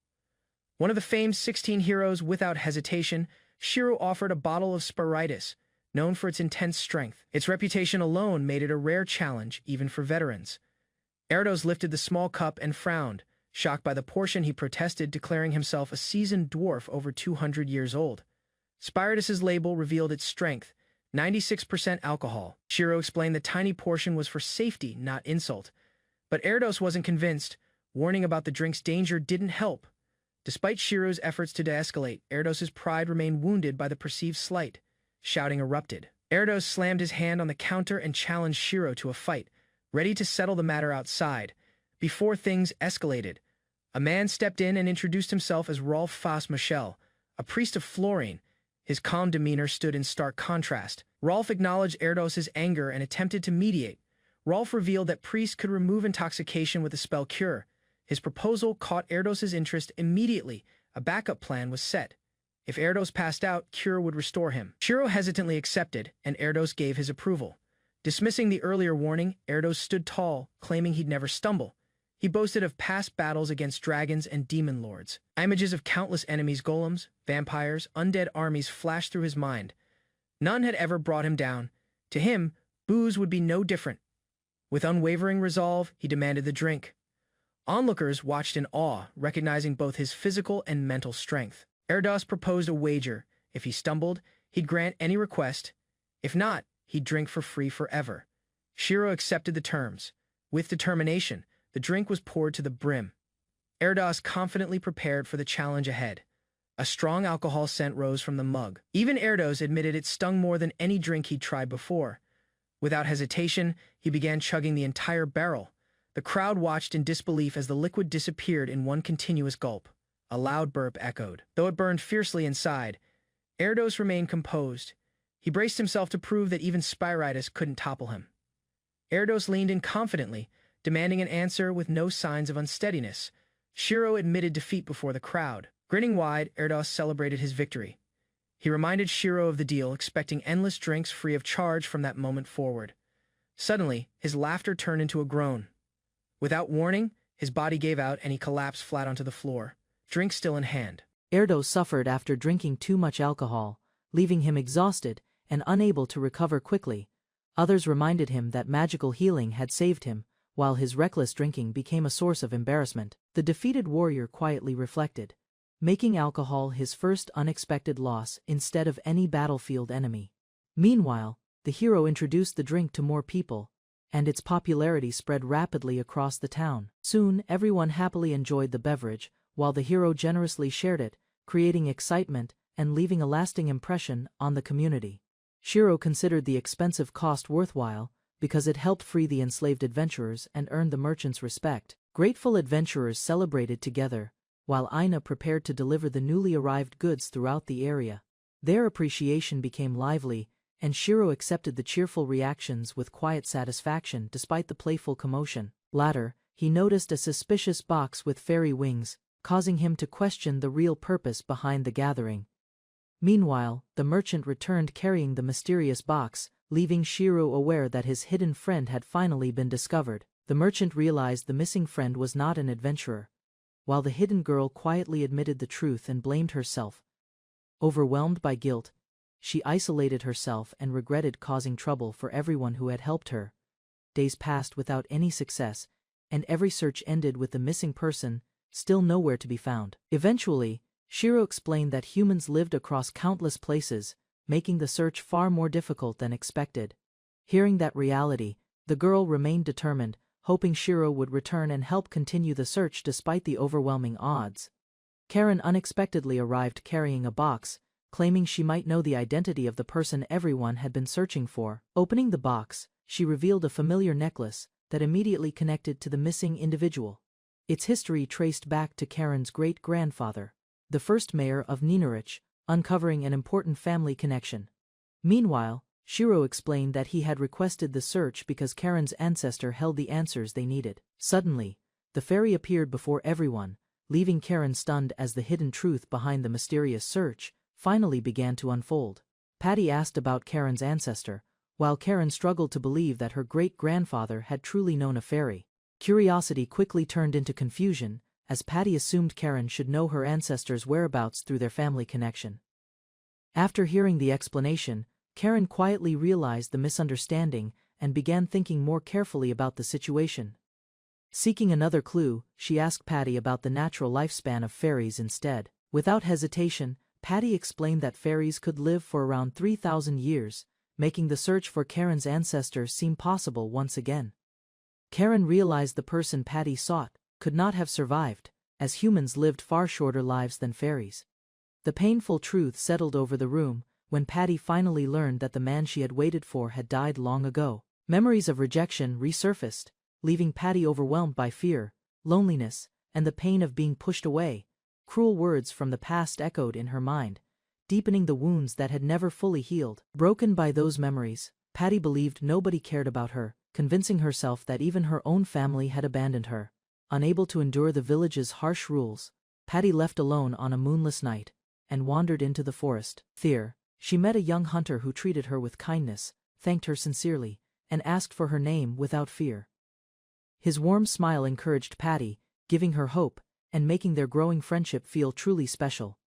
One of the famed 16 heroes. Without hesitation, Shiro offered a bottle of Spiritus, known for its intense strength. Its reputation alone made it a rare challenge, even for veterans. Erdos lifted the small cup and frowned. Shocked by the portion, he protested, declaring himself a seasoned dwarf over 200 years old. Spiritus's label revealed its strength, 96% alcohol. Shiro explained the tiny portion was for safety, not insult. But Erdos wasn't convinced. Warning about the drink's danger didn't help. Despite Shiro's efforts to de-escalate, Erdos's pride remained wounded by the perceived slight. Shouting erupted. Erdos slammed his hand on the counter and challenged Shiro to a fight, ready to settle the matter outside. Before things escalated, a man stepped in and introduced himself as Rolf Fas Michel, a priest of Florine. His calm demeanor stood in stark contrast. Rolf acknowledged Erdos's anger and attempted to mediate. Rolf revealed that priests could remove intoxication with a spell cure. His proposal caught Erdos's interest immediately. A backup plan was set. If Erdos passed out, cure would restore him. Shiro hesitantly accepted, and Erdos gave his approval. Dismissing the earlier warning, Erdos stood tall, claiming he'd never stumble. He boasted of past battles against dragons and demon lords. Images of countless enemies, golems, vampires, undead armies flashed through his mind. None had ever brought him down. To him, booze would be no different. With unwavering resolve, he demanded the drink. Onlookers watched in awe, recognizing both his physical and mental strength. Erdos proposed a wager. If he stumbled, he'd grant any request. If not, he'd drink for free forever. Shiro accepted the terms. With determination, the drink was poured to the brim. Erdos confidently prepared for the challenge ahead. A strong alcohol scent rose from the mug. Even Erdos admitted it stung more than any drink he'd tried before. Without hesitation, he began chugging the entire barrel. The crowd watched in disbelief as the liquid disappeared in one continuous gulp. A loud burp echoed. Though it burned fiercely inside, Erdos remained composed. He braced himself to prove that even Spiritus couldn't topple him. Erdos leaned in confidently, demanding an answer with no signs of unsteadiness. Shiro admitted defeat before the crowd. Grinning wide, Erdos celebrated his victory. He reminded Shiro of the deal, expecting endless drinks free of charge from that moment forward. Suddenly, his laughter turned into a groan. Without warning, his body gave out and he collapsed flat onto the floor, drink still in hand. Erdos suffered after drinking too much alcohol, leaving him exhausted and unable to recover quickly. Others reminded him that magical healing had saved him, while his reckless drinking became a source of embarrassment. The defeated warrior quietly reflected, making alcohol his first unexpected loss instead of any battlefield enemy. Meanwhile, the hero introduced the drink to more people, and its popularity spread rapidly across the town. Soon, everyone happily enjoyed the beverage, while the hero generously shared it, creating excitement and leaving a lasting impression on the community. Shiro considered the expensive cost worthwhile because it helped free the enslaved adventurers and earned the merchants' respect. Grateful adventurers celebrated together, while Aina prepared to deliver the newly arrived goods throughout the area. Their appreciation became lively, and Shiro accepted the cheerful reactions with quiet satisfaction despite the playful commotion. Later, he noticed a suspicious box with fairy wings, causing him to question the real purpose behind the gathering. Meanwhile, the merchant returned carrying the mysterious box, leaving Shiro aware that his hidden friend had finally been discovered. The merchant realized the missing friend was not an adventurer, while the hidden girl quietly admitted the truth and blamed herself. Overwhelmed by guilt, she isolated herself and regretted causing trouble for everyone who had helped her. Days passed without any success, and every search ended with the missing person still nowhere to be found. Eventually, Shiro explained that humans lived across countless places, making the search far more difficult than expected. Hearing that reality, the girl remained determined, hoping Shiro would return and help continue the search despite the overwhelming odds. Karen unexpectedly arrived carrying a box, claiming she might know the identity of the person everyone had been searching for. Opening the box, she revealed a familiar necklace that immediately connected to the missing individual. Its history traced back to Karen's great-grandfather, the first mayor of Ninurich, uncovering an important family connection. Meanwhile, Shiro explained that he had requested the search because Karen's ancestor held the answers they needed. Suddenly, the fairy appeared before everyone, leaving Karen stunned as the hidden truth behind the mysterious search finally began to unfold. Patty asked about Karen's ancestor, while Karen struggled to believe that her great-grandfather had truly known a fairy. Curiosity quickly turned into confusion, as Patty assumed Karen should know her ancestors' whereabouts through their family connection. After hearing the explanation, Karen quietly realized the misunderstanding and began thinking more carefully about the situation. Seeking another clue, she asked Patty about the natural lifespan of fairies instead. Without hesitation, Patty explained that fairies could live for around 3,000 years, making the search for Karen's ancestors seem possible once again. Karen realized the person Patty sought could not have survived, as humans lived far shorter lives than fairies. The painful truth settled over the room when Patty finally learned that the man she had waited for had died long ago. Memories of rejection resurfaced, leaving Patty overwhelmed by fear, loneliness, and the pain of being pushed away. Cruel words from the past echoed in her mind, deepening the wounds that had never fully healed. Broken by those memories, Patty believed nobody cared about her, convincing herself that even her own family had abandoned her. Unable to endure the village's harsh rules, Patty left alone on a moonless night and wandered into the forest. There, she met a young hunter who treated her with kindness, thanked her sincerely, and asked for her name without fear. His warm smile encouraged Patty, giving her hope and making their growing friendship feel truly special.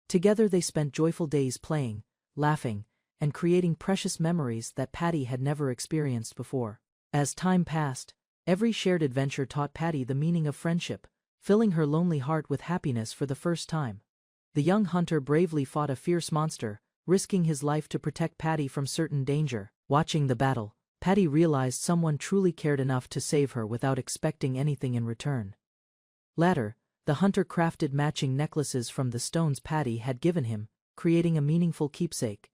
Together they spent joyful days playing, laughing, and creating precious memories that Patty had never experienced before. As time passed, Every shared adventure taught Patty the meaning of friendship, filling her lonely heart with happiness for the first time. The young hunter bravely fought a fierce monster, risking his life to protect Patty from certain danger. Watching the battle, Patty realized someone truly cared enough to save her without expecting anything in return. Later, the hunter crafted matching necklaces from the stones Patty had given him, creating a meaningful keepsake.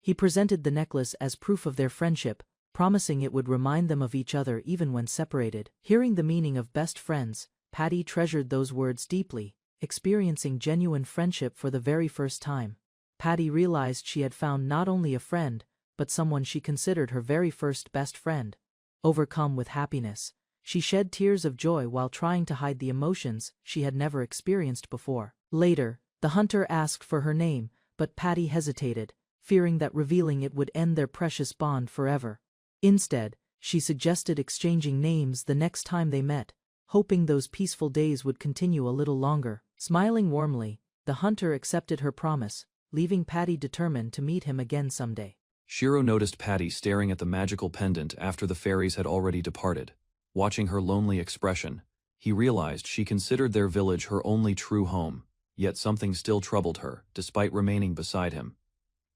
He presented the necklace as proof of their friendship, promising it would remind them of each other even when separated. Hearing the meaning of best friends, Patty treasured those words deeply, experiencing genuine friendship for the very first time. Patty realized she had found not only a friend, but someone she considered her very first best friend. Overcome with happiness, she shed tears of joy while trying to hide the emotions she had never experienced before. Later, the hunter asked for her name, but Patty hesitated, fearing that revealing it would end their precious bond forever. Instead, she suggested exchanging names the next time they met, hoping those peaceful days would continue a little longer. Smiling warmly, the hunter accepted her promise, leaving Patty determined to meet him again someday. Shiro noticed Patty staring at the magical pendant after the fairies had already departed. Watching her lonely expression, he realized she considered their village her only true home, yet something still troubled her, despite remaining beside him.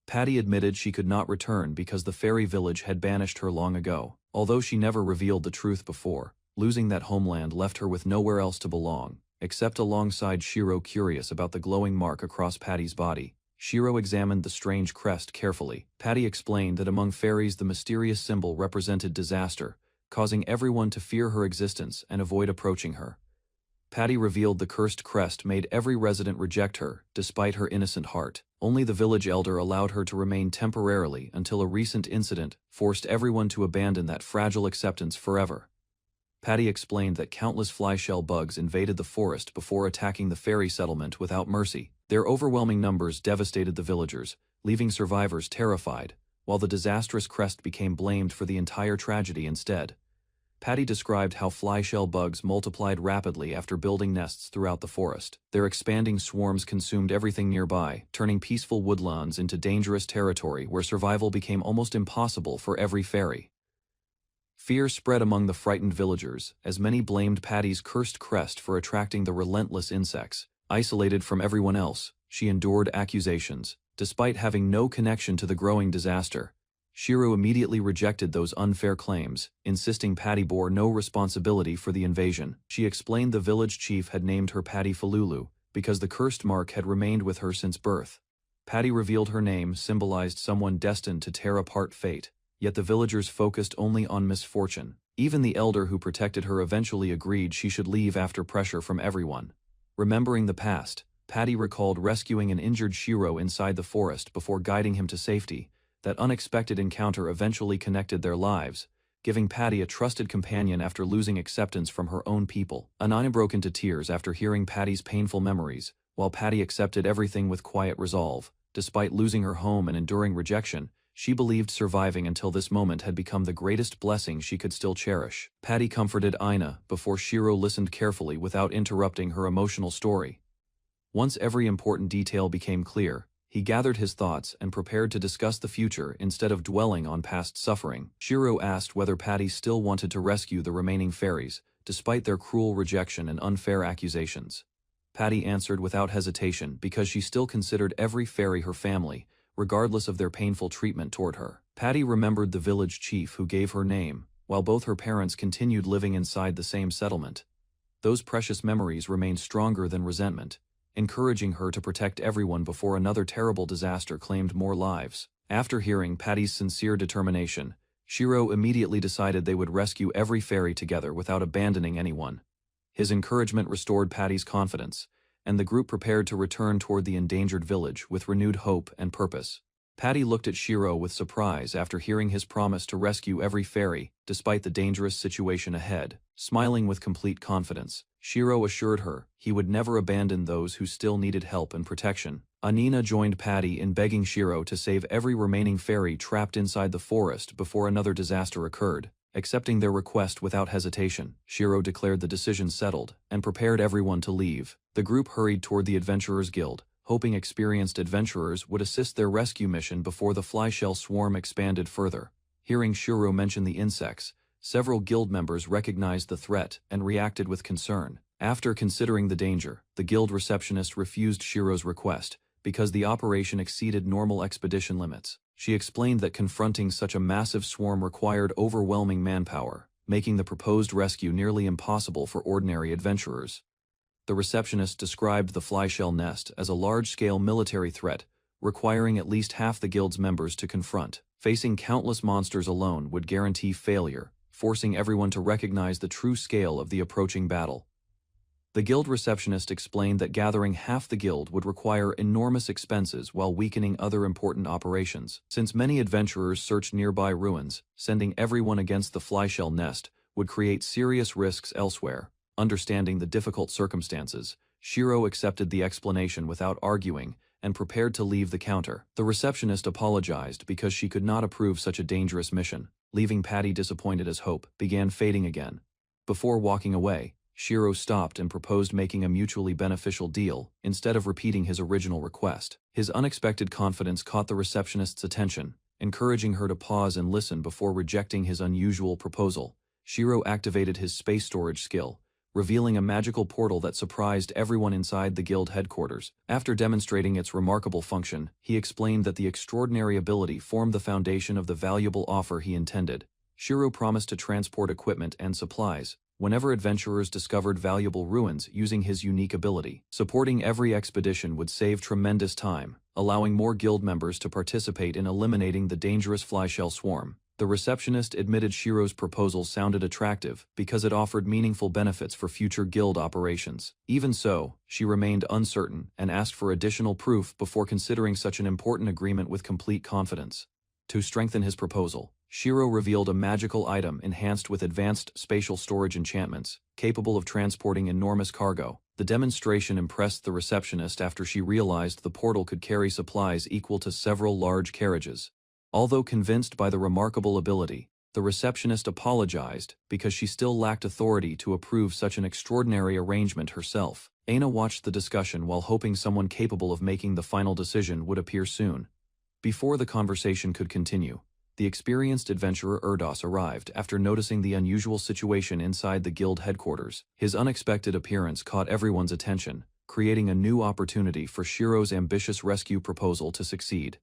Patty admitted she could not return because the fairy village had banished her long ago. Although she never revealed the truth before, losing that homeland left her with nowhere else to belong, except alongside Shiro. Curious about the glowing mark across Patty's body, Shiro examined the strange crest carefully. Patty explained that among fairies the mysterious symbol represented disaster, causing everyone to fear her existence and avoid approaching her. Patty revealed the cursed crest made every resident reject her, despite her innocent heart. Only the village elder allowed her to remain temporarily until a recent incident forced everyone to abandon that fragile acceptance forever. Patty explained that countless fly-shell bugs invaded the forest before attacking the fairy settlement without mercy. Their overwhelming numbers devastated the villagers, leaving survivors terrified, while the disastrous crest became blamed for the entire tragedy instead. Patty described how fly-shell bugs multiplied rapidly after building nests throughout the forest. Their expanding swarms consumed everything nearby, turning peaceful woodlands into dangerous territory where survival became almost impossible for every fairy. Fear spread among the frightened villagers, as many blamed Patty's cursed crest for attracting the relentless insects. Isolated from everyone else, she endured accusations, despite having no connection to the growing disaster. Shiro immediately rejected those unfair claims, insisting Patty bore no responsibility for the invasion. She explained the village chief had named her Patty Falulu, because the cursed mark had remained with her since birth. Patty revealed her name symbolized someone destined to tear apart fate, yet the villagers focused only on misfortune. Even the elder who protected her eventually agreed she should leave after pressure from everyone. Remembering the past, Patty recalled rescuing an injured Shiro inside the forest before guiding him to safety. That unexpected encounter eventually connected their lives, giving Patty a trusted companion after losing acceptance from her own people. Anina broke into tears after hearing Patty's painful memories, while Patty accepted everything with quiet resolve. Despite losing her home and enduring rejection, she believed surviving until this moment had become the greatest blessing she could still cherish. Patty comforted Ina before Shiro listened carefully without interrupting her emotional story. Once every important detail became clear, he gathered his thoughts and prepared to discuss the future instead of dwelling on past suffering. Shiro asked whether Patty still wanted to rescue the remaining fairies, despite their cruel rejection and unfair accusations. Patty answered without hesitation because she still considered every fairy her family, regardless of their painful treatment toward her. Patty remembered the village chief who gave her name, while both her parents continued living inside the same settlement. Those precious memories remained stronger than resentment, encouraging her to protect everyone before another terrible disaster claimed more lives. After hearing Patty's sincere determination, Shiro immediately decided they would rescue every fairy together without abandoning anyone. His encouragement restored Patty's confidence, and the group prepared to return toward the endangered village with renewed hope and purpose. Patty looked at Shiro with surprise after hearing his promise to rescue every fairy, despite the dangerous situation ahead. Smiling with complete confidence, Shiro assured her he would never abandon those who still needed help and protection. Anina joined Patty in begging Shiro to save every remaining fairy trapped inside the forest before another disaster occurred. Accepting their request without hesitation, Shiro declared the decision settled and prepared everyone to leave. The group hurried toward the Adventurers Guild, hoping experienced adventurers would assist their rescue mission before the fly-shell swarm expanded further. Hearing Shiro mention the insects, several guild members recognized the threat and reacted with concern. After considering the danger, the guild receptionist refused Shiro's request because the operation exceeded normal expedition limits. She explained that confronting such a massive swarm required overwhelming manpower, making the proposed rescue nearly impossible for ordinary adventurers. The receptionist described the flyshell nest as a large-scale military threat, requiring at least half the guild's members to confront. Facing countless monsters alone would guarantee failure, forcing everyone to recognize the true scale of the approaching battle. The guild receptionist explained that gathering half the guild would require enormous expenses while weakening other important operations. Since many adventurers searched nearby ruins, sending everyone against the flyshell nest would create serious risks elsewhere. Understanding the difficult circumstances, Shiro accepted the explanation without arguing and prepared to leave the counter. The receptionist apologized because she could not approve such a dangerous mission, leaving Patty disappointed as hope began fading again. Before walking away, Shiro stopped and proposed making a mutually beneficial deal instead of repeating his original request. His unexpected confidence caught the receptionist's attention, encouraging her to pause and listen before rejecting his unusual proposal. Shiro activated his space storage skill, revealing a magical portal that surprised everyone inside the guild headquarters. After demonstrating its remarkable function, he explained that the extraordinary ability formed the foundation of the valuable offer he intended. Shiro promised to transport equipment and supplies whenever adventurers discovered valuable ruins using his unique ability. Supporting every expedition would save tremendous time, allowing more guild members to participate in eliminating the dangerous flyshell swarm. The receptionist admitted Shiro's proposal sounded attractive because it offered meaningful benefits for future guild operations. Even so, she remained uncertain and asked for additional proof before considering such an important agreement with complete confidence. To strengthen his proposal, Shiro revealed a magical item enhanced with advanced spatial storage enchantments, capable of transporting enormous cargo. The demonstration impressed the receptionist after she realized the portal could carry supplies equal to several large carriages. Although convinced by the remarkable ability, the receptionist apologized because she still lacked authority to approve such an extraordinary arrangement herself. Aina watched the discussion while hoping someone capable of making the final decision would appear soon. Before the conversation could continue, the experienced adventurer Erdos arrived after noticing the unusual situation inside the guild headquarters. His unexpected appearance caught everyone's attention, creating a new opportunity for Shiro's ambitious rescue proposal to succeed.